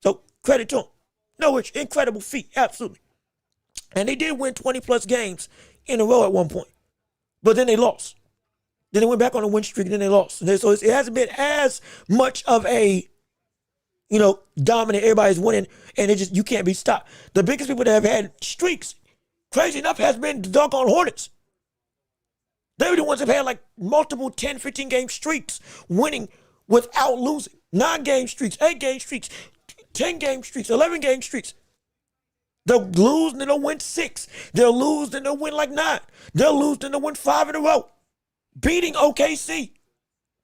So credit to him. No, it's incredible feat, absolutely. And they did win 20-plus games in a row at one point. But then they lost. Then they went back on a win streak, and then they lost. And so it hasn't been as much of a, dominant, everybody's winning, and you can't be stopped. The biggest people that have had streaks, crazy enough, has been the doggone Hornets. They were the ones that have had like multiple 10, 15-game streaks, winning without losing. 9-game streaks, 8-game streaks, 10-game streaks, 11-game streaks. They'll lose and then they'll win 6. They'll lose and they'll win like 9. They'll lose and they'll win 5 in a row. Beating OKC.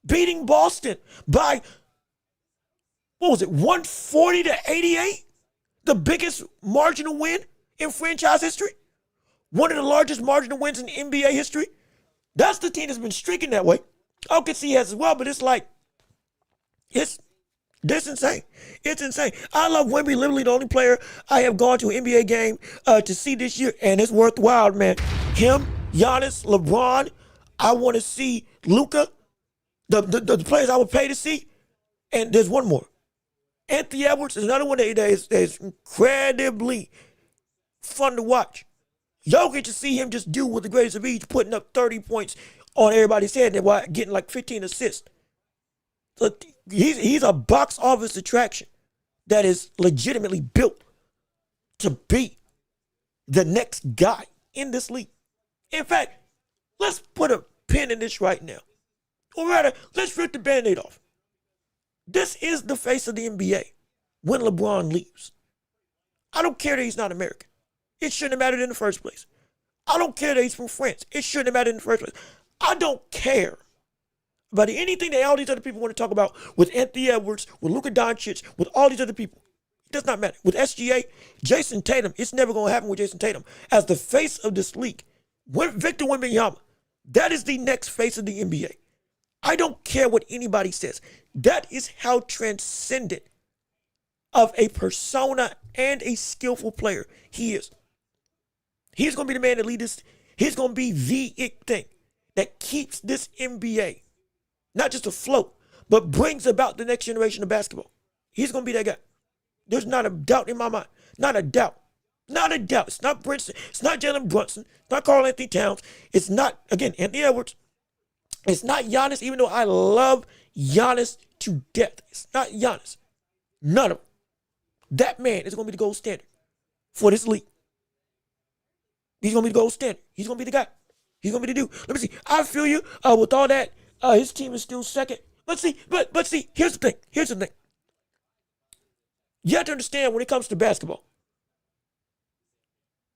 Beating Boston by, 140 to 88? The biggest marginal win in franchise history? One of the largest marginal wins in NBA history? That's the team that's been streaking that way. OKC has as well, but it's like, it's insane. It's insane. I love Wemby, literally the only player I have gone to an NBA game to see this year, and it's worthwhile, man. Him, Giannis, LeBron. I want to see Luka, the players I would pay to see. And there's one more. Anthony Edwards is another one that is incredibly fun to watch. Y'all get to see him just do with the greatest of ease, putting up 30 points on everybody's head while getting like 15 assists. So he's a box office attraction that is legitimately built to be the next guy in this league. In fact, let's put a pin in this right now. Or rather, let's rip the Band-Aid off. This is the face of the NBA when LeBron leaves. I don't care that he's not American. It shouldn't have mattered in the first place. I don't care that he's from France. It shouldn't have mattered in the first place. I don't care about anything that all these other people want to talk about with Anthony Edwards, with Luka Doncic, with all these other people. It does not matter. With SGA, Jason Tatum, it's never going to happen with Jason Tatum. As the face of this league, Victor Wembanyama, that is the next face of the NBA. I don't care what anybody says. That is how transcendent of a persona and a skillful player he is. He's going to be the man that leads this. He's going to be the it thing that keeps this NBA not just afloat, but brings about the next generation of basketball. He's going to be that guy. There's not a doubt in my mind. Not a doubt. Not a doubt. It's not Brinson. It's not Jalen Brunson. It's not Karl Anthony Towns. It's not, again, Anthony Edwards. It's not Giannis, even though I love Giannis to death. It's not Giannis. None of them. That man is going to be the gold standard for this league. He's going to be the gold standard. He's going to be the guy. He's going to be the dude. Let me see. I feel you. With all that, his team is still second. But see, here's the thing. Here's the thing. You have to understand when it comes to basketball,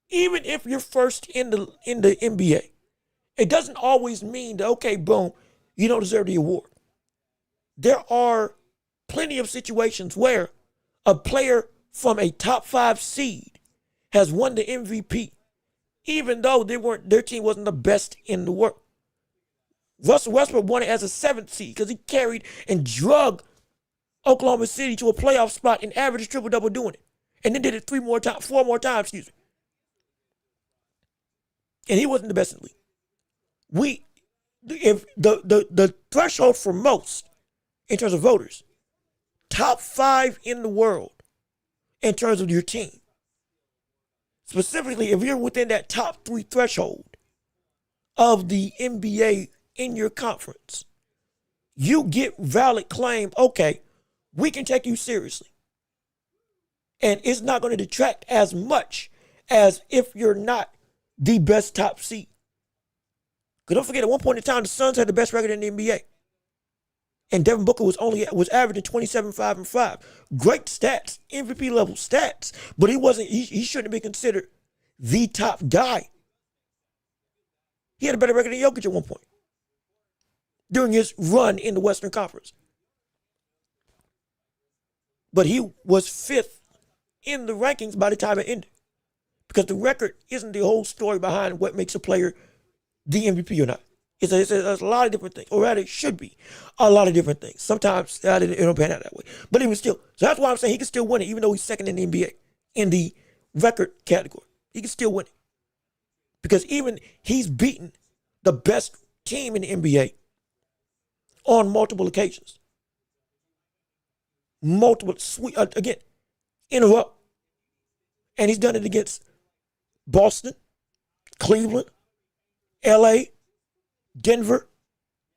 even if you're first in the NBA, it doesn't always mean that, okay, boom, you don't deserve the award. There are plenty of situations where a player from a top 5 seed has won the MVP, even though their team wasn't the best in the world. Russell Westbrook won it as a 7th seed because he carried and drug Oklahoma City to a playoff spot and averaged triple-double doing it. And then did it 4 more times, And he wasn't the best in the league. If the threshold for most in terms of voters, top 5 in the world in terms of your team. Specifically, if you're within that top 3 threshold of the NBA in your conference, you get valid claim, okay, we can take you seriously. And it's not going to detract as much as if you're not the best top seed. Because don't forget, at one point in time, the Suns had the best record in the NBA. And Devin Booker was averaging 27, 5, and 5. Great stats, MVP level stats. But he shouldn't have been considered the top guy. He had a better record than Jokic at one point during his run in the Western Conference. But he was 5th in the rankings by the time it ended. Because the record isn't the whole story behind what makes a player the MVP or not. It's a lot of different things, or rather it should be a lot of different things. Sometimes it don't pan out that way. But even still, so that's why I'm saying he can still win it, even though he's second in the NBA in the record category. He can still win it. Because even he's beaten the best team in the NBA on multiple occasions. Again, in a row. And he's done it against Boston, Cleveland, LA, Denver,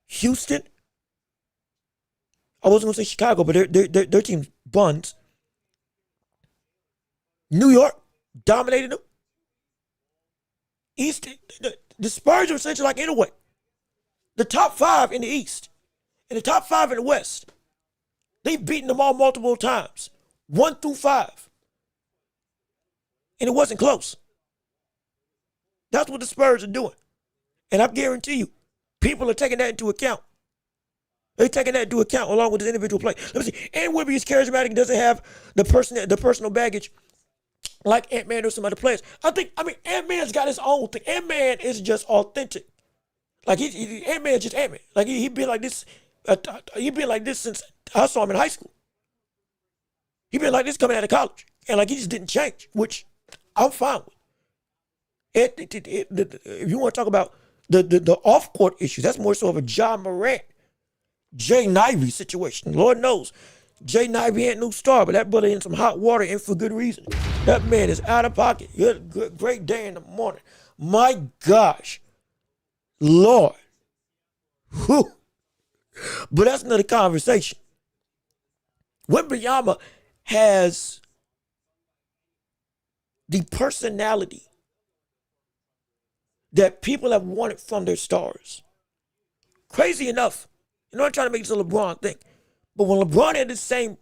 Houston. I wasn't going to say Chicago, but their team's buns. New York dominated them. East, the Spurs are essentially like anyway. The top 5 in the East and the top 5 in the West. They've beaten them all multiple times, 1 through 5. And it wasn't close. That's what the Spurs are doing. And I guarantee you, people are taking that into account. They're taking that into account along with his individual play. Let me see. And Wemby is charismatic and doesn't have the personal baggage like Ant-Man or some other players. Ant-Man's got his own thing. Ant-Man is just authentic. Like Ant-Man is just Ant-Man. Like he been like this. He been like this since I saw him in high school. He been like this coming out of college, and like he just didn't change, which I'm fine with. If you want to talk about the off-court issues, that's more so of a John Morant, Jay Nivey situation. Lord knows, Jay Nivey ain't no star, but that brother in some hot water and for good reason. That man is out of pocket. He had a great day in the morning. My gosh, Lord. Whew. But that's another conversation. Wembanyama has the personality that people have wanted from their stars. Crazy enough, I'm trying to make this a LeBron thing, but when LeBron had the same,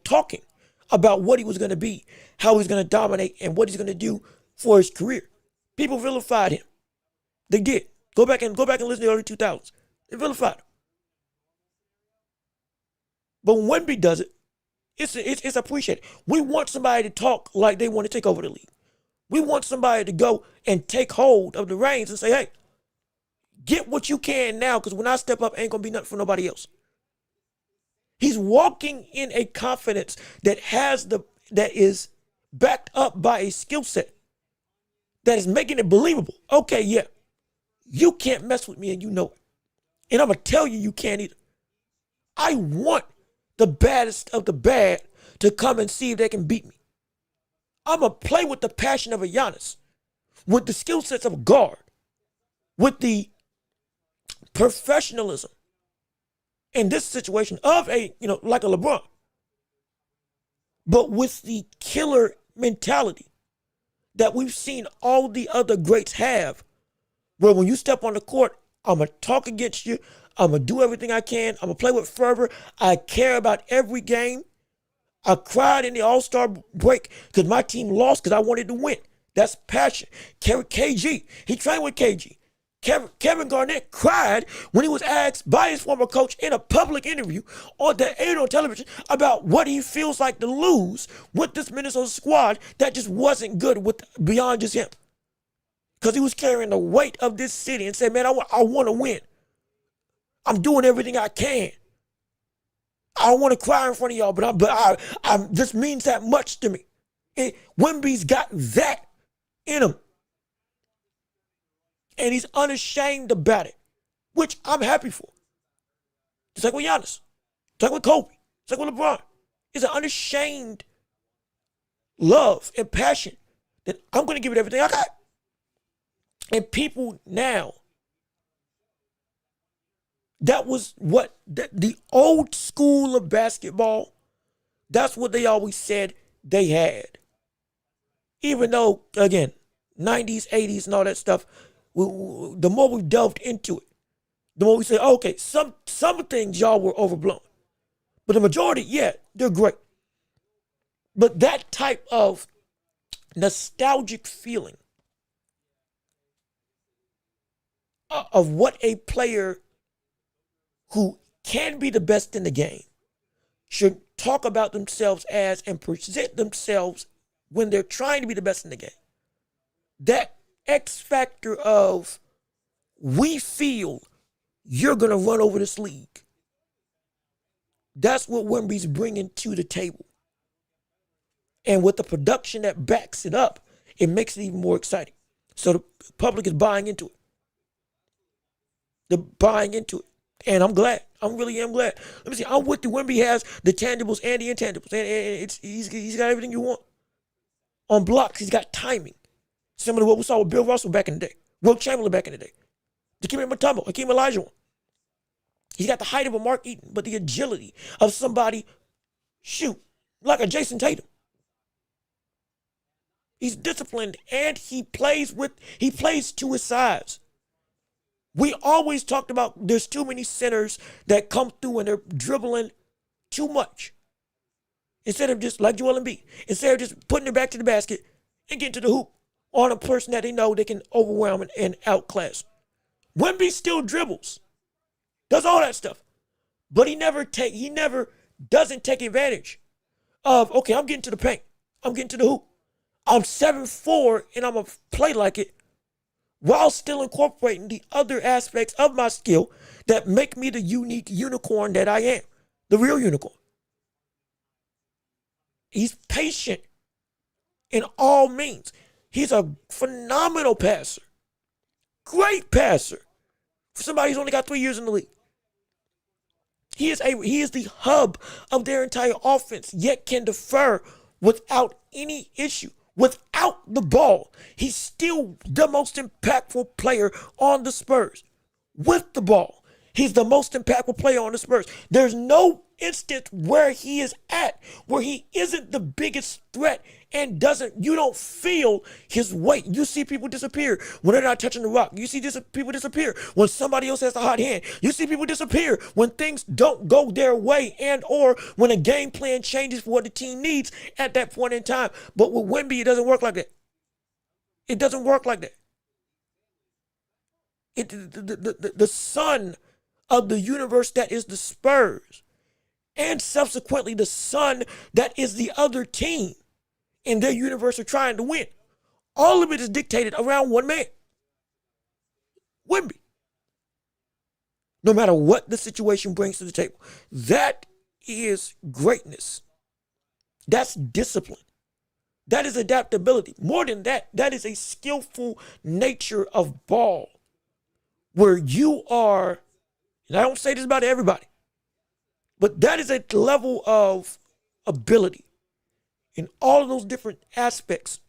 talking about what he was going to be, how he's going to dominate, and what he's going to do for his career, people vilified him. They did. Go back and listen to the early 2000s. They vilified him. But when Wemby does it, it's appreciated. We want somebody to talk like they want to take over the league. We want somebody to go and take hold of the reins and say, hey, get what you can now, because when I step up, ain't going to be nothing for nobody else. He's walking in a confidence that is backed up by a skill set that is making it believable. Okay, yeah, you can't mess with me and you know it. And I'm going to tell you, you can't either. I want the baddest of the bad to come and see if they can beat me. I'm going to play with the passion of a Giannis, with the skill sets of a guard, with the professionalism in this situation of like a LeBron, but with the killer mentality that we've seen all the other greats have, where when you step on the court, I'm going to talk against you. I'm going to do everything I can. I'm going to play with fervor. I care about every game. I cried in the All-Star break because my team lost because I wanted to win. That's passion. KG, he trained with KG. Kevin Garnett cried when he was asked by his former coach in a public interview that aired on television about what he feels like to lose with this Minnesota squad that just wasn't good beyond just him. Because he was carrying the weight of this city and said, man, I want to win. I'm doing everything I can. I don't want to cry in front of y'all, but this means that much to me. Wemby's got that in him. And he's unashamed about it, which I'm happy for. Just like with Giannis, just like with Kobe, just like with LeBron. It's an unashamed love and passion that I'm going to give it everything I got. And people now, that was what the old school of basketball, that's what they always said they had. Even though, again, 90s, 80s and all that stuff, the more we've delved into it, the more we say, okay, some things y'all were overblown. But the majority, yeah, they're great. But that type of nostalgic feeling of what a player who can be the best in the game should talk about themselves as and present themselves when they're trying to be the best in the game. That X factor of we feel you're going to run over this league. That's what Wemby's bringing to the table. And with the production that backs it up, it makes it even more exciting. So the public is buying into it. They're buying into it. And I'm glad. I really am glad. Let me see. I'm with you. Wemby has the tangibles and the intangibles. And he's got everything you want on blocks. He's got timing. Similar to what we saw with Bill Russell back in the day. Will Chamberlain back in the day. Dikembe Mutombo, Hakeem Olajuwon. He's got the height of a Mark Eaton, but the agility of somebody, like a Jason Tatum. He's disciplined and he plays to his size. We always talked about there's too many centers that come through and they're dribbling too much. Instead of just, like Joel Embiid, instead of just putting it back to the basket and getting to the hoop on a person that they know they can overwhelm and outclass. Wemby still dribbles, does all that stuff, but he never doesn't take advantage of, okay, I'm getting to the paint, I'm getting to the hoop. I'm 7'4", and I'm going to play like it while still incorporating the other aspects of my skill that make me the unique unicorn that I am, the real unicorn. He's patient in all means. He's a phenomenal passer, great passer for somebody who's only got 3 years in the league. He is the hub of their entire offense, yet can defer without any issue. Without the ball, he's still the most impactful player on the Spurs. With the ball, he's the most impactful player on the Spurs. There's no instance where he is at, where he isn't the biggest threat and you don't feel his weight. You see people disappear when they're not touching the rock. You see people disappear when somebody else has the hot hand. You see people disappear when things don't go their way and or when a game plan changes for what the team needs at that point in time. But with Wemby, it doesn't work like that. It doesn't work like that. The son of the universe that is the Spurs, and subsequently the son that is the other team in their universe are trying to win. All of it is dictated around one man, Wemby. No matter what the situation brings to the table. That is greatness. That's discipline. That is adaptability. More than that, that is a skillful nature of ball where you are, and I don't say this about everybody, but that is a level of ability in all of those different aspects.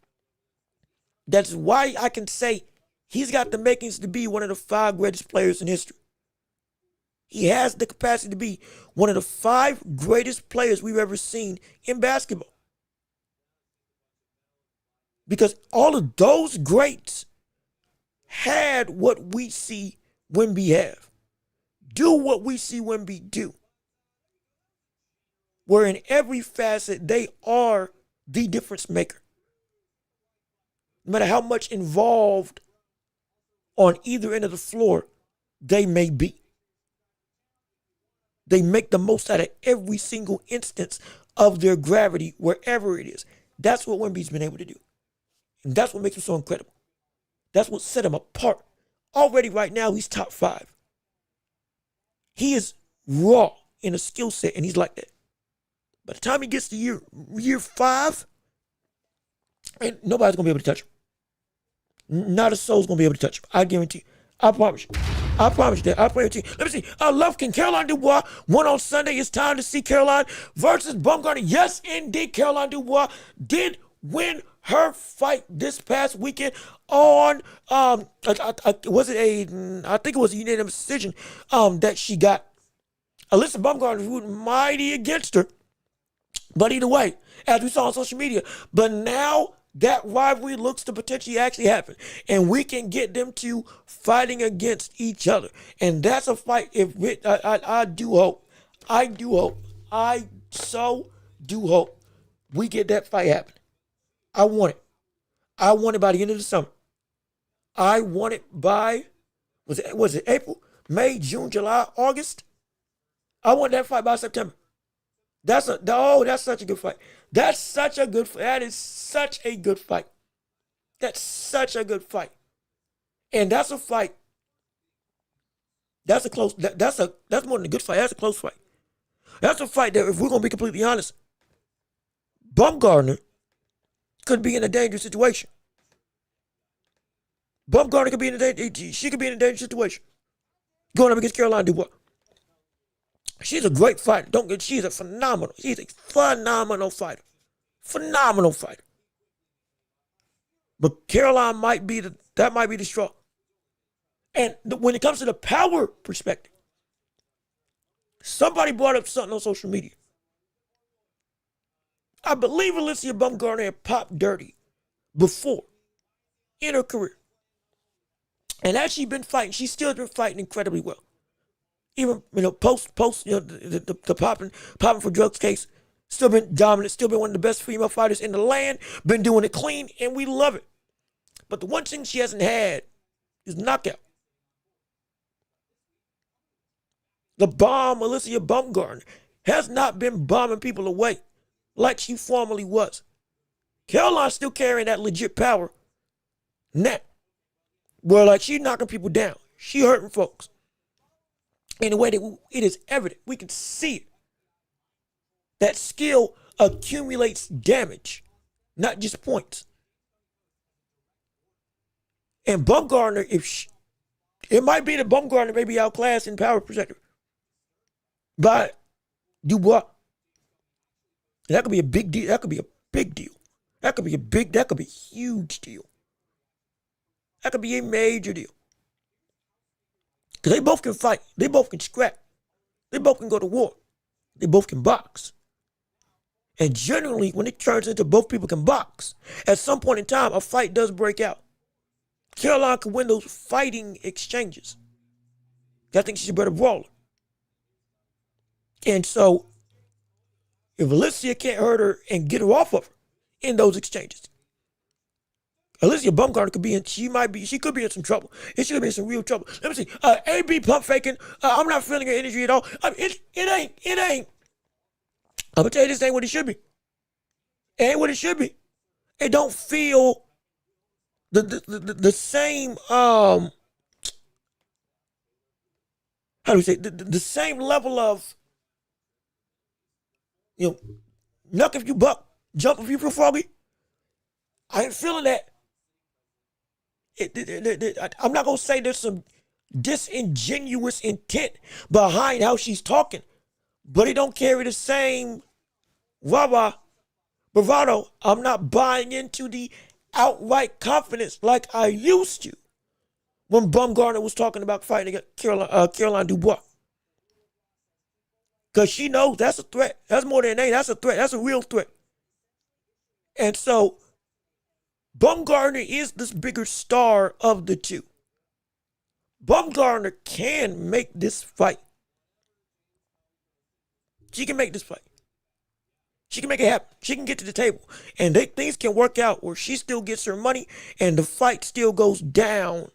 That's why I can say he's got the makings to be one of the 5 greatest players in history. He has the capacity to be one of the 5 greatest players we've ever seen in basketball. Because all of those greats had what we see Wemby have. Do what we see Wemby do. Where in every facet, they are the difference maker. No matter how much involved on either end of the floor they may be. They make the most out of every single instance of their gravity wherever it is. That's what Wemby's been able to do. And that's what makes him so incredible. That's what set him apart. Already right now, he's top 5. He is raw in a skill set, and he's like that. By the time he gets to year 5, ain't nobody's going to be able to touch him. Not a soul's going to be able to touch him. I guarantee you. I promise you. I promise you that. I guarantee you. Let me see. Lufkin, Caroline Dubois won on Sunday. It's time to see Caroline versus Baumgartner. Yes, indeed, Caroline Dubois did win her fight this past weekend on, I think it was a unanimous decision that she got. Alyssa Baumgartner rooting mighty against her. But either way, as we saw on social media, but now that rivalry looks to potentially actually happen. And we can get them two fighting against each other. And that's a fight. I so do hope we get that fight happening. I want it. I want it by the end of the summer. I want it by, was it April, May, June, July, August? I want that fight by September. That's such a good fight. That is such a good fight. That's such a good fight. And that's a fight. That's more than a good fight. That's a close fight. That's a fight that, if we're going to be completely honest, Baumgartner could be in a dangerous situation. Baumgartner could be in a dangerous situation. Going up against Caroline Dubois. She's a great fighter. She's a phenomenal fighter. Phenomenal fighter. But Caroline might be the straw. And when it comes to the power perspective, somebody brought up something on social media. I believe Alicia Baumgartner had popped dirty before in her career. And as she's been fighting, she's still been fighting incredibly well. Even, post, the popping for drugs case, still been dominant, still been one of the best female fighters in the land, been doing it clean, and we love it. But the one thing she hasn't had is knockout. The bomb, Alicia Baumgartner, has not been bombing people away like she formerly was. Caroline's still carrying that legit power now. Well, like, she's knocking people down. She hurting folks. In a way that it is evident. We can see it. That skill accumulates damage, not just points. And Baumgartner, it might be that Baumgartner may be outclassed in power perspective by Dubois. That could be a big deal. That could be a big deal. That could be a huge deal. That could be a major deal. Because they both can fight. They both can scrap. They both can go to war. They both can box. And generally, when it turns into both people can box, at some point in time, a fight does break out. Caroline can win those fighting exchanges. I think she's a better brawler. And so, if Alicia can't hurt her and get her off of her in those exchanges, Alicia Baumgartner could be in, she could be in some trouble. She could be in some real trouble. Let me see. AB pump faking. I'm not feeling her energy at all. It ain't. I'm gonna tell you, this ain't what it should be. It ain't what it should be. It don't feel the same, how do we say, the same level of, knock if you buck, jump if you feel froggy. I ain't feeling that. I'm not going to say there's some disingenuous intent behind how she's talking, but it don't carry the same bravado. I'm not buying into the outright confidence like I used to when Baumgartner was talking about fighting against Caroline Dubois. Because she knows that's a threat. That's more than a name. That's a threat. That's a real threat. And so Baumgartner is this bigger star of the two. Baumgartner can make this fight. She can make this fight. She can make it happen. She can get to the table. And things can work out where she still gets her money and the fight still goes down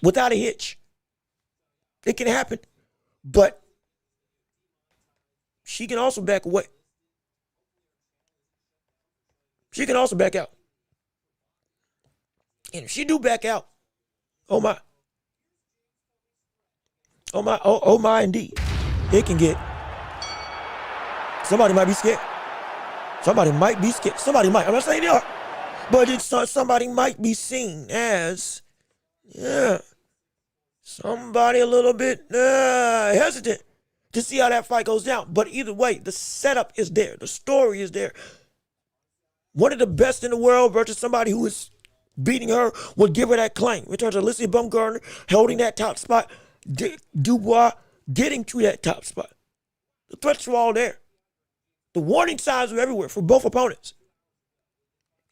without a hitch. It can happen. But she can also back away. She can also back out. And if she do back out, oh my indeed. It can get, somebody might be scared. Somebody might be scared. Somebody might, I'm not saying they are, but somebody might be seen as, somebody a little bit hesitant to see how that fight goes down. But either way, the setup is there. The story is there. One of the best in the world versus somebody who is beating her would give her that claim. In terms of Alicia Baumgartner holding that top spot, Dubois getting to that top spot. The threats are all there. The warning signs are everywhere for both opponents.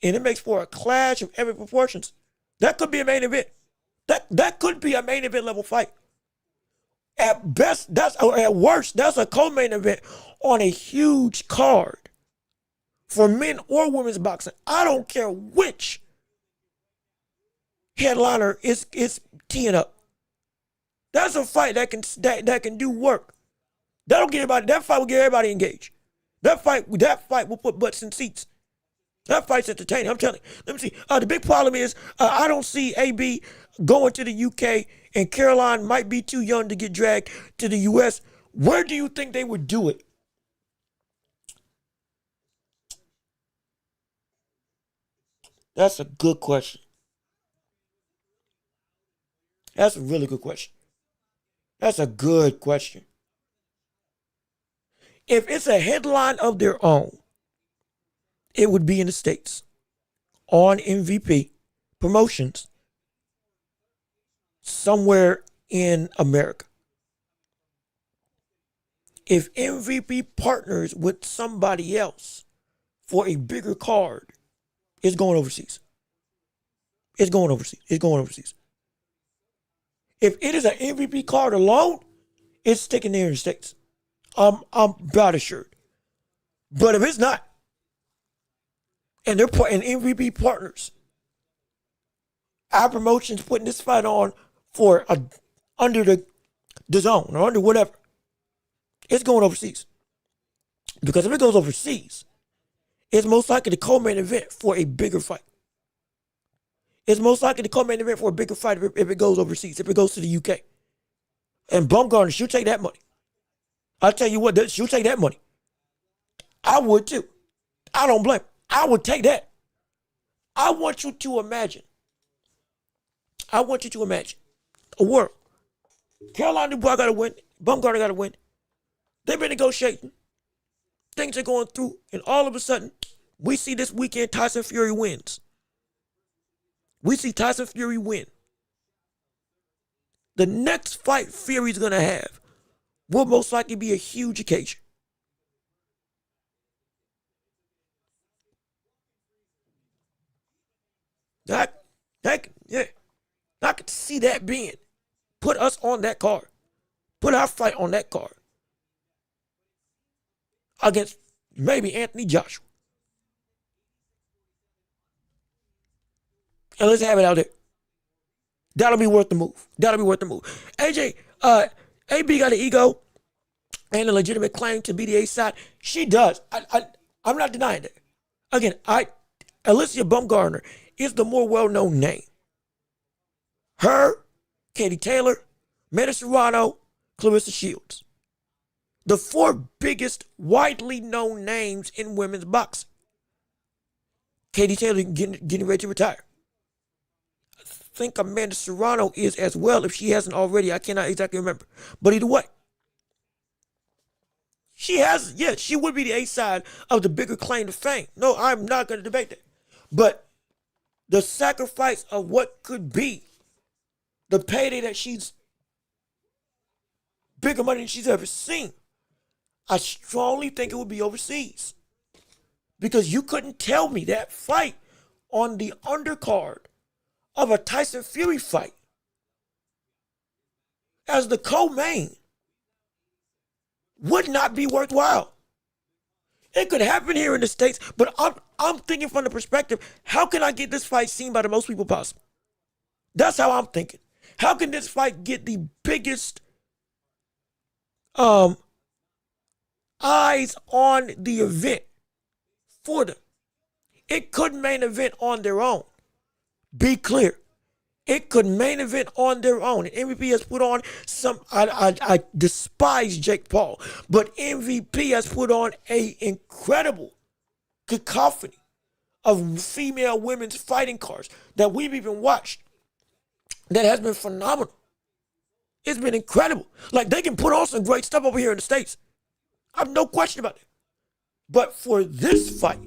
And it makes for a clash of every proportions. That could be a main event. That could be a main event level fight. At best, at worst, that's a co-main event on a huge card for men or women's boxing. I don't care which headliner is teeing up. That's a fight that can do work. That'll get everybody. That fight will get everybody engaged. That fight will put butts in seats. That fight's entertaining. I'm telling you. Let me see. The big problem is I don't see AB going to the UK, and Caroline might be too young to get dragged to the US. Where do you think they would do it? That's a good question. That's a really good question. That's a good question. If it's a headline of their own, it would be in the States. on MVP Promotions somewhere in America. If MVP partners with somebody else for a bigger card, it's going overseas. It's going overseas. It's going overseas. If it is an MVP card alone, it's sticking there in the States. I'm about assured. But if it's not, and they're putting MVP partners, our promotion's putting this fight on for under the zone or under whatever, it's going overseas. Because if it goes overseas, it's most likely the co-main event for a bigger fight. It's most likely the co-main event for a bigger fight if it goes overseas, if it goes to the UK. And Bumgarner, she'll take that money. I'll tell you what, she'll take that money. I would too. I don't blame her. I would take that. I want you to imagine a world. Carolina Dubois got to win. Bumgarner got to win. They've been negotiating. Things are going through. And all of a sudden, we see this weekend Tyson Fury wins. We see Tyson Fury win. The next fight Fury's going to have will most likely be a huge occasion. I could see that being. Put us on that card. Put our fight on that card. Against maybe Anthony Joshua. And let's have it out there. That'll be worth the move. AJ, AB got an ego and a legitimate claim to be the A side. She does. I'm not denying that. Again, Alicia Bumgarner is the more well-known name. Her, Katie Taylor, Meta Serrano, Clarissa Shields. The four biggest widely known names in women's boxing. Katie Taylor getting ready to retire. I think Amanda Serrano is as well, if she hasn't already. I cannot exactly remember. But either way, she would be the A side of the bigger claim to fame. No, I'm not going to debate that. But the sacrifice of what could be the payday that she's bigger money than she's ever seen, I strongly think it would be overseas. Because you couldn't tell me that fight on the undercard of a Tyson Fury fight as the co-main would not be worthwhile. It could happen here in the States, but I'm thinking from the perspective, how can I get this fight seen by the most people possible? That's how I'm thinking. How can this fight get the biggest eyes on the event for them? It could main event on their own. Be clear. It could main event on their own. And MVP has put on some, I despise Jake Paul, but MVP has put on an incredible cacophony of female women's fighting cards that we've even watched that has been phenomenal. It's been incredible. Like, they can put on some great stuff over here in the States. I have no question about it. But for this fight,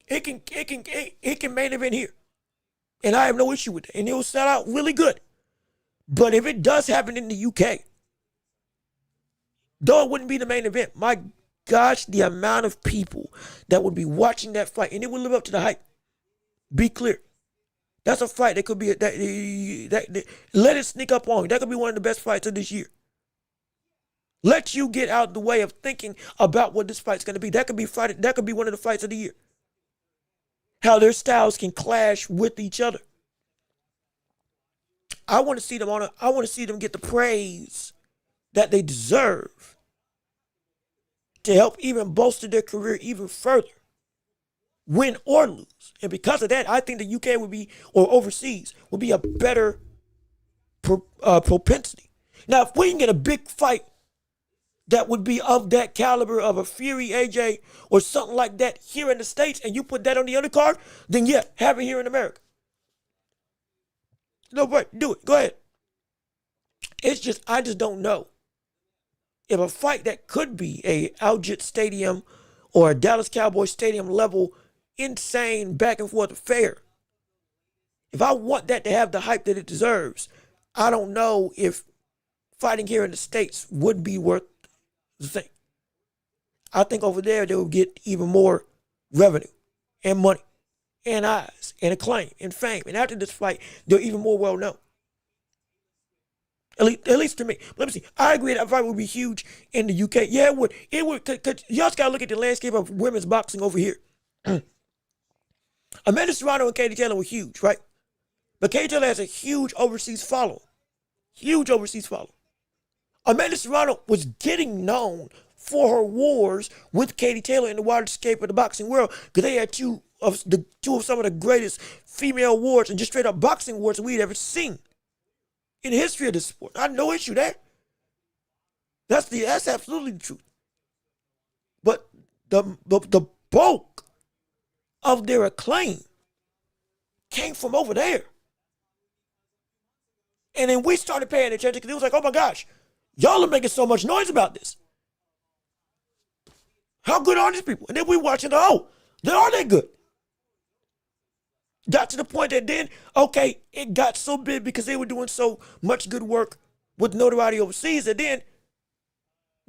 it can main event here. And I have no issue with it. And it will sell out really good. But if it does happen in the UK, though it wouldn't be the main event, my gosh, the amount of people that would be watching that fight, and it would live up to the hype. Be clear. That's a fight that could be, let it sneak up on you. That could be one of the best fights of this year. Let you get out the way of thinking about what this fight's going to be. That could be one of the fights of the year. How their styles can clash with each other. I want to see them get the praise that they deserve to help even bolster their career even further, win or lose. And because of that, I think the UK would be, or overseas, would be a better propensity. Now, if we can get a big fight that would be of that caliber of a Fury, AJ, or something like that here in the States, and you put that on the undercard, then yeah, have it here in America. No, but do it. Go ahead. I just don't know if a fight that could be a Algit Stadium or a Dallas Cowboys Stadium level insane back and forth affair. If I want that to have the hype that it deserves, I don't know if fighting here in the States would be worth the thing. I think over there they will get even more revenue and money and eyes and acclaim and fame. And after this fight, they're even more well known. At least to me. But let me see. I agree that fight would be huge in the UK. Yeah, it would. It would. Cause you also gotta look at the landscape of women's boxing over here. Amanda Serrano and Katie Taylor were huge, right? But Katie Taylor has a huge overseas following. Huge overseas following. Amanda Serrano was getting known for her wars with Katie Taylor in the waterscape of the boxing world because they had two of some of the greatest female wars and just straight up boxing wars we'd ever seen in the history of this sport. I have no issue there. That's absolutely the truth. But the bulk of their acclaim came from over there. And then we started paying attention because it was like, oh my gosh, y'all are making so much noise about this. How good are these people? And then we watching, are they good? Got to the point that then, okay, it got so big because they were doing so much good work with notoriety overseas that then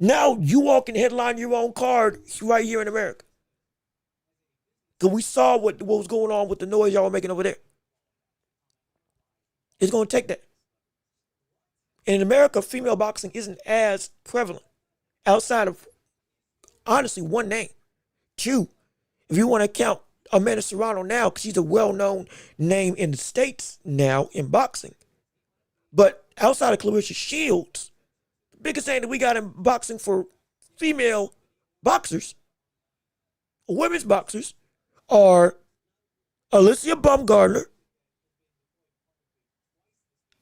now you all can headline your own card right here in America. Because we saw what was going on with the noise y'all were making over there. It's going to take that. And in America, female boxing isn't as prevalent outside of, honestly, one name. Two, if you want to count Amanda Serrano now, because she's a well-known name in the States now in boxing. But outside of Clarissa Shields, the biggest thing that we got in boxing for female boxers, women's boxers, are Alicia Baumgardner,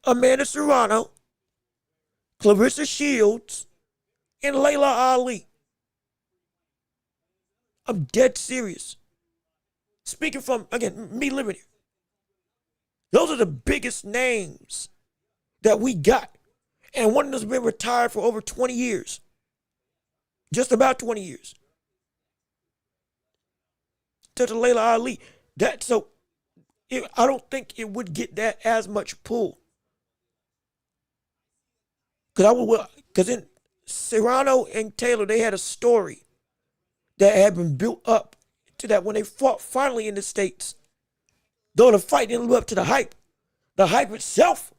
Amanda Serrano, Clarissa Shields, and Layla Ali. I'm dead serious. Speaking from, again, me living here. Those are the biggest names that we got. And one of them's been retired for over 20 years. Just about 20 years. To Layla Ali. I don't think it would get that as much pull. Because in Serrano and Taylor, they had a story that had been built up to that when they fought finally in the States. Though the fight didn't live up to the hype itself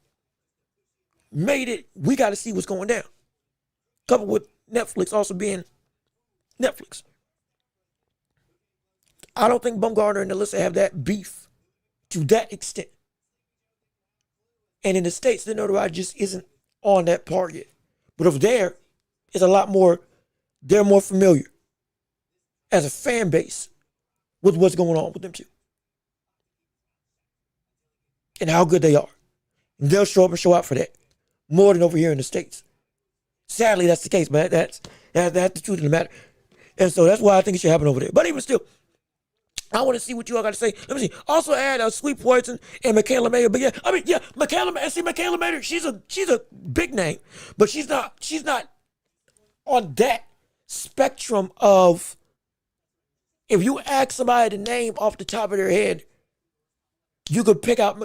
made it, we got to see what's going down. Coupled with Netflix also being Netflix. I don't think Baumgardner and Alyssa have that beef to that extent. And in the States, the notoriety just isn't on that par yet. But over there, it's a lot more, they're more familiar as a fan base with what's going on with them two. And how good they are. And they'll show up and show out for that. More than over here in the States. Sadly, that's the case, but that's the truth of the matter. And so that's why I think it should happen over there. But even still, I want to see what you all got to say. Let me see. Also add Sweet Poison and Michaela Mayer. But Michaela Mayer, she's a big name, but she's not on that spectrum of, if you ask somebody to name off the top of their head, you could pick up,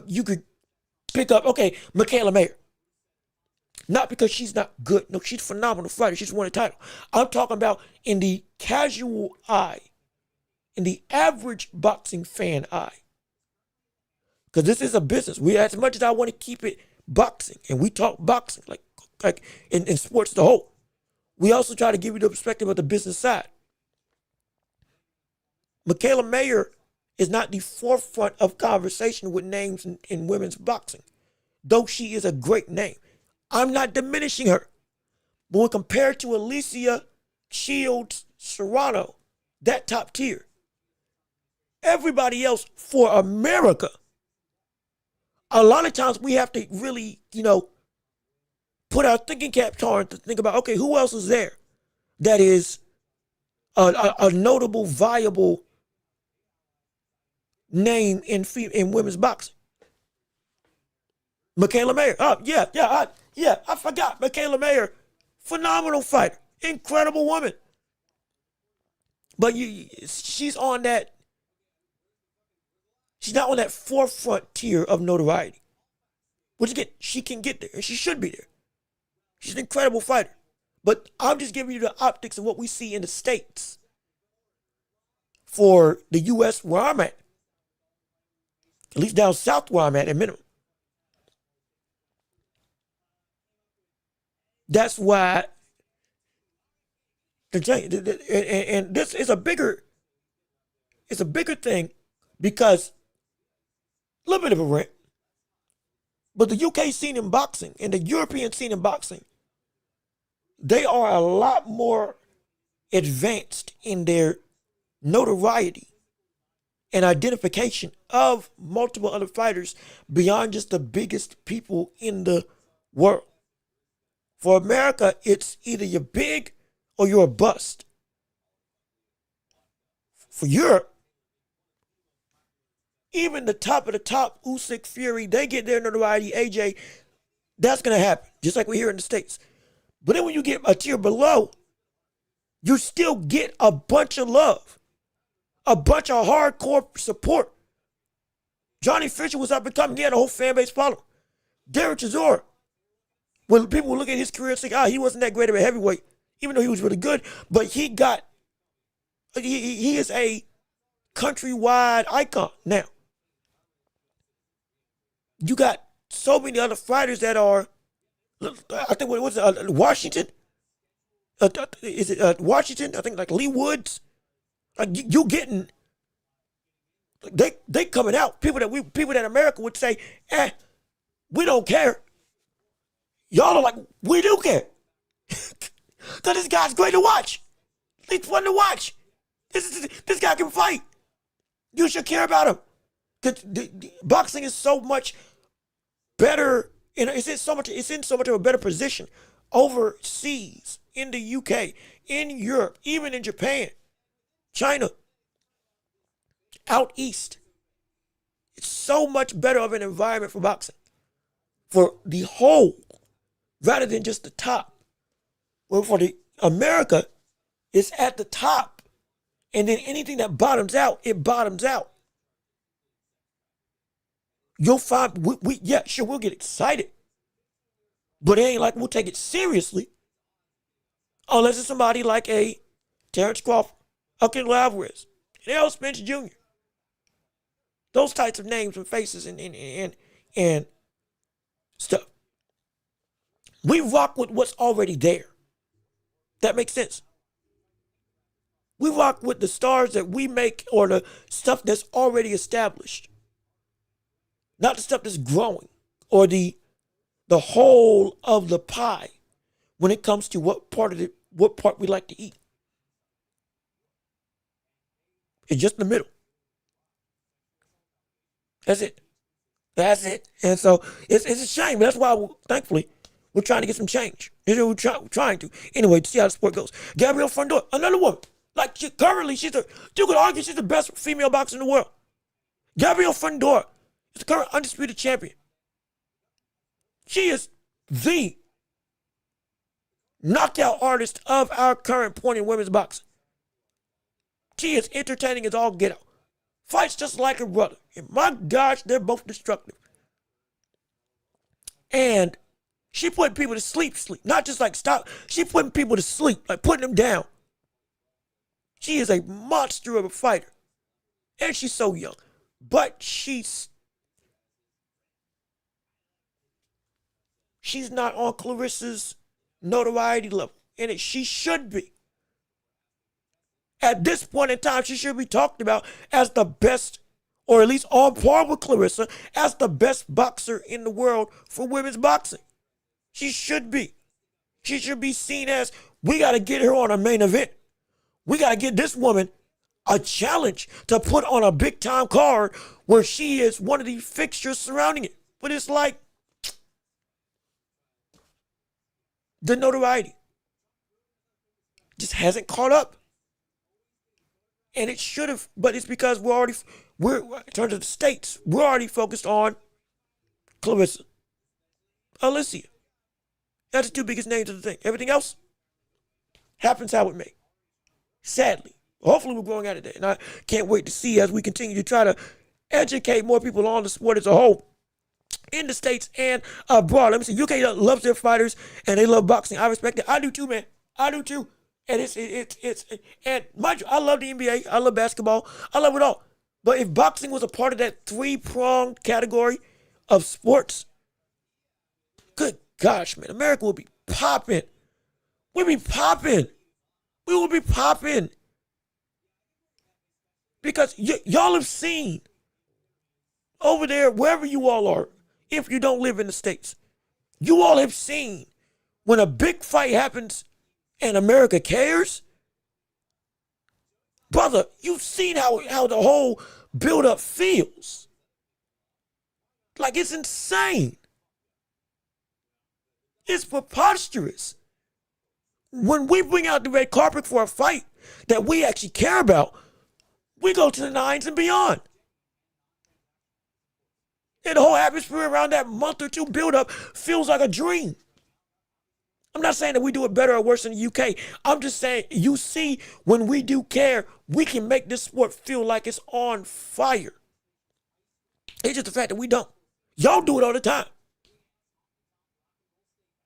okay, Michaela Mayer. Not because she's not good. No, she's a phenomenal fighter. She's won a title. I'm talking about in the casual eye, in the average boxing fan eye. Because this is a business. As much as I want to keep it boxing, and we talk boxing, like in sports as a whole, we also try to give you the perspective of the business side. Michaela Mayer is not the forefront of conversation with names in women's boxing, though she is a great name. I'm not diminishing her. But when compared to Alicia, Shields, Serrano, that top tier, everybody else for America, a lot of times we have to really, put our thinking caps on to think about, okay, who else is there that is a notable, viable name in women's boxing? Michaela Mayer. I forgot. Michaela Mayer, phenomenal fighter, incredible woman. But she's on that. She's not on that forefront tier of notoriety. Which again, she can get there, and she should be there. She's an incredible fighter. But I'm just giving you the optics of what we see in the States. For the U.S. where I'm at least down south where I'm at minimum. That's why, and this is a bigger thing because a little bit of a rant, but the UK scene in boxing and the European scene in boxing, they are a lot more advanced in their notoriety and identification of multiple other fighters beyond just the biggest people in the world. For America, it's either you're big or you're a bust. For Europe, even the top of the top, Usyk, Fury, they get their notoriety, AJ, that's going to happen, just like we're here in the States. But then when you get a tier below, you still get a bunch of love, a bunch of hardcore support. Johnny Fisher was up and coming. He had a whole fan base following. Derek Chisora, when people would look at his career and say, he wasn't that great of a heavyweight, even though he was really good, but he is a countrywide icon now. You got so many other fighters that are, I think, what was it, Washington? Is it Washington? I think like Lee Woods. Like you getting, they coming out. People that America would say, we don't care. Y'all are like, we do care. Cause this guy's great to watch. He's fun to watch. This guy can fight. You should care about him. Cause boxing is so much better. It's in so much of a better position overseas, in the UK, in Europe, even in Japan, China, out east. It's so much better of an environment for boxing, for the whole, rather than just the top. Well, for the America, it's at the top, and then anything that bottoms out, it bottoms out. You'll find we'll get excited, but it ain't like we'll take it seriously unless it's somebody like a Terrence Crawford, a Canelo Alvarez, an Errol Spence Jr. Those types of names and faces and stuff. We rock with what's already there. That makes sense. We rock with the stars that we make or the stuff that's already established. Not the stuff that's growing or the whole of the pie when it comes to what part we like to eat. It's just the middle. That's it. And so it's a shame. That's why, thankfully, we're trying to get some change. We're trying to. Anyway, to see how the sport goes. Gabrielle Fundora, another woman. Like, you could argue she's the best female boxer in the world. Gabrielle Fundora is the current undisputed champion. She is the knockout artist of our current point in women's boxing. She is entertaining as all get out. Fights just like her brother. And my gosh, they're both destructive. And she putting people to sleep. Not just like stop. She putting people to sleep, like putting them down. She is a monster of a fighter. And she's so young. But she's not on Clarissa's notoriety level. And she should be. At this point in time, she should be talked about as the best, or at least on par with Clarissa, as the best boxer in the world for women's boxing. She should be. She should be seen as, we got to get her on a main event. We got to get this woman a challenge to put on a big time card where she is one of the fixtures surrounding it. But it's like the notoriety just hasn't caught up. And it should have, but it's because we're in terms of the states, we're already focused on Clarissa, Alicia. That's the two biggest names of the thing. Everything else happens how it may. Sadly. Hopefully we're growing out of that. And I can't wait to see as we continue to try to educate more people on the sport as a whole in the States and abroad. Let me see. UK loves their fighters and they love boxing. I respect it. I do too, man. I do too. And and mind you, I love the NBA. I love basketball. I love it all. But if boxing was a part of that three-pronged category of sports, good gosh, man, America would be popping. We'd be popping. We would be popping. Because y'all have seen over there, wherever you all are, if you don't live in the States, you all have seen when a big fight happens and America cares. Brother, you've seen how the whole build-up feels. Like, it's insane. It's preposterous. When we bring out the red carpet for a fight that we actually care about, we go to the nines and beyond. And the whole atmosphere around that month or two build-up feels like a dream. I'm not saying that we do it better or worse than the UK. I'm just saying, you see, when we do care, we can make this sport feel like it's on fire. It's just the fact that we don't. Y'all do it all the time.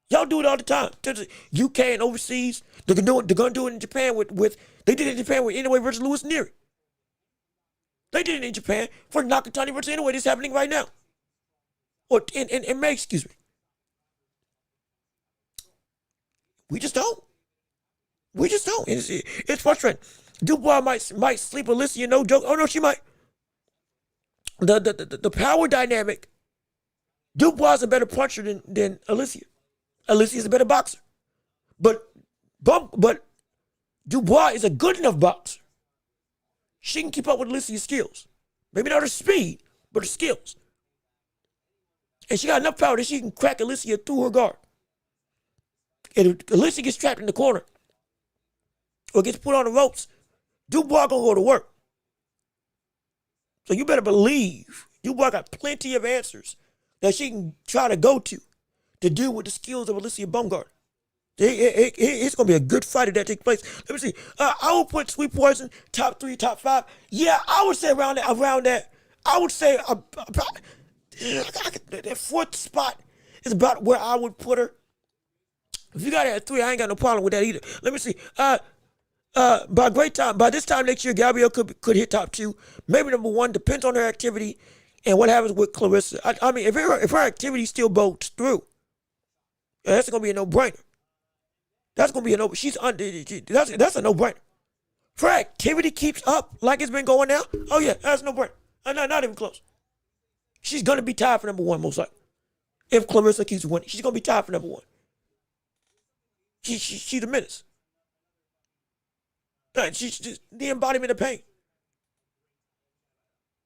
Y'all do it all the time. UK and overseas, they're gonna do it in Japan they did it in Japan with Inoue versus Lewis Neary. They did it in Japan for Nakatani versus Inoue. This is happening right now. Or in May, excuse me. We just don't. We just don't. It's frustrating. Dubois might sleep Alicia, no joke. Oh no, she might. The power dynamic. Dubois is a better puncher than Alicia. Alicia is a better boxer. But Dubois is a good enough boxer. She can keep up with Alicia's skills. Maybe not her speed, but her skills. And she got enough power that she can crack Alicia through her guard. And if Alicia gets trapped in the corner or gets put on the ropes, Dubois gonna go to work. So you better believe Dubois got plenty of answers that she can try to go to deal with the skills of Alicia Baumgart. It's going to be a good fight if that takes place. Let me see. I would put Sweet Poison top 3, top 5. Yeah, I would say around that. I would say that fourth spot is about where I would put her. If you got it at 3, I ain't got no problem with that either. Let me see. By this time next year, Gabrielle could hit top 2, maybe number 1. Depends on her activity and what happens with Clarissa. I mean, if her activity still boats through, that's gonna be a no-brainer. That's gonna be a no. That's a no-brainer. If her activity keeps up like it's been going now, oh yeah, that's a no-brainer. Not even close. She's gonna be tied for number 1 most likely. If Clarissa keeps winning, she's gonna be tied for number 1. She's a menace. She's just the embodiment of pain.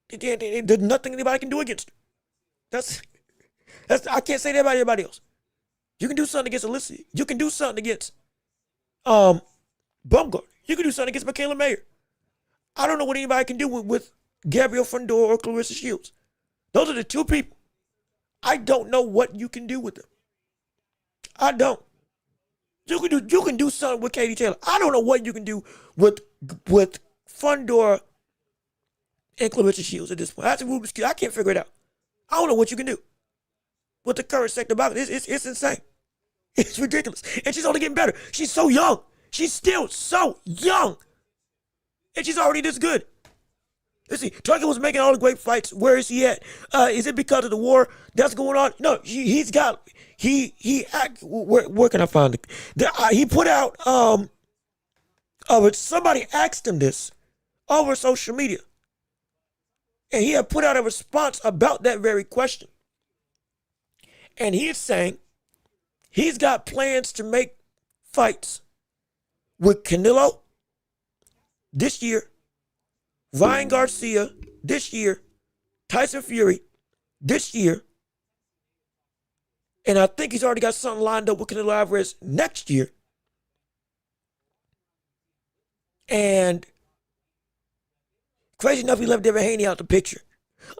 There's nothing anybody can do against her. That's I can't say that about anybody else. You can do something against Alicia. You can do something against Baumgart. You can do something against Michaela Mayer. I don't know what anybody can do with Gabrielle Fundor or Clarissa Shields. Those are the 2 people. I don't know what you can do with them. I don't. You can do something with Katie Taylor. I don't know what you can do with Fundor and Clarissa Shields at this point. That's a Rubik's Cube. I can't figure it out. I don't know what you can do with the current sector about it. It's insane. It's ridiculous. And she's only getting better. She's so young. She's still so young. And she's already this good. Let's see. Turkey was making all the great fights. Where is he at? Is it because of the war that's going on? No, where can I find it? He put out, somebody asked him this over social media. And he had put out a response about that very question. And he is saying he's got plans to make fights with Canelo this year, Ryan Garcia this year, Tyson Fury this year, and I think he's already got something lined up with Canelo Alvarez next year. And crazy enough, he left Devin Haney out the picture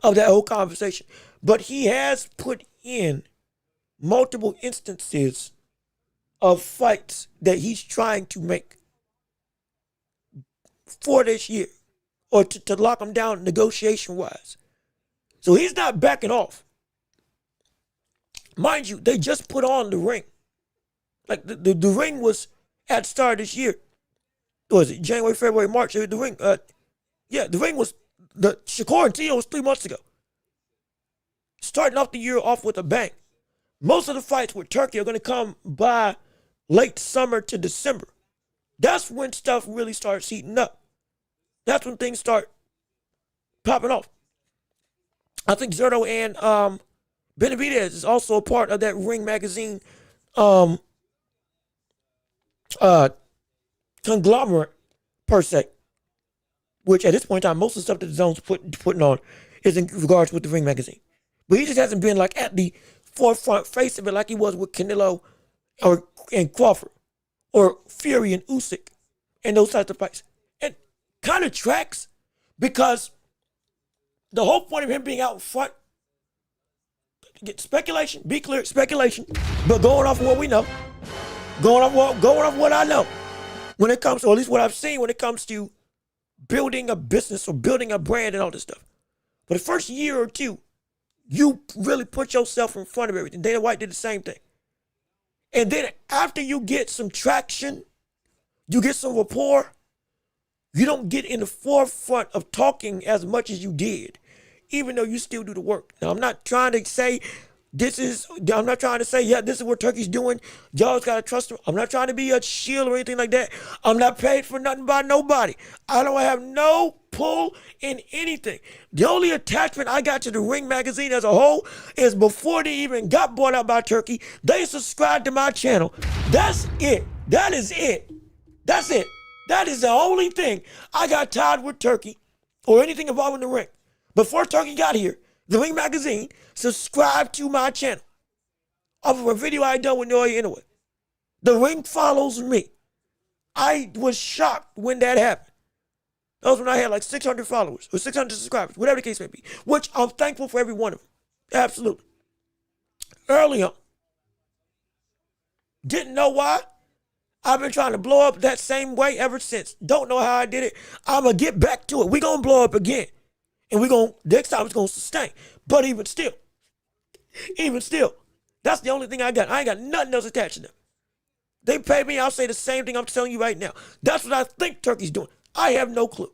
of that whole conversation. But he has put in multiple instances of fights that he's trying to make for this year, or to lock him down negotiation-wise. So he's not backing off. Mind you, they just put on the ring. Like the ring was at the start of this year. What was it January, February, March? The ring, the ring was, the Shakur and Tio was 3 months ago. Starting off the year off with a bang. Most of the fights with Turkey are going to come by late summer to December. That's when stuff really starts heating up. That's when things start popping off. I think Zerto and Benavidez is also a part of that Ring Magazine conglomerate, per se. Which at this point in time, most of the stuff that the Zone's putting on is in regards with the Ring Magazine. But he just hasn't been like at the forefront face of it like he was with Canelo and Crawford, or Fury and Usyk, and those types of fights. It kind of tracks, because the whole point of him being out in front, get speculation, be clear, speculation, but going off of what we know, going off what I know, when it comes to, or at least what I've seen when it comes to building a business or building a brand and all this stuff. For the first year or two, you really put yourself in front of everything. Dana White did the same thing. And then after you get some traction, you get some rapport, you don't get in the forefront of talking as much as you did, even though you still do the work. Now, I'm not trying to say this is what Turkey's doing. Y'all's got to trust him. I'm not trying to be a shield or anything like that. I'm not paid for nothing by nobody. I don't have no pull in anything. The only attachment I got to the Ring Magazine as a whole is before they even got bought out by Turkey, they subscribed to my channel. That's it. That is it. That's it. That is the only thing I got tied with Turkey or anything involving the ring. Before Turkey got here, the Ring Magazine subscribed to my channel off of a video I had done with Noya anyway. The Ring follows me. I was shocked when that happened. That was when I had like 600 followers or 600 subscribers, whatever the case may be, which I'm thankful for every one of them. Absolutely. Early on. Didn't know why. I've been trying to blow up that same way ever since. Don't know how I did it. I'm going to get back to it. We're going to blow up again. And next time it's going to sustain. But even still, that's the only thing I got. I ain't got nothing else attached to them. They pay me, I'll say the same thing I'm telling you right now. That's what I think Turkey's doing. I have no clue.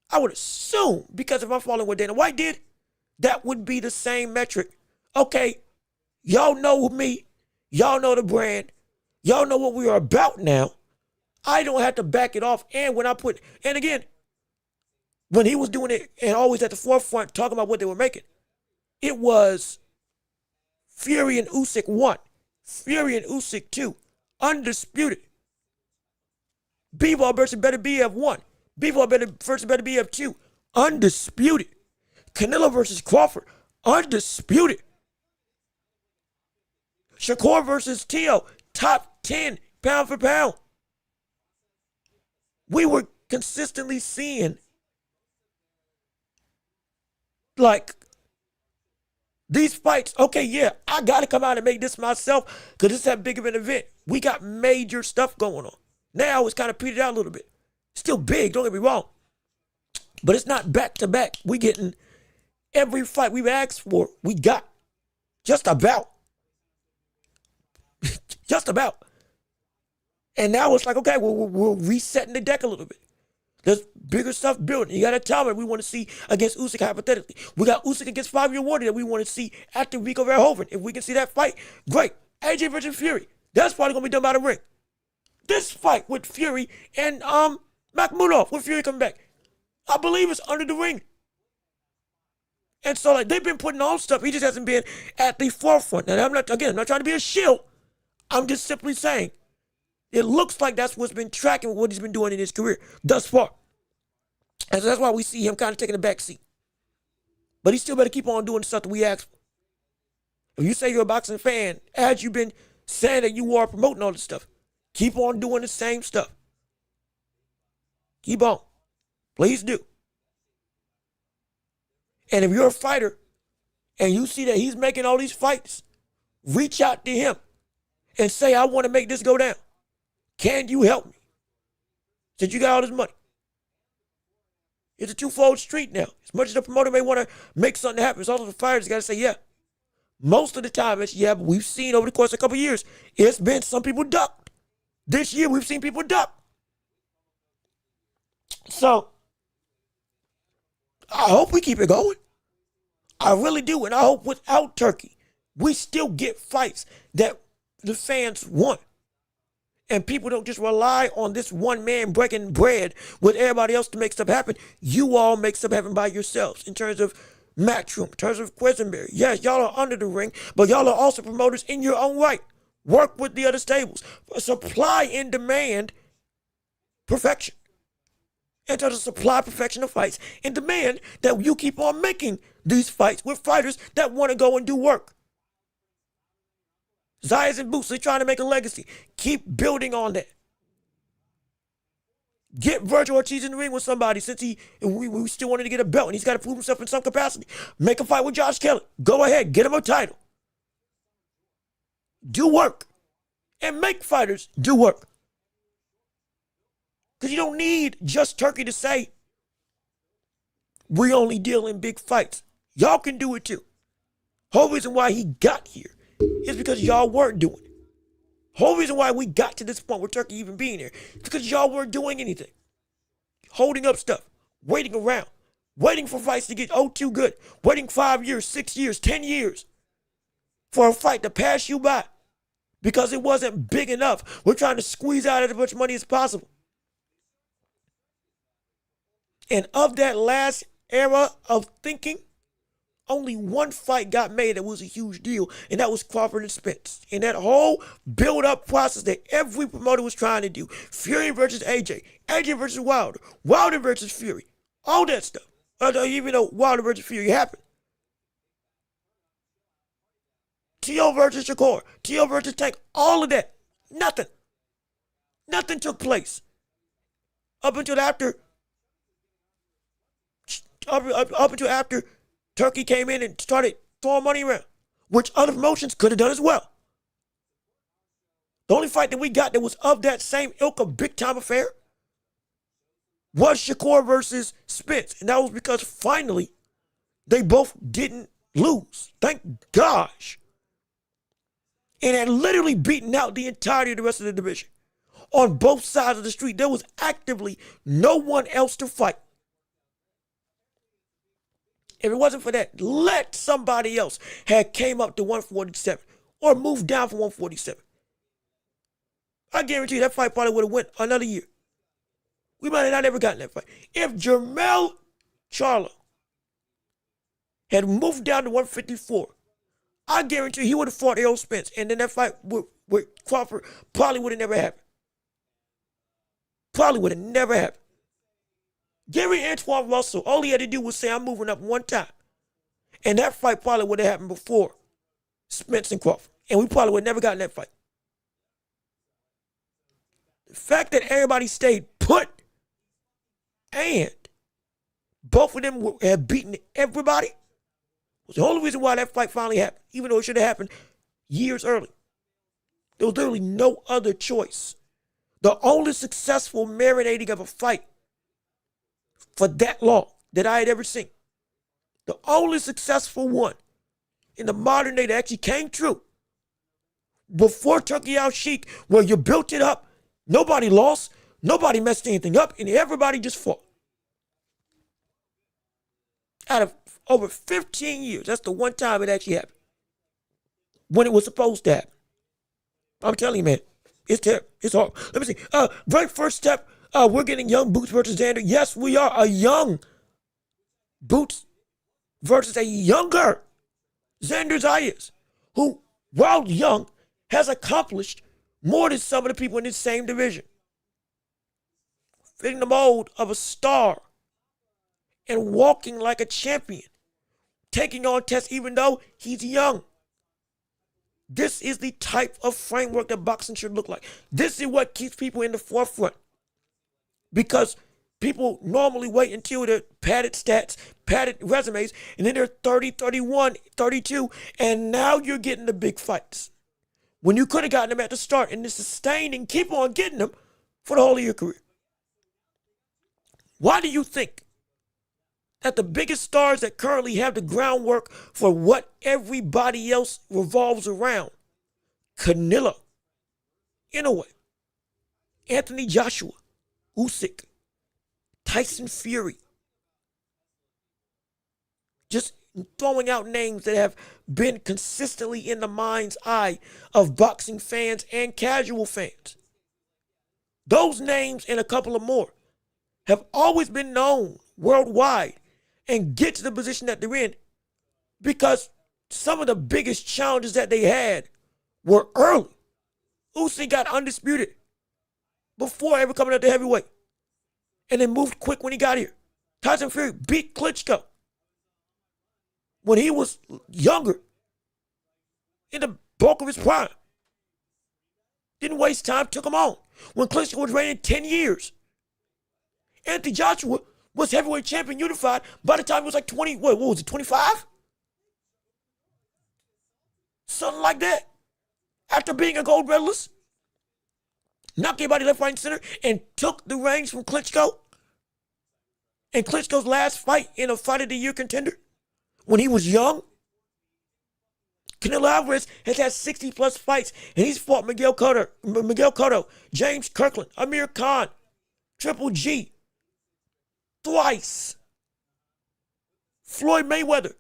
I would assume, because if I'm following what Dana White did, that would be the same metric. Okay, y'all know me. Y'all know the brand. Y'all know what we are about now. I don't have to back it off. And again, when he was doing it and always at the forefront talking about what they were making, it was Fury and Usyk 1, Fury and Usyk 2, undisputed. Bivol versus Beterbiev 1, Bivol versus Beterbiev 2, undisputed. Canelo versus Crawford, undisputed. Shakur versus Tio, top 10 pound for pound. We were consistently seeing like these fights. Okay, yeah, I got to come out and make this myself because it's that big of an event. We got major stuff going on. Now it's kind of petered out a little bit. Still big, don't get me wrong. But it's not back to back. We getting every fight we've asked for, we got. Just about. Just about. And now it's like, okay, we're resetting the deck a little bit. There's bigger stuff building. You got a talent we want to see against Usyk, hypothetically. We got Usyk against Fabio Wardy that we want to see after Rico Verhoeven. If we can see that fight, great. AJ versus Fury. That's probably going to be done by the ring. This fight with Fury and Makhmudov, with Fury coming back, I believe it's under the ring. And so like they've been putting on stuff. He just hasn't been at the forefront. And I'm not trying to be a shill. I'm just simply saying it looks like that's what's been tracking what he's been doing in his career thus far. And so that's why we see him kind of taking a back seat. But he still better keep on doing the stuff that we asked for. If you say you're a boxing fan, as you've been saying that you are promoting all this stuff, keep on doing the same stuff. Keep on. Please do. And if you're a fighter and you see that he's making all these fights, reach out to him and say, I want to make this go down. Can you help me? since you got all this money. It's a twofold street now. As much as the promoter may want to make something happen, it's also the fighters got to say, yeah. Most of the time, it's, yeah, but we've seen over the course of a couple of years, it's been some people ducked. This year, we've seen people duck. So, I hope we keep it going. I really do. And I hope without Turkey, we still get fights that the fans want. And people don't just rely on this one man breaking bread with everybody else to make stuff happen. You all make stuff happen by yourselves in terms of Matchroom, in terms of Quisenberry. Yes, y'all are under the ring, but y'all are also promoters in your own right. Work with the other stables. Supply and demand perfection. In terms of supply perfection of fights and demand that you keep on making these fights with fighters that want to go and do work. Zayas and Boots, they're trying to make a legacy. Keep building on that. Get Virgil Ortiz in the ring with somebody since we still wanted to get a belt and he's got to prove himself in some capacity. Make a fight with Josh Kelly. Go ahead, get him a title. Do work. And make fighters do work. Because you don't need just Turkey to say, we only deal in big fights. Y'all can do it too. Whole reason why he got here is because y'all weren't doing it. Whole reason why we got to this point with Turkey even being there is because y'all weren't doing anything. Holding up stuff, waiting around, waiting for fights to get too good, waiting 5 years, 6 years, 10 years for a fight to pass you by because it wasn't big enough. We're trying to squeeze out as much money as possible. And of that last era of thinking, only one fight got made that was a huge deal, and that was Crawford and Spence. And that whole build-up process that every promoter was trying to do, Fury versus AJ, AJ versus Wilder, Wilder versus Fury, all that stuff. Even though Wilder versus Fury happened. T.O. versus Shakur, T.O. versus Tank, all of that. Nothing. Nothing took place. Up until after Turkey came in and started throwing money around, which other promotions could have done as well. The only fight that we got that was of that same ilk of big-time affair was Shakur versus Spence. And that was because finally they both didn't lose. Thank gosh. And had literally beaten out the entirety of the rest of the division. On both sides of the street, there was actively no one else to fight. If it wasn't for that, let somebody else had came up to 147 or moved down from 147. I guarantee you that fight probably would have went another year. We might have not ever gotten that fight. If Jermell Charlo had moved down to 154, I guarantee you he would have fought Errol Spence, and then that fight with Crawford probably would have never happened. Probably would have never happened. Gary Antoine Russell, all he had to do was say, I'm moving up one time. And that fight probably would have happened before Spence and Crawford. And we probably would have never gotten that fight. The fact that everybody stayed put and both of them had beaten everybody was the only reason why that fight finally happened, even though it should have happened years early. There was literally no other choice. The only successful marinating of a fight for that long that I had ever seen. The only successful one in the modern day that actually came true before Turkey Al Sheikh, where you built it up, nobody lost, nobody messed anything up, and everybody just fought. Out of over 15 years, that's the one time it actually happened. When it was supposed to happen. I'm telling you, man, it's terrible. It's hard. Let me see. Very first step, we're getting young Boots versus Xander. Yes, we are. A young Boots versus a younger Xander Zayas, who, while young, has accomplished more than some of the people in this same division. Fitting the mold of a star and walking like a champion. Taking on tests even though he's young. This is the type of framework that boxing should look like. This is what keeps people in the forefront. Because people normally wait until they're padded stats, padded resumes, and then they're 30, 31, 32, and now you're getting the big fights. When you could have gotten them at the start and then sustained and keep on getting them for the whole of your career. Why do you think that the biggest stars that currently have the groundwork for what everybody else revolves around, Canelo, Inoue, Anthony Joshua, Usyk, Tyson Fury, just throwing out names that have been consistently in the mind's eye of boxing fans and casual fans. Those names and a couple of more have always been known worldwide and get to the position that they're in because some of the biggest challenges that they had were early. Usyk got undisputed before ever coming up to heavyweight and then moved quick when he got here. Tyson Fury beat Klitschko when he was younger, in the bulk of his prime. Didn't waste time, took him on. When Klitschko was reigning 10 years. Anthony Joshua was heavyweight champion unified by the time he was like 20, what was it, 25? Something like that. After being a gold medalist, knocked everybody left, right, and center, and took the reins from Klitschko. And Klitschko's last fight in a Fight of the Year contender, when he was young, Canelo Alvarez has had 60-plus fights, and he's fought Miguel Cotto, James Kirkland, Amir Khan, Triple G, twice, Floyd Mayweather.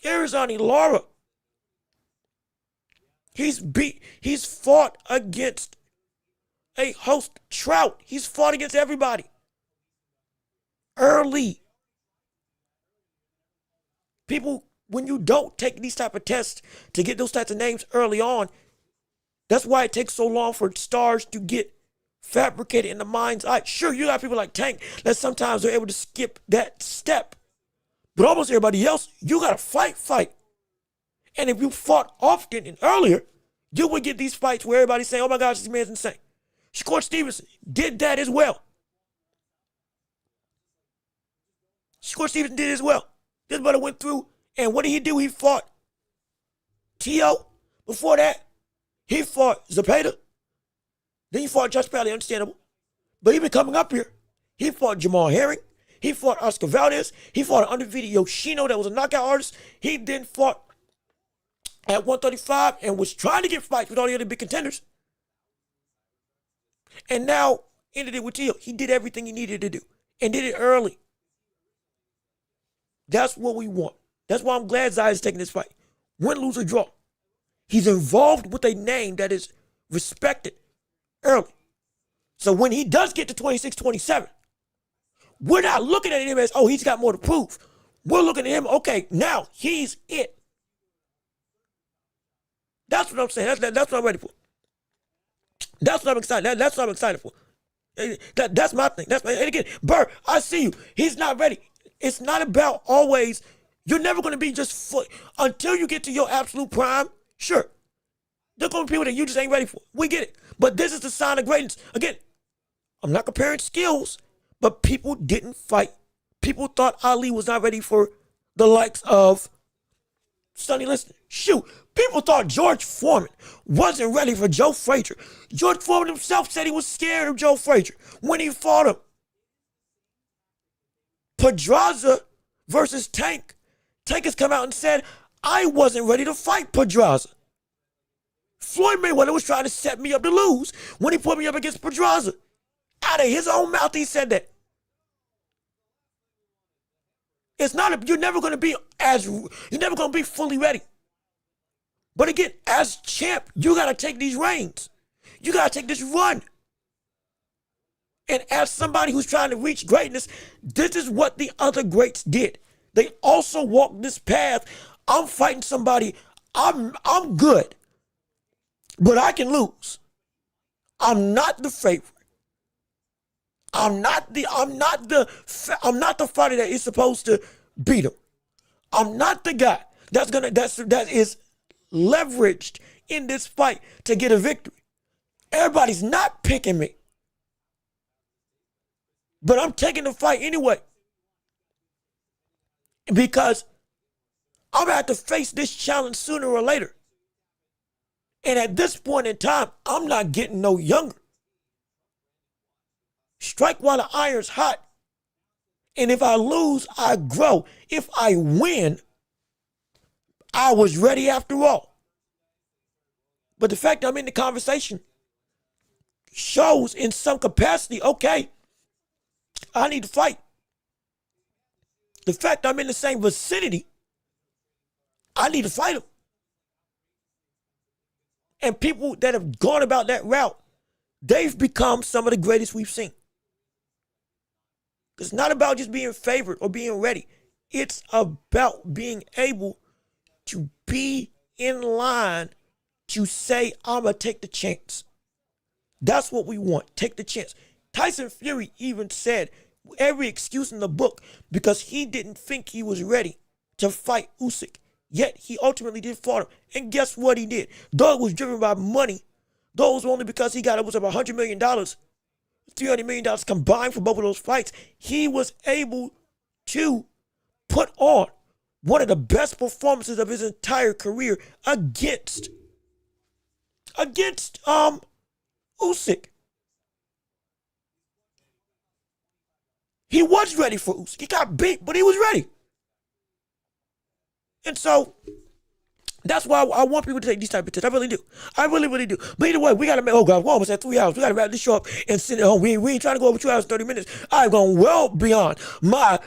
Arizona Lara. He's fought against a host, Trout. He's fought against everybody. Early. People, when you don't take these type of tests to get those types of names early on, that's why it takes so long for stars to get fabricated in the mind's eye. Sure, you got people like Tank that sometimes they're able to skip that step. But almost everybody else, you got to fight. And if you fought often and earlier, you would get these fights where everybody's saying, oh my gosh, this man's insane. Shakur Stevenson did that as well. Shakur Stevenson did as well. This brother went through, and what did he do? He fought T.O. Before that, he fought Zepeda. Then he fought Josh Bradley, understandable. But even coming up here, he fought Jamal Herring. He fought Oscar Valdez. He fought an undefeated Yoshino that was a knockout artist. He then fought at 135 and was trying to get fights with all the other big contenders. And now ended it with T.O. He did everything he needed to do and did it early. That's what we want. That's why I'm glad Zai is taking this fight. Win, lose, or draw. He's involved with a name that is respected early. So when he does get to 26, 27, we're not looking at him as, oh, he's got more to prove. We're looking at him, okay, now he's it. That's what I'm saying. That's what I'm ready for. That's what I'm excited. That's what I'm excited for. That's my thing. And again, Burr, I see you. He's not ready. It's not about always, you're never going to be just until you get to your absolute prime. Sure. There's going to be people that you just ain't ready for. We get it. But this is the sign of greatness. Again, I'm not comparing skills, but people didn't fight. People thought Ali was not ready for the likes of Sonny Liston. Shoot. People thought George Foreman wasn't ready for Joe Frazier. George Foreman himself said he was scared of Joe Frazier when he fought him. Pedraza versus Tank. Tank has come out and said, I wasn't ready to fight Pedraza. Floyd Mayweather was trying to set me up to lose when he put me up against Pedraza. Out of his own mouth, he said that. You're never going to be fully ready. But again, as champ, you got to take these reins. You got to take this run. And as somebody who's trying to reach greatness, this is what the other greats did. They also walked this path. I'm fighting somebody. I'm good, but I can lose. I'm not the favorite. I'm not the fighter that is supposed to beat him. I'm not the guy that is leveraged in this fight to get a victory. Everybody's not picking me. But I'm taking the fight anyway. Because I'm going to have to face this challenge sooner or later. And at this point in time, I'm not getting no younger. Strike while the iron's hot. And if I lose, I grow. If I win, I was ready after all. But the fact that I'm in the conversation shows in some capacity, okay, I need to fight. The fact that I'm in the same vicinity, I need to fight them. And people that have gone about that route, they've become some of the greatest we've seen. It's not about just being favored or being ready. It's about being able to be in line to say, I'm going to take the chance. That's what we want. Take the chance. Tyson Fury even said every excuse in the book because he didn't think he was ready to fight Usyk. Yet he ultimately did fight him. And guess what he did? Though it was driven by money, though it was only because he got, it was about $100 million, $300 million combined for both of those fights, he was able to put on one of the best performances of his entire career against Usyk. He was ready for Usyk. He got beat, but he was ready. And so that's why I want people to take these type of tests. I really do. I really, really do. But either way, we got to make, oh God, we're almost at 3 hours. We got to wrap this show up and send it home. We ain't trying to go over 2 hours, 30 minutes. I've gone well beyond my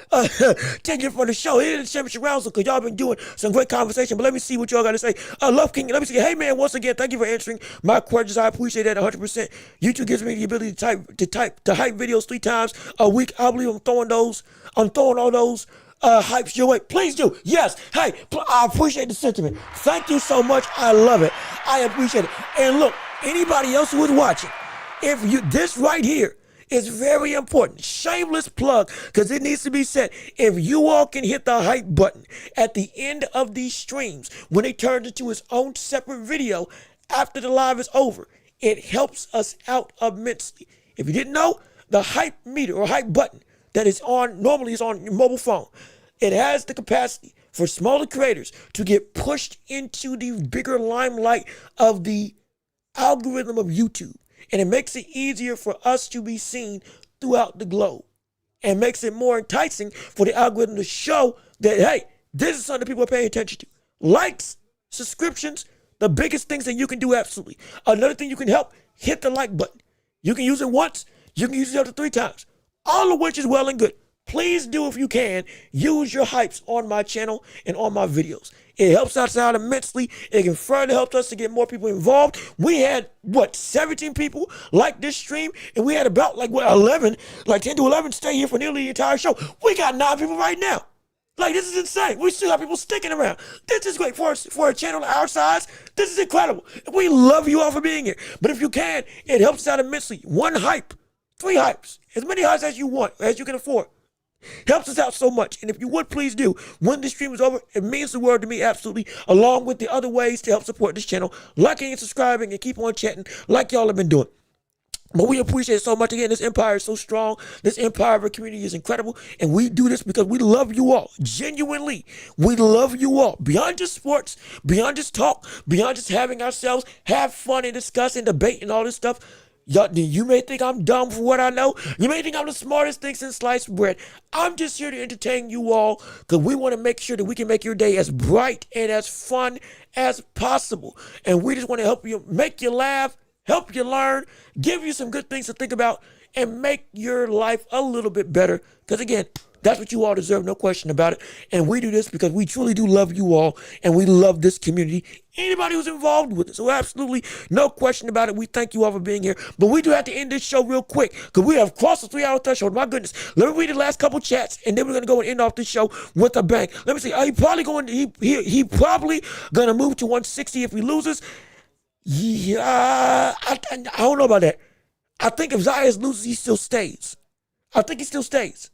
tenure for the show. It is the championship rounds because y'all been doing some great conversation. But let me see what y'all got to say. Love King, let me see. Hey man, once again, thank you for answering my questions. I appreciate that 100%. YouTube gives me the ability to hype videos 3 times a week. I believe I'm throwing all those hypes your way. Please do. Yes. Hey, I appreciate the sentiment. Thank you so much. I love it. I appreciate it. And look, anybody else who is watching, if you, this right here is very important. Shameless plug, because it needs to be said. If you all can hit the hype button at the end of these streams, when it turns into its own separate video after the live is over, it helps us out immensely. If you didn't know, the hype meter or hype button that is on, normally is on your mobile phone. It has the capacity for smaller creators to get pushed into the bigger limelight of the algorithm of YouTube. And it makes it easier for us to be seen throughout the globe. And makes it more enticing for the algorithm to show that, hey, this is something people are paying attention to. Likes, subscriptions, the biggest things that you can do, absolutely. Another thing you can help, hit the like button. You can use it once, you can use it up to 3 times. All of which is well and good. Please do, if you can, use your hypes on my channel and on my videos. It helps us out immensely. It can further help us to get more people involved. We had, 17 people like this stream, and we had about, 10 to 11 stay here for nearly the entire show. We got 9 people right now. This is insane. We still have people sticking around. This is great for a channel our size. This is incredible. We love you all for being here. But if you can, it helps out immensely. 1 hype. 3 hypes, as many hypes as you want, as you can afford. Helps us out so much. And if you would, please do. When the stream is over, it means the world to me, absolutely, along with the other ways to help support this channel, liking and subscribing and keep on chatting like y'all have been doing. But we appreciate it so much. Again, this empire is so strong. This empire of our community is incredible. And we do this because we love you all. Genuinely, we love you all. Beyond just sports, beyond just talk, beyond just having ourselves have fun and discuss and debate and all this stuff. You may think I'm dumb for what I know. You may think I'm the smartest thing since sliced bread. I'm just here to entertain you all because we want to make sure that we can make your day as bright and as fun as possible. And we just want to help you, make you laugh, help you learn, give you some good things to think about, and make your life a little bit better. Because again, that's what you all deserve, no question about it. And we do this because we truly do love you all, and we love this community. Anybody who's involved with it. So absolutely no question about it. We thank you all for being here. But we do have to end this show real quick because we have crossed the 3-hour threshold. My goodness. Let me read the last couple chats, and then we're going to go and end off this show with a bang. Let me see. He probably going to move to 160 if he loses. Yeah, I don't know about that. I think if Zayas loses, he still stays. I think he still stays.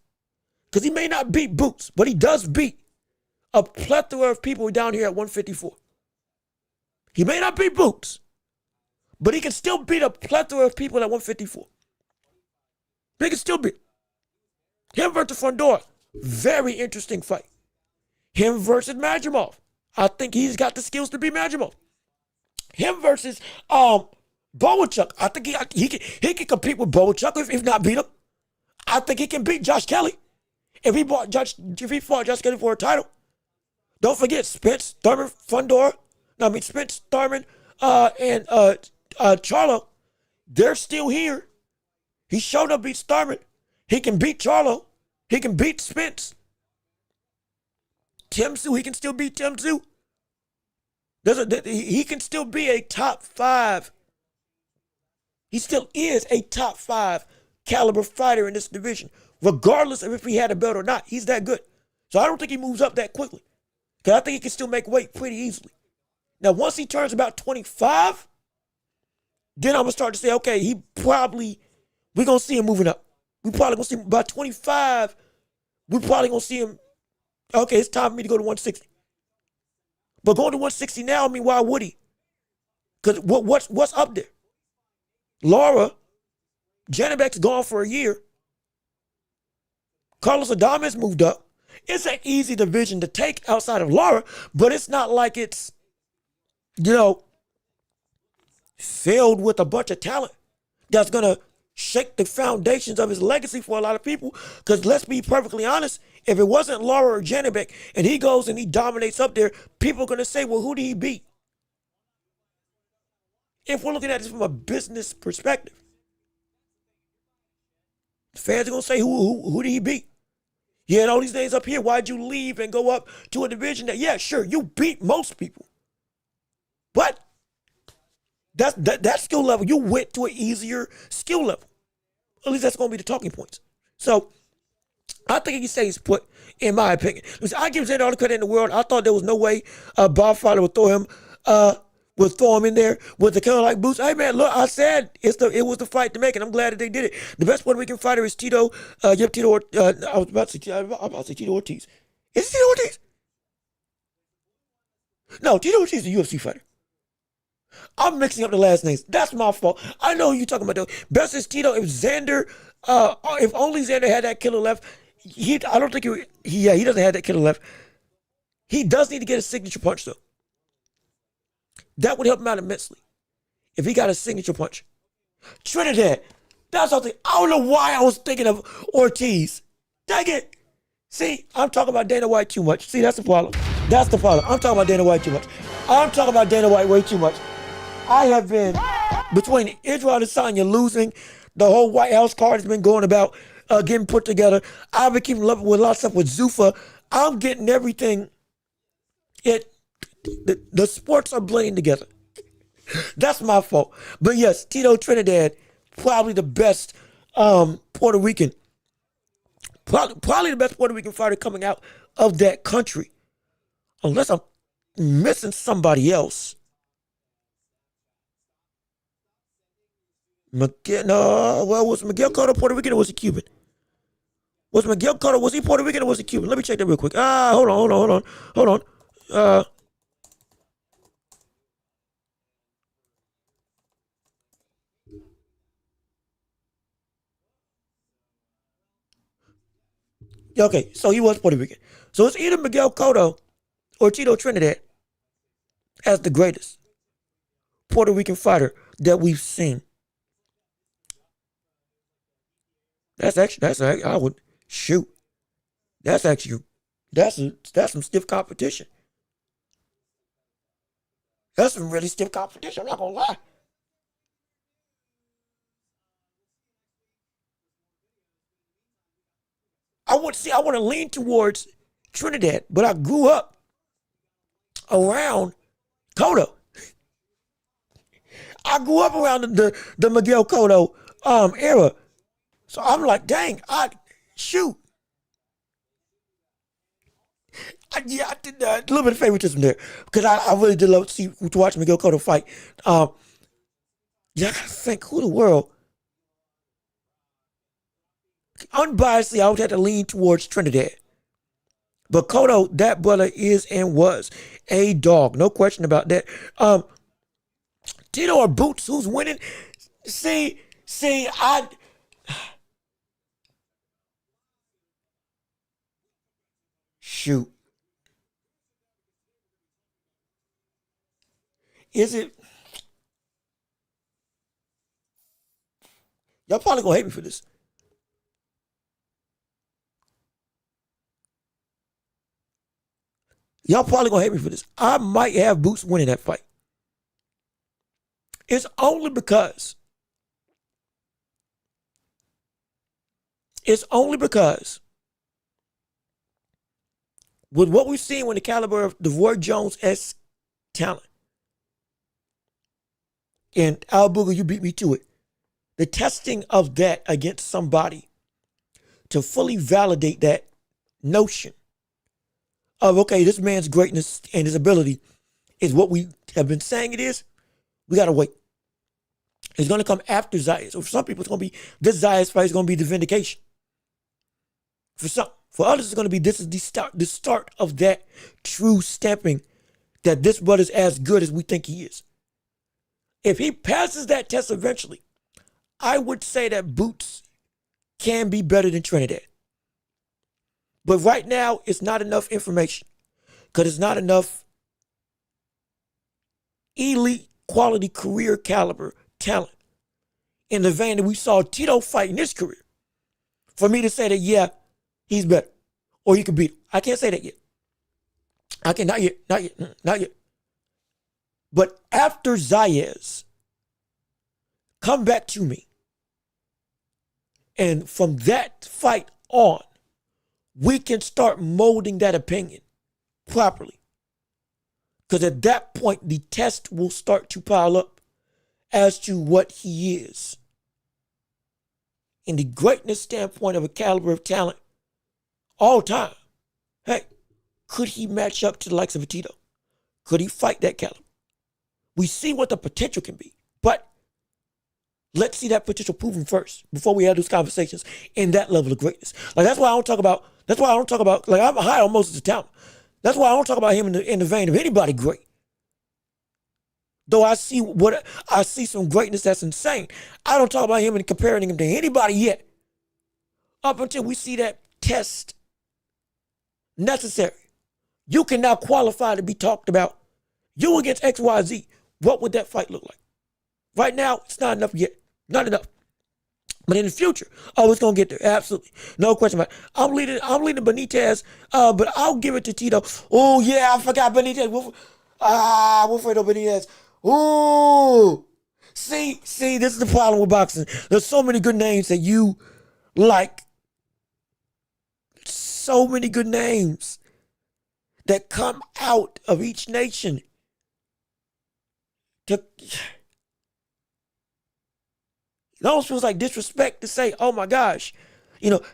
Because he may not beat Boots, but he does beat a plethora of people down here at 154. He may not beat Boots, but he can still beat a plethora of people at 154. He can still beat him versus Fondora. Very interesting fight. Him versus Makhmudov. I think he's got the skills to beat Makhmudov. Him versus Boachuk. I think he can compete with Boachuk if not beat him. I think he can beat Josh Kelly if he fought Josh Kelly for a title. Don't forget Spence, Thurman, Fundora. No, I mean Spence, Thurman, and Charlo. They're still here. He showed up, beat Thurman. He can beat Charlo. He can beat Spence. Tim Tszyu, he can still beat Tim Tszyu. He can still be a top 5. He still is a top 5 caliber fighter in this division, regardless of if he had a belt or not. He's that good. So I don't think he moves up that quickly. Because I think he can still make weight pretty easily. Now, once he turns about 25, then I'm going to start to say, okay, we're going to see him moving up. We're probably going to see him by 25. We're probably going to see him, okay, it's time for me to go to 160. But going to 160 now, I mean, why would he? Because what's up there? Lara, Janibek's gone for a year. Carlos Adames moved up. It's an easy division to take outside of Lara, but it's not like it's, filled with a bunch of talent that's going to shake the foundations of his legacy for a lot of people. Because let's be perfectly honest, if it wasn't Lara or Janibek and he goes and he dominates up there, people are going to say, well, who did he beat? If we're looking at this from a business perspective, fans are going to say, who did he beat? You had all these names up here. Why'd you leave and go up to a division that, yeah, sure, you beat most people. But that skill level, you went to an easier skill level. At least that's going to be the talking points. So I think he stays put, in my opinion. Listen, I give Xander all the credit in the world. I thought there was no way Bob Fowler would throw him in there with the kind of like boots. Hey man, look, I said it was the fight to make, and I'm glad that they did it. The best Puerto Rican fighter is Tito. I was about to say Tito Ortiz. Is it Tito Ortiz? No, Tito Ortiz is a UFC fighter. I'm mixing up the last names. That's my fault. I know who you're talking about though. Best is Tito. If only Xander had that killer left, I don't think he doesn't have that killer left. He does need to get a signature punch though. That would help him out immensely if he got a signature punch. Trinidad. That's something. I don't know why I was thinking of Ortiz. Dang it. See, I'm talking about Dana White too much. See, that's the problem. That's the problem. I'm talking about Dana White too much. I'm talking about Dana White way too much. I have been, between Israel Adesanya losing, the whole White House card has been going about getting put together. I've been keeping up with a lot of stuff with Zuffa. I'm getting everything. The sports are blending together. That's my fault. But yes, Tito Trinidad, probably the best Puerto Rican, probably the best Puerto Rican fighter coming out of that country. Unless I'm missing somebody else. Was Miguel Cotto Puerto Rican or was he Cuban? Was Miguel Cotto, was he Puerto Rican or was he Cuban? Let me check that real quick. Hold on. Okay, so he was Puerto Rican. So it's either Miguel Cotto or Tito Trinidad as the greatest Puerto Rican fighter that we've seen. That's I would shoot. That's some stiff competition. That's some really stiff competition. I'm not gonna lie. I want to lean towards Trinidad, but I grew up around Cotto. I grew up around the Miguel Cotto era. So I'm like, dang, shoot. I did a little bit of favoritism there because I really did love to watch Miguel Cotto fight. I gotta think who the world. Unbiasedly, I would have to lean towards Trinidad. But Cotto, that brother is and was a dog. No question about that. Tito or Boots, who's winning? See, shoot. Is it? Y'all probably gonna hate me for this. Y'all probably gonna hate me for this. I might have Boots winning that fight. It's only because with what we've seen with the caliber of DeVoy Jones' talent, and Al Booger, you beat me to it. The testing of that against somebody to fully validate that notion of, okay, this man's greatness and his ability is what we have been saying it is, we got to wait. It's going to come after Zayas. So for some people, it's going to be, this Zayas fight is going to be the vindication. For some. For others, it's going to be, this is the start of that true stamping that this brother's as good as we think he is. If he passes that test eventually, I would say that Boots can be better than Trinidad. But right now, it's not enough information because it's not enough elite quality career caliber talent in the vein that we saw Tito fight in his career for me to say that, yeah, he's better or he could beat him. I can't say that yet. I can't, not yet. But after Zayas, come back to me. And from that fight on, we can start molding that opinion properly. Because at that point, the test will start to pile up as to what he is. In the greatness standpoint of a caliber of talent, all time, hey, could he match up to the likes of a Tito? Could he fight that caliber? We see what the potential can be, but let's see that potential proven first before we have those conversations in that level of greatness. Like that's why I don't talk about, like I'm high on Moses' talent. That's why I don't talk about him in the vein of anybody great. Though I see some greatness that's insane. I don't talk about him and comparing him to anybody yet. Up until we see that test necessary. You can now qualify to be talked about. You against XYZ. What would that fight look like? Right now, it's not enough yet. Not enough. But in the future, it's gonna get there. Absolutely. No question about it. I'm leading Benitez, but I'll give it to Tito. Oh yeah, I forgot Benitez. Wilfredo Benitez. Ooh. See, this is the problem with boxing. There's so many good names that you like. So many good names that come out of each nation. It almost feels like disrespect to say, oh my gosh,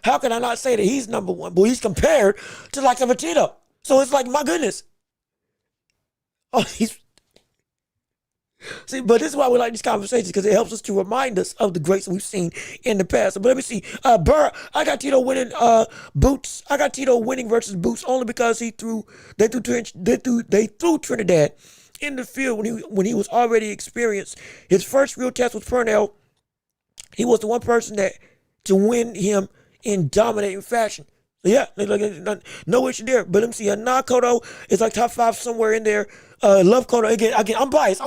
how can I not say that he's number one? But he's compared to like a Tito. So it's like, my goodness. See, but this is why we like these conversations, because it helps us to remind us of the greats we've seen in the past. But let me see. Burr, I got Tito winning Boots. I got Tito winning versus Boots only because they threw Trinidad in the field when he was already experienced. His first real test was Purnell. He was the one person to win him in dominating fashion. So yeah, no issue there. But let me see. Nakoto is like top 5 somewhere in there. Love Koto again. I'm biased.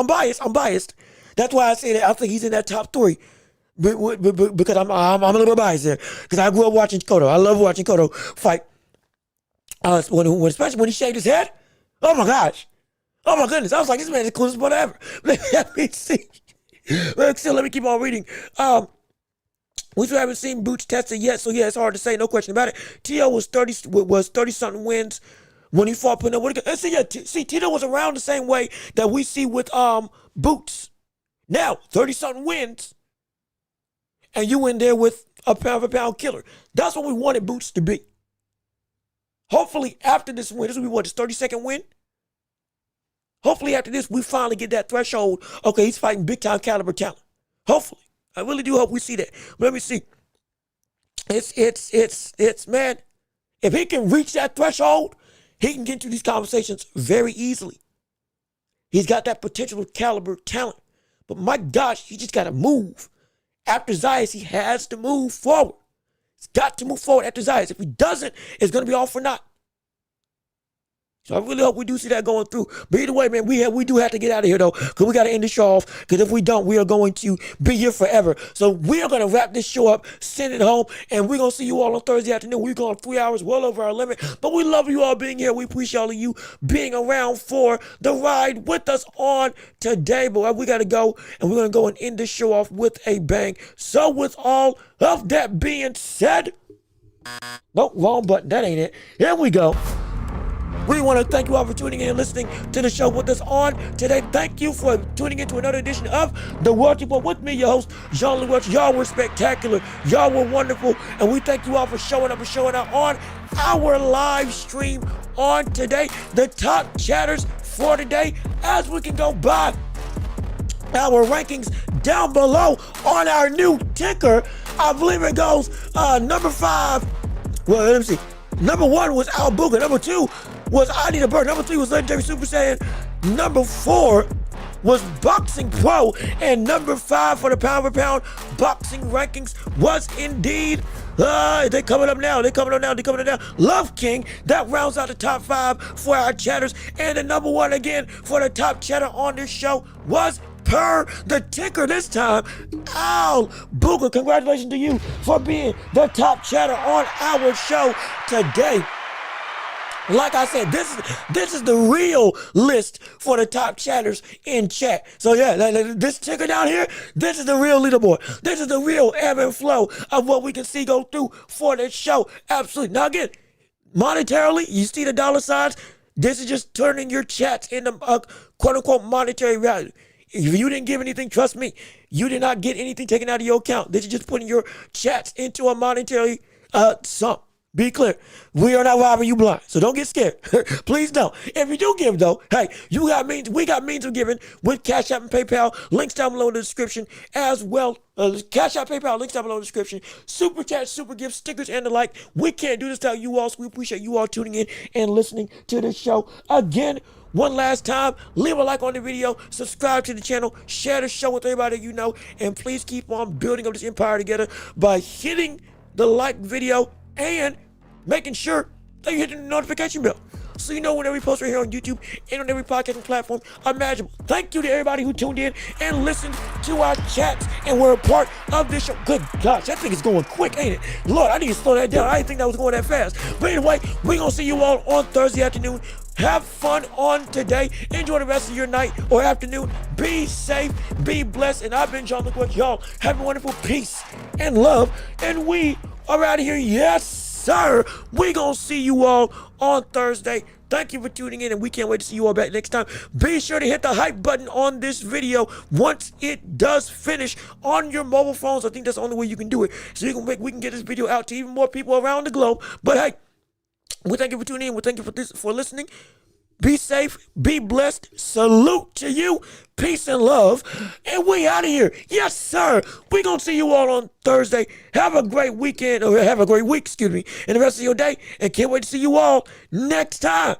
That's why I say that I think he's in that top 3. Because I'm a little bit biased there. Because I grew up watching Koto. I love watching Koto fight. Especially when he shaved his head. Oh my gosh. Oh my goodness. I was like, this man is the coolest one ever. Let me see. Let me keep on reading. We still haven't seen Boots tested yet, so yeah, it's hard to say, no question about it. Tito was 30-something wins when he fought Pernell. See, Tito was around the same way that we see with Boots. Now, 30-something wins, and you in there with a pound-for-pound killer. That's what we wanted Boots to be. Hopefully, after this win, this will be his 32nd win? Hopefully, after this, we finally get that threshold. Okay, he's fighting big-time caliber talent. Hopefully. I really do hope we see that. But let me see. It's man, if he can reach that threshold, he can get into these conversations very easily. He's got that potential caliber talent. But my gosh, he just got to move. After Zayas, he has to move forward. He's got to move forward after Zayas. If he doesn't, it's going to be all for naught. So I really hope we do see that going through. But either way, man, we do have to get out of here, though, because we got to end the show off, because if we don't, we are going to be here forever. So we are going to wrap this show up, send it home, and we're going to see you all on Thursday afternoon. We're going 3 hours, well over our limit. But we love you all being here. We appreciate all of you being around for the ride with us on today. But we got to go, and we're going to go and end this show off with a bang. So with all of that being said, nope, wrong button. That ain't it. Here we go. We want to thank you all for tuning in and listening to the show with us on today. Thank you for tuning in to another edition of The Welch Report with me, your host, Jean-Louis Welch. Y'all were spectacular. Y'all were wonderful. And we thank you all for showing up and showing out on our live stream on today. The top chatters for today, as we can go by our rankings down below on our new ticker. I believe it goes number 5. Well, let me see. Number 1 was Al Booker. Number 2 was I Need a Bird. Number 3 was Legendary Super Saiyan. Number 4 was Boxing Pro. And number 5 for the pound for pound boxing rankings was indeed, they coming up now. Love King. That rounds out the top 5 for our chatters. And the number 1 again for the top chatter on this show was, per the ticker this time, Al Booker. Congratulations to you for being the top chatter on our show today. Like I said, this is the real list for the top chatters in chat. So yeah, this ticker down here, this is the real leaderboard. This is the real ebb and flow of what we can see go through for this show. Absolutely. Now again, monetarily, you see the dollar signs. This is just turning your chats into quote unquote monetary value. If you didn't give anything, trust me, you did not get anything taken out of your account. This is just putting your chats into a monetary sum. Be clear, we are not robbing you blind, so don't get scared. Please don't. If you do give, though, hey, we got means of giving with Cash App and PayPal. Links down below in the description as well. Cash App, PayPal, links down below in the description. Super chat, super gifts, stickers, and the like. We can't do this without you all, so we appreciate you all tuning in and listening to the show. Again, one last time, leave a like on the video, subscribe to the channel, share the show with everybody you know, and please keep on building up this empire together by hitting the like video and making sure that you're hitting the notification bell so you know whenever we post right here on YouTube and on every podcasting platform imaginable. Thank you to everybody who tuned in and listened to our chats and were a part of this show. Good gosh, that thing is going quick, ain't it? Lord, I need to slow that down. I didn't think that was going that fast. But anyway, we're going to see you all on Thursday afternoon. Have fun on today. Enjoy the rest of your night or afternoon. Be safe, be blessed. And I've been Jean-Luc Welch. Y'all have a wonderful peace and love. And we are out of here. Yes, sir. We gonna see you all on Thursday. Thank you for tuning in, and we can't wait to see you all back next time. Be sure to hit the hype button on this video once it does finish on your mobile phones. I think that's the only way you can do it. So we can get this video out to even more people around the globe. But hey, we thank you for tuning in. We thank you for listening. Be safe. Be blessed. Salute to you. Peace and love. And we out of here. Yes, sir. We're going to see you all on Thursday. Have a great weekend, or have a great week, and the rest of your day. And can't wait to see you all next time.